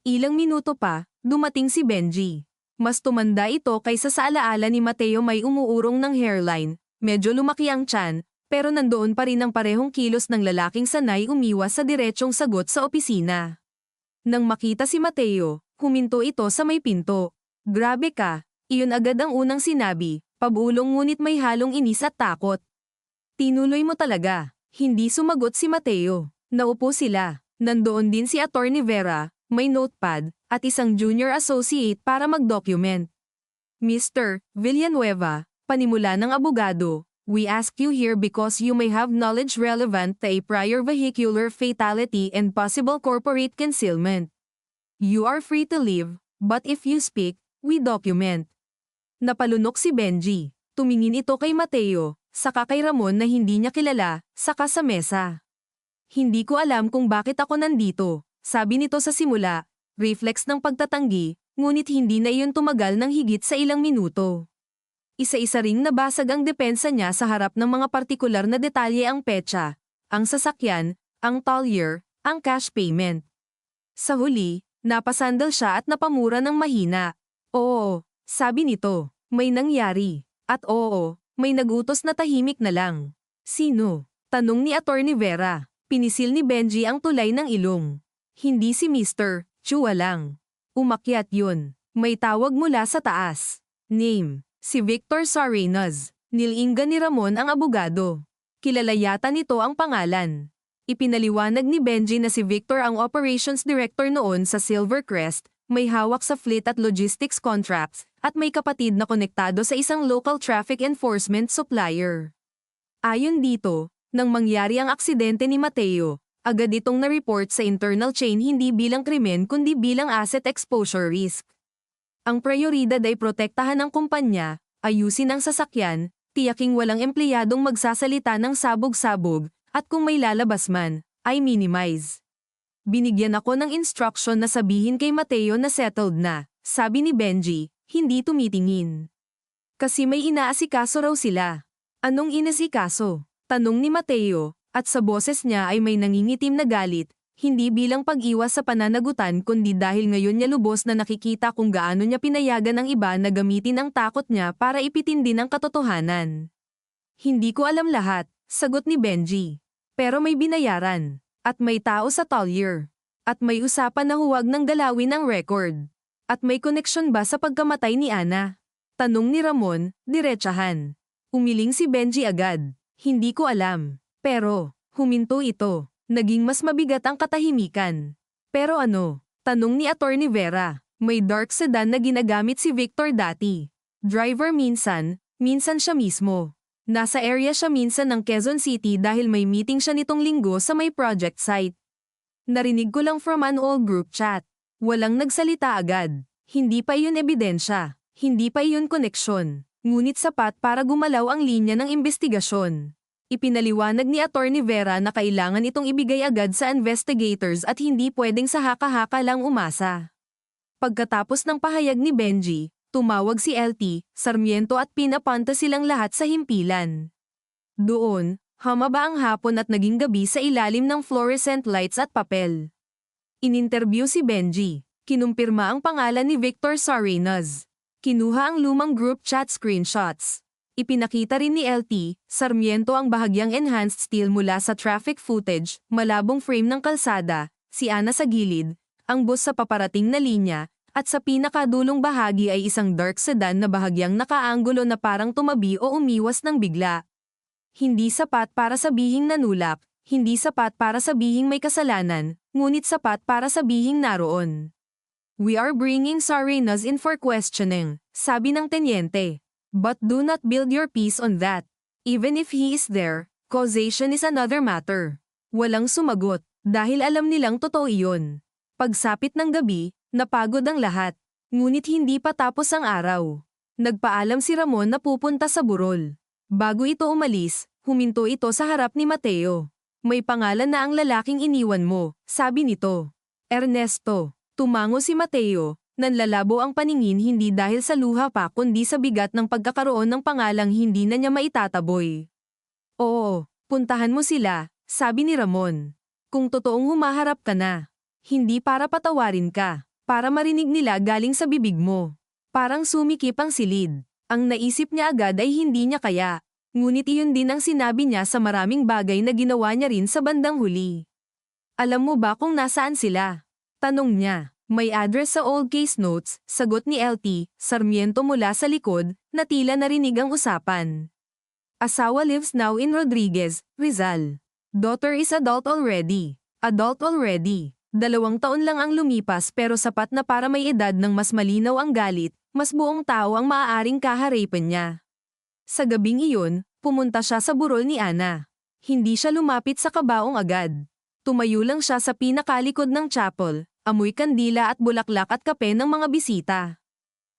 Ilang minuto pa, dumating si Benji. Mas tumanda ito kaysa sa alaala ni Mateo, may umuurong ng hairline, medyo lumaki ang tiyan, pero nandoon pa rin ang parehong kilos ng lalaking sanay umiwas sa diretsong sagot sa opisina. Nang makita si Mateo, huminto ito sa may pinto. "Grabe ka," iyon agad ang unang sinabi, pabulong ngunit may halong inis at takot. "Tinuloy mo talaga." Hindi sumagot si Mateo. Naupo sila. Nandoon din si Attorney Vera, may notepad, at isang junior associate para mag-document. "Mr. Villanueva," panimula ng abogado, "we ask you here because you may have knowledge relevant to a prior vehicular fatality and possible corporate concealment. You are free to leave, but if you speak, we document." Napalunok si Benji. Tumingin ito kay Mateo, saka kay Ramon na hindi niya kilala, saka sa mesa. "Hindi ko alam kung bakit ako nandito," sabi nito sa simula, reflex ng pagtatanggi, ngunit hindi na iyon tumagal ng higit sa ilang minuto. Isa-isa ring nabasag ang depensa niya sa harap ng mga partikular na detalye, ang petsa, ang sasakyan, ang toll year, ang cash payment. Sa huli, napasandal siya at napamura ng mahina. "Oo," sabi nito, "may nangyari. At oo, may nagutos na tahimik na lang." "Sino?" tanong ni Attorney Vera. Pinisil ni Benji ang tulay ng ilong. "Hindi si Mr. Chua lang. Umakyat yun. May tawag mula sa taas. Name, si Victor Sarenas." Nilinggan ni Ramon ang abogado. Kilala yata nito ang pangalan. Ipinaliwanag ni Benji na si Victor ang operations director noon sa Silvercrest, may hawak sa fleet at logistics contracts, at may kapatid na konektado sa isang local traffic enforcement supplier. Ayon dito, nang mangyari ang aksidente ni Mateo, agad itong na-report sa internal chain hindi bilang krimen kundi bilang asset exposure risk. Ang prioridad ay protektahan ang kumpanya, ayusin ang sasakyan, tiyaking walang empleyadong magsasalita ng sabog-sabog, at kung may lalabas man, ay minimize. Binigyan ako ng instruction na sabihin kay Mateo na settled na, sabi ni Benji, hindi tumitingin. Kasi may inaasikaso raw sila. Anong inasikaso? Tanong ni Mateo, at sa boses niya ay may nangingitim na galit, hindi bilang pag-iwas sa pananagutan kundi dahil ngayon niya lubos na nakikita kung gaano niya pinayagan ng iba na gamitin ang takot niya para ipitindi ang katotohanan. Hindi ko alam lahat, sagot ni Benji. Pero may binayaran. At may tao sa Collier. At may usapan na huwag nang galawin ang record. At may koneksyon ba sa pagkamatay ni Ana? Tanong ni Ramon, diretsahan. Umiling si Benji agad. Hindi ko alam. Pero, huminto ito. Naging mas mabigat ang katahimikan. Pero ano? Tanong ni Attorney Vera. May dark sedan na ginagamit si Victor dati. Driver minsan siya mismo. Nasa area siya minsan ng Quezon City dahil may meeting siya nitong linggo sa may project site. Narinig ko lang from an old group chat. Walang nagsalita agad. Hindi pa iyon ebidensya. Hindi pa iyon koneksyon. Ngunit sapat para gumalaw ang linya ng investigasyon. Ipinaliwanag ni Attorney Vera na kailangan itong ibigay agad sa investigators at hindi pwedeng sa haka-haka lang umasa. Pagkatapos ng pahayag ni Benji, tumawag si LT, Sarmiento at pinapunta silang lahat sa himpilan. Doon, humaba ang hapon at naging gabi sa ilalim ng fluorescent lights at papel. Ininterview si Benji. Kinumpirma ang pangalan ni Victor Sarinas. Kinuha ang lumang group chat screenshots. Ipinakita rin ni LT, Sarmiento ang bahagyang enhanced still mula sa traffic footage, malabong frame ng kalsada, si Ana sa gilid, ang bus sa paparating na linya, at sa pinakadulong bahagi ay isang dark sedan na bahagyang nakaanggulo na parang tumabi o umiwas ng bigla. Hindi sapat para sabihing nanulak, hindi sapat para sabihing may kasalanan, ngunit sapat para sabihing naroon. We are bringing Sarinas in for questioning, sabi ng tenyente. But do not build your peace on that. Even if he is there, causation is another matter. Walang sumagot, dahil alam nilang totoo iyon. Pagsapit ng gabi, napagod ang lahat. Ngunit hindi pa tapos ang araw. Nagpaalam si Ramon na pupunta sa burol. Bago ito umalis, huminto ito sa harap ni Mateo. May pangalan na ang lalaking iniwan mo, sabi nito. Ernesto. Tumango si Mateo. Nanlalabo ang paningin hindi dahil sa luha pa kundi sa bigat ng pagkakaroon ng pangalang hindi na niya maitataboy. Oo, puntahan mo sila, sabi ni Ramon. Kung totoong humaharap ka na. Hindi para patawarin ka, para marinig nila galing sa bibig mo. Parang sumikip ang silid. Ang naisip niya agad ay hindi niya kaya. Ngunit iyon din ang sinabi niya sa maraming bagay na ginawa niya rin sa bandang huli. Alam mo ba kung nasaan sila? Tanong niya. May address sa old case notes, sagot ni LT, Sarmiento mula sa likod, na tila narinig ang usapan. Asawa lives now in Rodriguez, Rizal. Daughter is adult already. Adult already. 2 taon lang ang lumipas pero sapat na para may edad ng mas malinaw ang galit, mas buong tao ang maaaring kaharapin niya. Sa gabing iyon, pumunta siya sa burol ni Ana. Hindi siya lumapit sa kabaong agad. Tumayo lang siya sa pinakalikod ng chapel. Amoy kandila at bulaklak at kape ng mga bisita.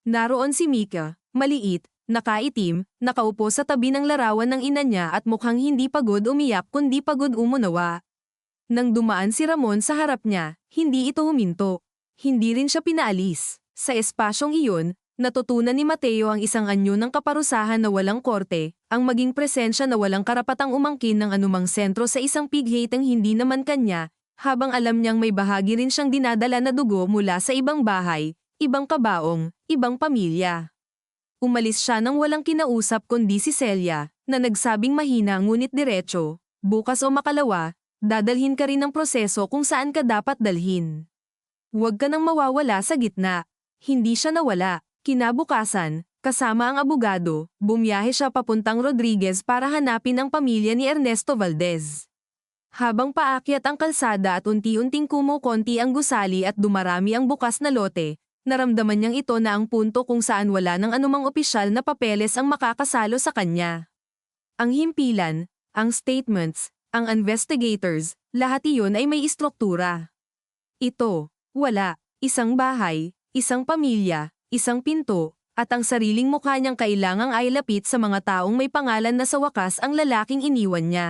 Naroon si Mika, maliit, nakaitim, nakaupo sa tabi ng larawan ng ina niya at mukhang hindi pagod umiyak kundi pagod umunawa. Nang dumaan si Ramon sa harap niya, hindi ito huminto. Hindi rin siya pinaalis. Sa espasyong iyon, natutunan ni Mateo ang isang anyo ng kaparusahan na walang korte, ang maging presensya na walang karapatang umangkin ng anumang sentro sa isang pighatang hindi naman kanya, habang alam niyang may bahagi rin siyang dinadala na dugo mula sa ibang bahay, ibang kabaong, ibang pamilya. Umalis siya nang walang kinausap kundi si Celia, na nagsabing mahina ngunit diretso, bukas o makalawa, dadalhin ka rin ng proseso kung saan ka dapat dalhin. Huwag ka nang mawawala sa gitna. Hindi siya nawala. Kinabukasan, Kasama ang abogado, bumiyahe siya papuntang Rodriguez para hanapin ang pamilya ni Ernesto Valdez. Habang paakyat ang kalsada at unti-unting kumukonti ang gusali at dumarami ang bukas na lote, naramdaman niyang ito na ang punto kung saan wala ng anumang opisyal na papeles ang makakasalo sa kanya. Ang himpilan, ang statements, ang investigators, lahat iyon ay may istruktura. Ito, wala, isang bahay, isang pamilya, isang pinto, at ang sariling mukha niyang kailangang ay lapit sa mga taong may pangalan na sa wakas ang lalaking iniwan niya.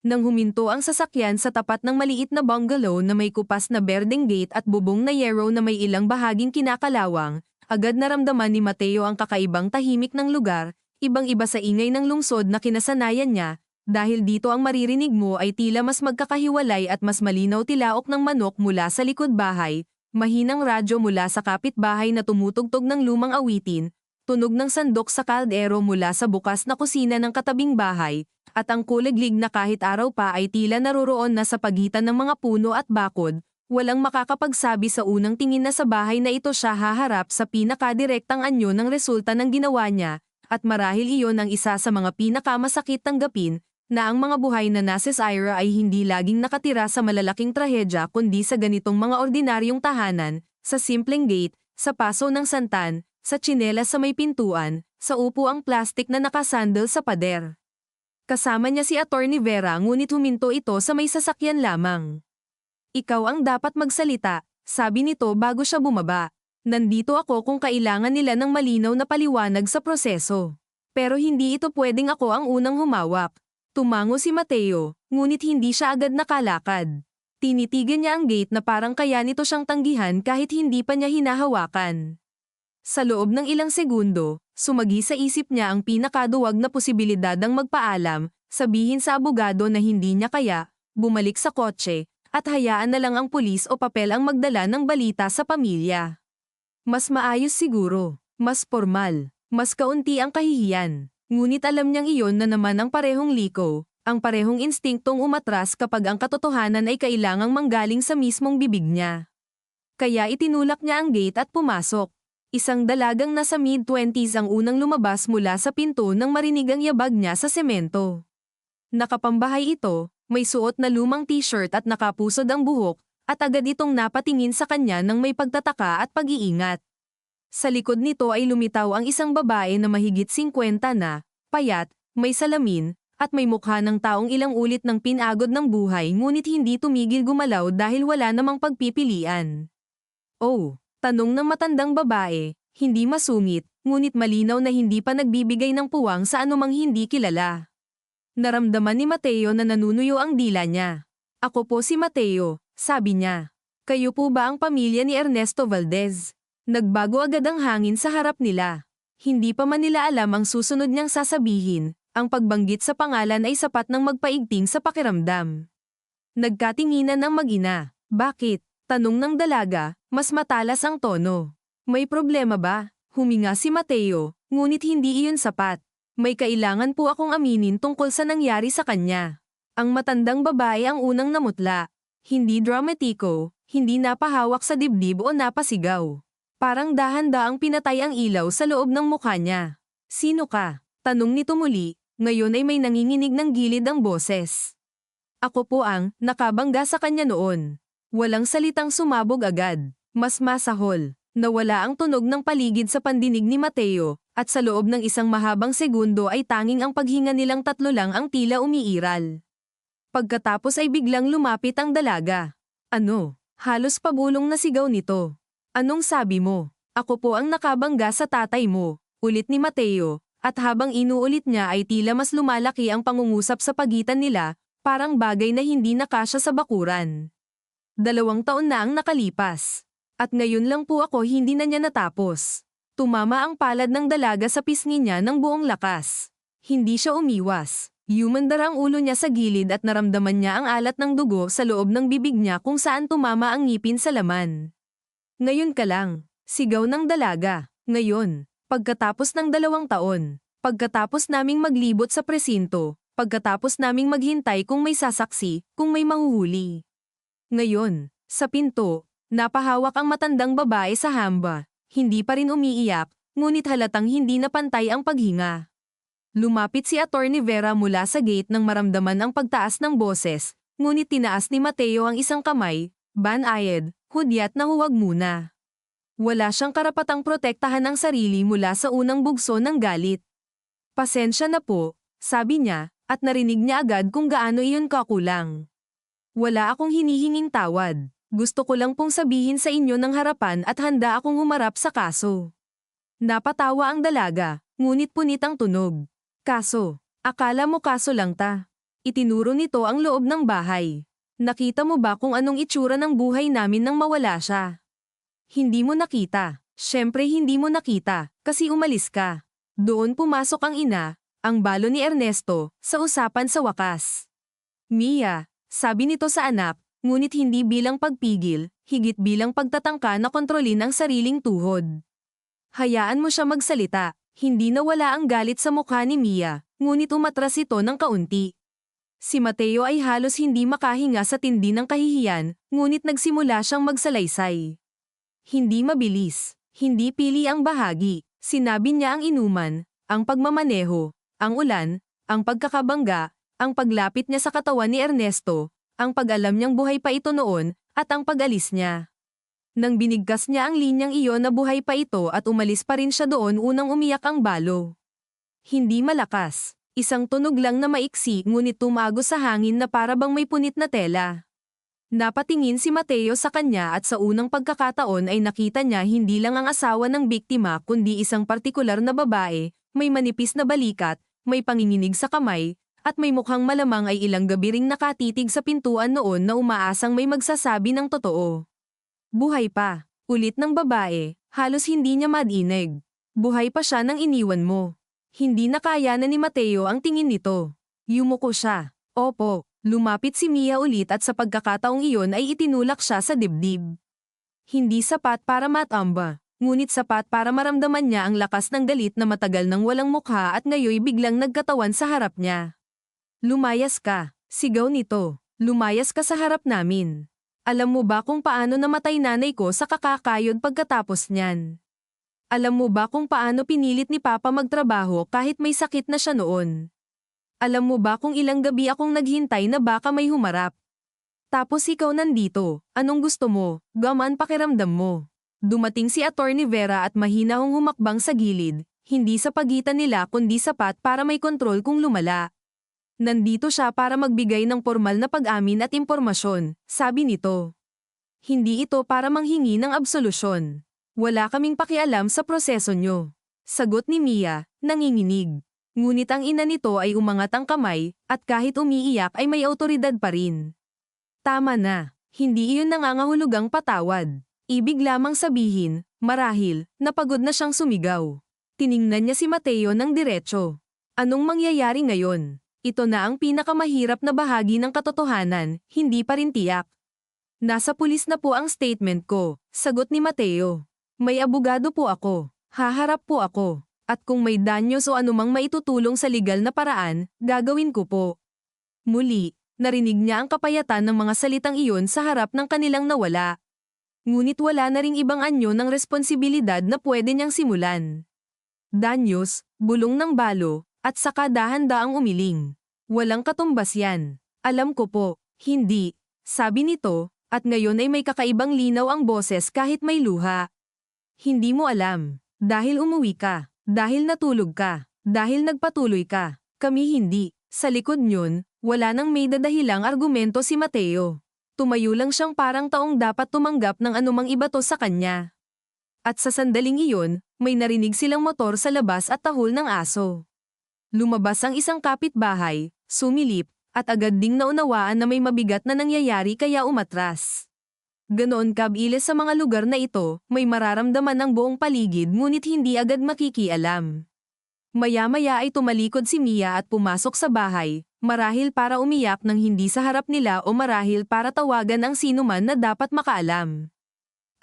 Nang huminto ang sasakyan sa tapat ng maliit na bungalow na may kupas na berdeng gate at bubong na yero na may ilang bahaging kinakalawang, agad naramdaman ni Mateo ang kakaibang tahimik ng lugar, ibang-iba sa ingay ng lungsod na kinasanayan niya, dahil dito ang maririnig mo ay tila mas magkakahiwalay at mas malinaw tilaok ng manok mula sa likod bahay, mahinang radyo mula sa kapitbahay na tumutugtog ng lumang awitin, tunog ng sandok sa kaldero mula sa bukas na kusina ng katabing bahay, at ang kuliglig na kahit araw pa ay tila naroroon na sa pagitan ng mga puno at bakod, walang makakapagsabi sa unang tingin na sa bahay na ito siya haharap sa pinakadirektang anyo ng resulta ng ginawa niya, at marahil iyon ang isa sa mga pinakamasakit tanggapin, na ang mga buhay na nasa Ira ay hindi laging nakatira sa malalaking trahedya kundi sa ganitong mga ordinaryong tahanan, sa simpleng gate, sa paso ng santan, sa tsinelas sa may pintuan, sa upuang plastik na nakasandal sa pader. Kasama niya si Attorney Vera ngunit huminto ito sa may sasakyan lamang. Ikaw ang dapat magsalita, sabi nito bago siya bumaba. Nandito ako kung kailangan nila ng malinaw na paliwanag sa proseso. Pero hindi ito pwedeng ako ang unang humawak. Tumango si Mateo, ngunit hindi siya agad nakalakad. Tinitigan niya ang gate na parang kaya nito siyang tanggihan kahit hindi pa niya hinahawakan. Sa loob ng ilang segundo, sumagi sa isip niya ang pinakaduwag na posibilidad ng magpaalam, sabihin sa abogado na hindi niya kaya, bumalik sa kotse, at hayaan na lang ang pulis o papel ang magdala ng balita sa pamilya. Mas maayos siguro, mas formal, mas kaunti ang kahihiyan, ngunit alam niyang iyon na naman ang parehong liko, ang parehong instinktong umatras kapag ang katotohanan ay kailangang manggaling sa mismong bibig niya. Kaya itinulak niya ang gate at pumasok. Isang dalagang nasa mid-20s ang unang lumabas mula sa pinto nang marinig ang yabag niya sa semento. Nakapambahay ito, may suot na lumang t-shirt at nakapusod ang buhok, at agad itong napatingin sa kanya ng may pagtataka at pag-iingat. Sa likod nito ay lumitaw ang isang babae na mahigit 50 na, payat, may salamin, at may mukha ng taong ilang ulit ng pinagod ng buhay ngunit hindi tumigil gumalaw dahil wala namang pagpipilian. Oh! Tanong ng matandang babae, hindi masungit, ngunit malinaw na hindi pa nagbibigay ng puwang sa anumang hindi kilala. Naramdaman ni Mateo na nanunuyo ang dila niya. Ako po si Mateo, sabi niya. Kayo po ba ang pamilya ni Ernesto Valdez? Nagbago agad ang hangin sa harap nila. Hindi pa man nila alam ang susunod niyang sasabihin, ang pagbanggit sa pangalan ay sapat ng magpaigting sa pakiramdam. Nagkatinginan ang mag-ina. Bakit? Tanong ng dalaga, mas matalas ang tono. May problema ba? Huminga si Mateo, ngunit hindi iyon sapat. May kailangan po akong aminin tungkol sa nangyari sa kanya. Ang matandang babae ang unang namutla. Hindi dramatiko, hindi napahawak sa dibdib o napasigaw. Parang dahan-daang pinatay ang ilaw sa loob ng mukha niya. Sino ka? Tanong nito muli, ngayon ay may nanginginig ng gilid ang boses. Ako po ang nakabangga sa kanya noon. Walang salitang sumabog agad. Mas masahol. Nawala ang tunog ng paligid sa pandinig ni Mateo, at sa loob ng isang mahabang segundo ay tanging ang paghinga nilang tatlo lang ang tila umiiral. Pagkatapos ay biglang lumapit ang dalaga. Ano? Halos pabulong na sigaw nito. Anong sabi mo? Ako po ang nakabangga sa tatay mo, ulit ni Mateo, at habang inuulit niya ay tila mas lumalaki ang pangungusap sa pagitan nila, parang bagay na hindi nakasya sa bakuran. 2 taon na ang nakalipas. At ngayon lang po ako hindi na niya natapos. Tumama ang palad ng dalaga sa pisngi niya ng buong lakas. Hindi siya umiwas. Yumandar ang ulo niya sa gilid at naramdaman niya ang alat ng dugo sa loob ng bibig niya kung saan tumama ang ngipin sa laman. Ngayon ka lang. Sigaw ng dalaga. Ngayon. Pagkatapos ng 2 taon. Pagkatapos naming maglibot sa presinto. Pagkatapos naming maghintay kung may sasaksi, kung may mahuhuli. Ngayon, sa pinto, napahawak ang matandang babae sa hamba, hindi pa rin umiiyak, ngunit halatang hindi na pantay ang paghinga. Lumapit si Attorney Vera mula sa gate nang maramdaman ang pagtaas ng boses, ngunit tinaas ni Mateo ang isang kamay, banayad, hudyat na huwag muna. Wala siyang karapatang protektahan ang sarili mula sa unang bugso ng galit. Pasensya na po, sabi niya, at narinig niya agad kung gaano iyon kakulang. Wala akong hinihinging tawad. Gusto ko lang pong sabihin sa inyo ng harapan at handa akong humarap sa kaso. Napatawa ang dalaga, ngunit punit ang tunog. Kaso, akala mo kaso lang ta. Itinuro nito ang loob ng bahay. Nakita mo ba kung anong itsura ng buhay namin nang mawala siya? Hindi mo nakita. Siyempre hindi mo nakita, kasi umalis ka. Doon pumasok ang ina, ang balo ni Ernesto, sa usapan sa wakas. Mia, sabi nito sa anak, ngunit hindi bilang pagpigil, higit bilang pagtatangka na kontrolin ang sariling tuhod. Hayaan mo siya magsalita, hindi nawala ang galit sa mukha ni Mia, ngunit umatras ito ng kaunti. Si Mateo ay halos hindi makahinga sa tindi ng kahihiyan, ngunit nagsimula siyang magsalaysay. Hindi mabilis, hindi pili ang bahagi, sinabi niya ang inuman, ang pagmamaneho, ang ulan, ang pagkakabangga, ang paglapit niya sa katawan ni Ernesto, ang pag-alam niyang buhay pa ito noon, at ang pag-alis niya. Nang binigkas niya ang linyang iyon na buhay pa ito at umalis pa rin siya doon unang umiyak ang balo. Hindi malakas, isang tunog lang na maiksi ngunit tumagos sa hangin na para bang may punit na tela. Napatingin si Mateo sa kanya at sa unang pagkakataon ay nakita niya hindi lang ang asawa ng biktima kundi isang partikular na babae, may manipis na balikat, may panginginig sa kamay, at may mukhang malamang ay ilang gabi ring nakatitig sa pintuan noon na umaasang may magsasabi ng totoo. Buhay pa, ulit ng babae, halos hindi niya madinig. Buhay pa siya nang iniwan mo. Hindi nakayanan ni Mateo ang tingin nito. Yumuko siya. Opo. Lumapit si Mia ulit at sa pagkakataong iyon ay itinulak siya sa dibdib. Hindi sapat para matamba, ngunit sapat para maramdaman niya ang lakas ng galit na matagal nang walang mukha at ngayoy biglang nagkatawan sa harap niya. Lumayas ka, sigaw nito. Lumayas ka sa harap namin. Alam mo ba kung paano namatay nanay ko sa kakakayod pagkatapos niyan? Alam mo ba kung paano pinilit ni Papa magtrabaho kahit may sakit na siya noon? Alam mo ba kung ilang gabi akong naghintay na baka may humarap? Tapos ikaw nandito, anong gusto mo, gaman pakiramdam mo? Dumating si Attorney Vera at mahina hong humakbang sa gilid, hindi sa pagitan nila kundi sapat para may kontrol kung lumala. Nandito siya para magbigay ng formal na pag-amin at impormasyon, sabi nito. Hindi ito para manghingi ng absolusyon. Wala kaming pakialam sa proseso nyo. Sagot ni Mia, nanginginig. Ngunit ang ina nito ay umangat ang kamay, at kahit umiiyak ay may awtoridad pa rin. Tama na, hindi iyon nangangahulugang patawad. Ibig lamang sabihin, marahil, napagod na siyang sumigaw. Tiningnan niya si Mateo ng diretso. Anong mangyayari ngayon? Ito na ang pinakamahirap na bahagi ng katotohanan, hindi pa rin tiyak. Nasa pulis na po ang statement ko, sagot ni Mateo. May abogado po ako, haharap po ako. At kung may danyos o anumang maitutulong sa legal na paraan, gagawin ko po. Muli, narinig niya ang kapayatan ng mga salitang iyon sa harap ng kanilang nawala. Ngunit wala na ring ibang anyo ng responsibilidad na pwede niyang simulan. Danyos, bulong ng balo, at saka dahan-daang umiling. Walang katumbas yan. Alam ko po, hindi, sabi nito, at ngayon ay may kakaibang linaw ang boses kahit may luha. Hindi mo alam, dahil umuwi ka. Dahil natulog ka, dahil nagpatuloy ka, kami hindi. Sa likod niyon, wala nang may dadahilang argumento si Mateo. Tumayo lang siyang parang taong dapat tumanggap ng anumang ibato sa kanya. At sa sandaling iyon, may narinig silang motor sa labas at tahol ng aso. Lumabas ang isang kapitbahay, sumilip, at agad ding naunawaan na may mabigat na nangyayari kaya umatras. Ganoon kabilis sa mga lugar na ito, may mararamdaman ng buong paligid ngunit hindi agad makikialam. Maya-maya ay tumalikod si Mia at pumasok sa bahay, marahil para umiyak ng hindi sa harap nila o marahil para tawagan ang sinuman na dapat makaalam.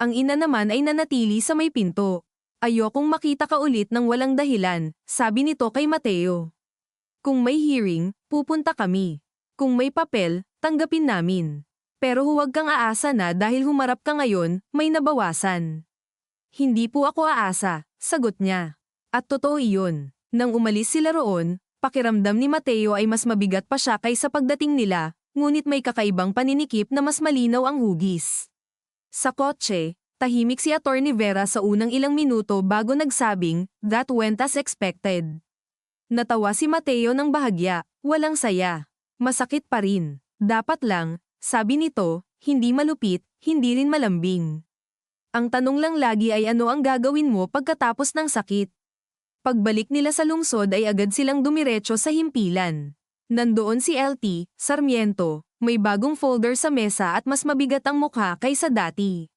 Ang ina naman ay nanatili sa may pinto. Ayokong makita ka ulit ng walang dahilan, sabi nito kay Mateo. Kung may hearing, pupunta kami. Kung may papel, tanggapin namin. Pero huwag kang aasa na dahil humarap ka ngayon, may nabawasan. Hindi po ako aasa, sagot niya. At totoo iyon. Nang umalis sila roon, pakiramdam ni Mateo ay mas mabigat pa siya kaysa pagdating nila, ngunit may kakaibang paninikip na mas malinaw ang hugis. Sa kotse, tahimik si Attorney Vera sa unang ilang minuto bago nagsabing, "That went as expected." Natawa si Mateo ng bahagya, walang saya. Masakit pa rin. Dapat lang, sabi nito, hindi malupit, hindi rin malambing. Ang tanong lang lagi ay ano ang gagawin mo pagkatapos ng sakit. Pagbalik nila sa lungsod ay agad silang dumiretso sa himpilan. Nandoon si LT, Sarmiento, may bagong folder sa mesa at mas mabigat ang mukha kaysa dati.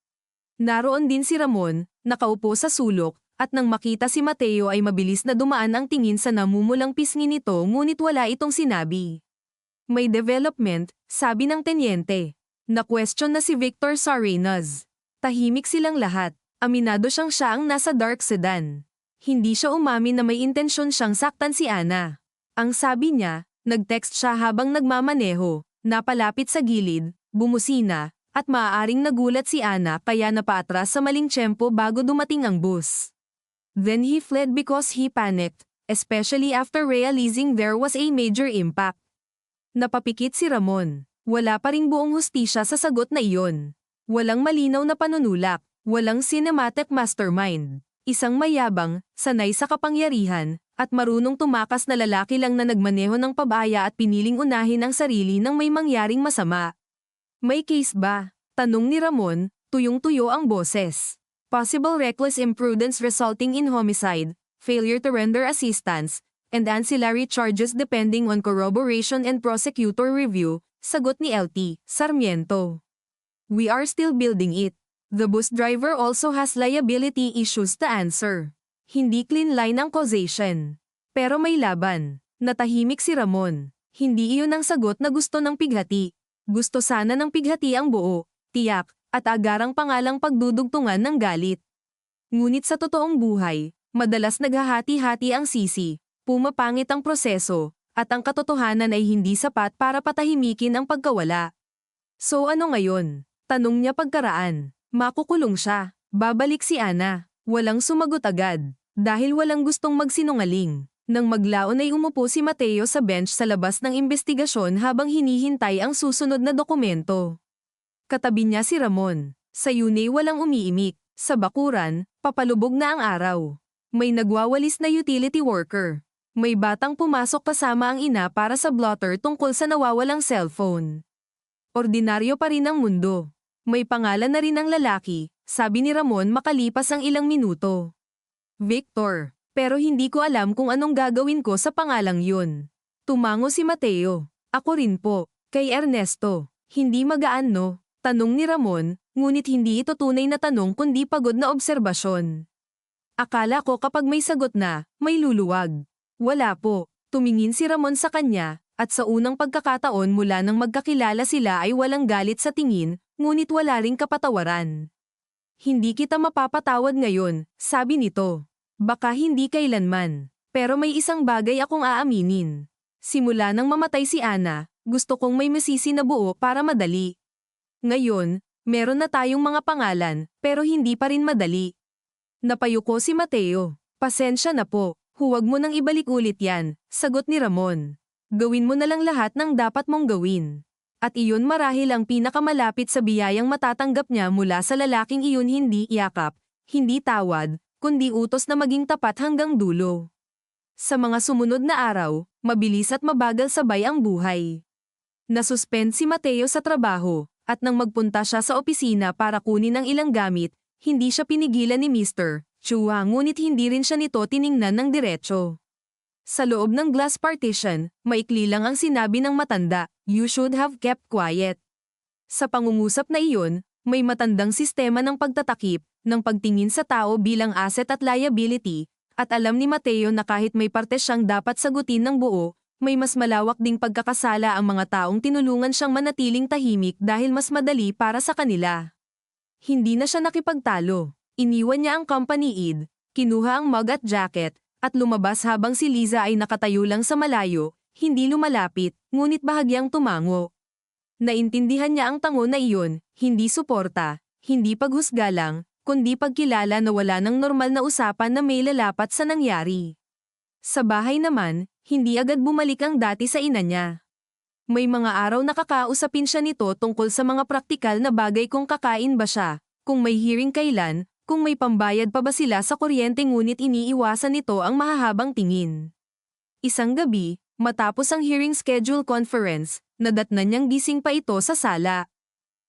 Naroon din si Ramon, nakaupo sa sulok, at nang makita si Mateo ay mabilis na dumaan ang tingin sa namumulang pisngi nito ngunit wala itong sinabi. May development, sabi ng tenyente. Na-question na si Victor Sarenas. Tahimik silang lahat, aminado siya ang nasa dark sedan. Hindi siya umamin na may intensyon siyang saktan si Ana. Ang sabi niya, nag-text siya habang nagmamaneho, napalapit sa gilid, bumusina, at maaaring nagulat si Ana kaya napaatras sa maling tiyempo bago dumating ang bus. Then he fled because he panicked, especially after realizing there was a major impact. Napapikit si Ramon. Wala pa ring buong hustisya sa sagot na iyon. Walang malinaw na panunulak, walang cinematic mastermind. Isang mayabang, sanay sa kapangyarihan, at marunong tumakas na lalaki lang na nagmaneho ng pabaya at piniling unahin ang sarili nang may mangyaring masama. May case ba? Tanong ni Ramon, tuyong-tuyo ang boses. Possible reckless imprudence resulting in homicide, failure to render assistance, and ancillary charges depending on corroboration and prosecutor review, sagot ni LT, Sarmiento. We are still building it. The bus driver also has liability issues to answer. Hindi clean line ang causation. Pero may laban. Natahimik si Ramon. Hindi iyon ang sagot na gusto ng pighati. Gusto sana ng pighati ang buo, tiyak, at agarang pangalang pagdudugtungan ng galit. Ngunit sa totoong buhay, madalas naghahati-hati ang sisi, pumapangit ang proseso, at ang katotohanan ay hindi sapat para patahimikin ang pagkawala. So ano ngayon? Tanong niya pagkaraan. Makukulong siya. Babalik si Ana. Walang sumagot agad. Dahil walang gustong magsinungaling. Nang maglaon ay umupo si Mateo sa bench sa labas ng investigasyon habang hinihintay ang susunod na dokumento. Katabi niya si Ramon. Sa yunay walang umiimik. Sa bakuran, papalubog na ang araw. May nagwawalis na utility worker. May batang pumasok kasama ang ina para sa blotter tungkol sa nawawalang cellphone. Ordinaryo pa rin ang mundo. May pangalan na rin ang lalaki, sabi ni Ramon makalipas ang ilang minuto. Victor, pero hindi ko alam kung anong gagawin ko sa pangalang yun. Tumango si Mateo. Ako rin po, kay Ernesto. Hindi magaan no? Tanong ni Ramon, ngunit hindi ito tunay na tanong kundi pagod na obserbasyon. Akala ko kapag may sagot na, may luluwag. Wala po. Tumingin si Ramon sa kanya, at sa unang pagkakataon mula nang magkakilala sila ay walang galit sa tingin, ngunit wala ring kapatawaran. Hindi kita mapapatawad ngayon, sabi nito. Baka hindi kailanman. Pero may isang bagay akong aaminin. Simula nang mamatay si Ana, gusto kong may masisi na buo para madali. Ngayon, meron na tayong mga pangalan, pero hindi pa rin madali. Napayuko si Mateo. Pasensya na po, huwag mo nang ibalik ulit yan, sagot ni Ramon. Gawin mo na lang lahat ng dapat mong gawin. At iyon marahil ang pinakamalapit sa biyayang matatanggap niya mula sa lalaking iyon, hindi yakap, hindi tawad, kundi utos na maging tapat hanggang dulo. Sa mga sumunod na araw, mabilis at mabagal sabay ang buhay. Nasuspend si Mateo sa trabaho, at nang magpunta siya sa opisina para kunin ang ilang gamit, hindi siya pinigilan ni Mr. Chua ngunit hindi rin siya nito tiningnan ng diretso. Sa loob ng glass partition, maikli lang ang sinabi ng matanda, "You should have kept quiet." Sa pangungusap na iyon, may matandang sistema ng pagtatakip, ng pagtingin sa tao bilang asset at liability, at alam ni Mateo na kahit may parte siyang dapat sagutin ng buo, may mas malawak ding pagkakasala ang mga taong tinulungan siyang manatiling tahimik dahil mas madali para sa kanila. Hindi na siya nakipagtalo. Iniwan niya ang company id, kinuha ang mug at jacket, at lumabas habang si Liza ay nakatayo lang sa malayo, hindi lumalapit, ngunit bahagyang tumango. Naintindihan niya ang tango na iyon, hindi suporta, hindi paghusga lang, kundi pagkilala na wala ng normal na usapan na may lalapat sa nangyari. Sa bahay naman, hindi agad bumalik ang dati sa ina niya. May mga araw na kakausapin siya nito tungkol sa mga praktikal na bagay, kung kakain ba siya, kung may hearing kailan, kung may pambayad pa ba sila sa kuryente, ngunit iniiwasan nito ang mahahabang tingin. Isang gabi, matapos ang hearing schedule conference, nadatnan niyang gising pa ito sa sala.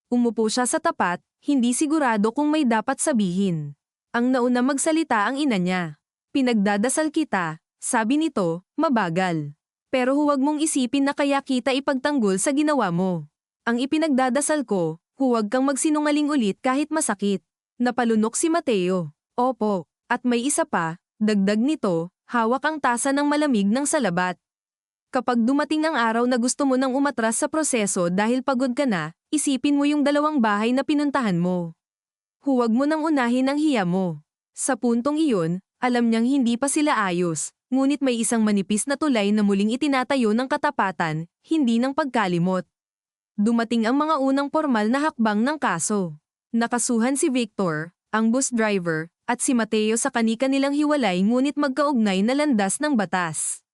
Umupo siya sa tapat, hindi sigurado kung may dapat sabihin. Ang nauna magsalita ang ina niya. "Pinagdadasal kita," sabi nito, mabagal. "Pero huwag mong isipin na kaya kita ipagtanggol sa ginawa mo. Ang ipinagdadasal ko, huwag kang magsinungaling ulit kahit masakit." Napalunok si Mateo. "Opo, at may isa pa," dagdag nito, hawak ang tasa ng malamig ng salabat. "Kapag dumating ang araw na gusto mo nang umatras sa proseso dahil pagod ka na, isipin mo yung 2 bahay na pinuntahan mo. Huwag mo nang unahin ang hiya mo." Sa puntong iyon, alam niyang hindi pa sila ayos, ngunit may isang manipis na tulay na muling itinatayo ng katapatan, hindi ng pagkalimot. Dumating ang mga unang formal na hakbang ng kaso. Nakasuhan si Victor, ang bus driver, at si Mateo sa kani-kanilang hiwalay ngunit magkaugnay na landas ng batas.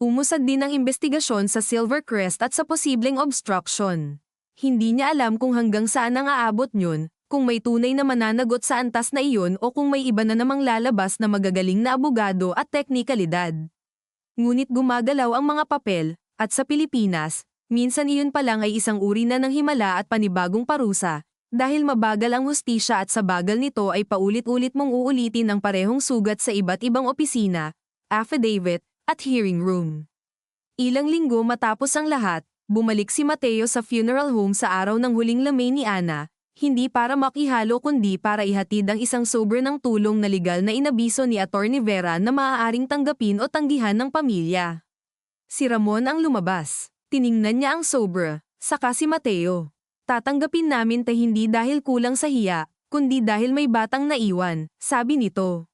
Umusad din ang investigasyon sa Silvercrest at sa posibleng obstruction. Hindi niya alam kung hanggang saan ang aabot yun, kung may tunay na mananagot sa antas na iyon o kung may iba na namang lalabas na magagaling na abogado at teknikalidad. Ngunit gumagalaw ang mga papel, at sa Pilipinas, minsan iyon pa lang ay isang uri na ng himala at panibagong parusa, dahil mabagal ang hustisya at sa bagal nito ay paulit-ulit mong uulitin ang parehong sugat sa iba't ibang opisina, affidavit, at hearing room. Ilang linggo matapos ang lahat, bumalik si Mateo sa funeral home sa araw ng huling lamay ni Ana, hindi para makihalo kundi para ihatid ang isang sobre ng tulong na legal na inabiso ni Attorney Vera na maaaring tanggapin o tanggihan ng pamilya. Si Ramon ang lumabas. Tiningnan niya ang sobre, saka si Mateo. "Tatanggapin namin hindi dahil kulang sa hiya, kundi dahil may batang naiwan," sabi nito.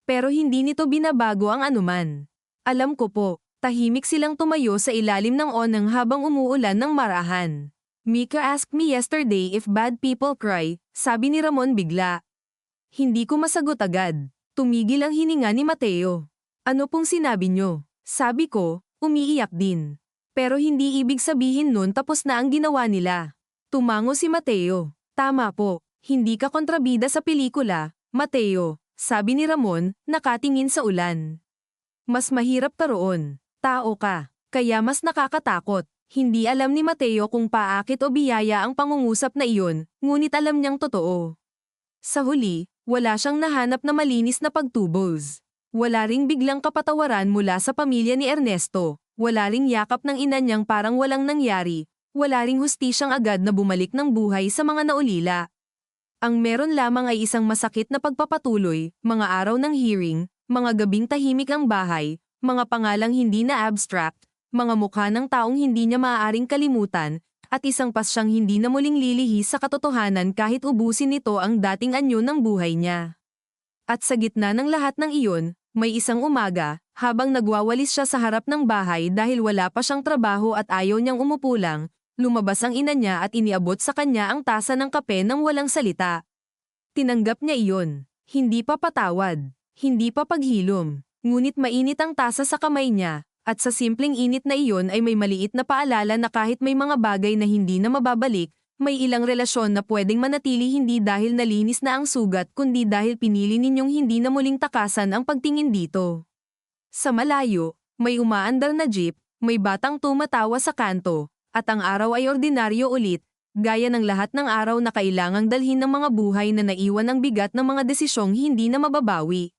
Pero hindi nito binabago ang anuman. "Alam ko po." Tahimik silang tumayo sa ilalim ng onang habang umuulan ng marahan. "Mika asked me yesterday if bad people cry," sabi ni Ramon bigla. Hindi ko masagot agad. Tumigil ang hininga ni Mateo. "Ano pong sinabi niyo?" Sabi ko, umiiyak din. Pero hindi ibig sabihin nun tapos na ang ginawa nila. Tumango si Mateo. "Tama po, hindi ka kontrabida sa pelikula, Mateo," sabi ni Ramon, nakatingin sa ulan. "Mas mahirap ka roon. Tao ka. Kaya mas nakakatakot." Hindi alam ni Mateo kung paakit o biyaya ang pangungusap na iyon, ngunit alam niyang totoo. Sa huli, wala siyang nahanap na malinis na pagtubos. Wala ring biglang kapatawaran mula sa pamilya ni Ernesto. Wala ring yakap ng ina niyang parang walang nangyari. Wala ring hustisyang agad na bumalik ng buhay sa mga naulila. Ang meron lamang ay isang masakit na pagpapatuloy, mga araw ng hearing, mga gabing tahimik ang bahay, mga pangalang hindi na abstract, mga mukha ng taong hindi niya maaaring kalimutan, at isang pasyang hindi na muling lilihis sa katotohanan kahit ubusin nito ang dating anyo ng buhay niya. At sa gitna ng lahat ng iyon, may isang umaga, habang nagwawalis siya sa harap ng bahay dahil wala pa siyang trabaho at ayaw niyang umupo lang, lumabas ang ina niya at iniabot sa kanya ang tasa ng kape nang walang salita. Tinanggap niya iyon. Hindi pa patawad. Hindi pa paghilom. Ngunit mainit ang tasa sa kamay niya, at sa simpleng init na iyon ay may maliit na paalala na kahit may mga bagay na hindi na mababalik, may ilang relasyon na pwedeng manatili hindi dahil nalinis na ang sugat kundi dahil pinili ninyong hindi na muling takasan ang pagtingin dito. Sa malayo, may umaandar na jeep, may batang tumatawa sa kanto, at ang araw ay ordinaryo ulit, gaya ng lahat ng araw na kailangang dalhin ng mga buhay na naiwan ang bigat ng mga desisyong hindi na mababawi.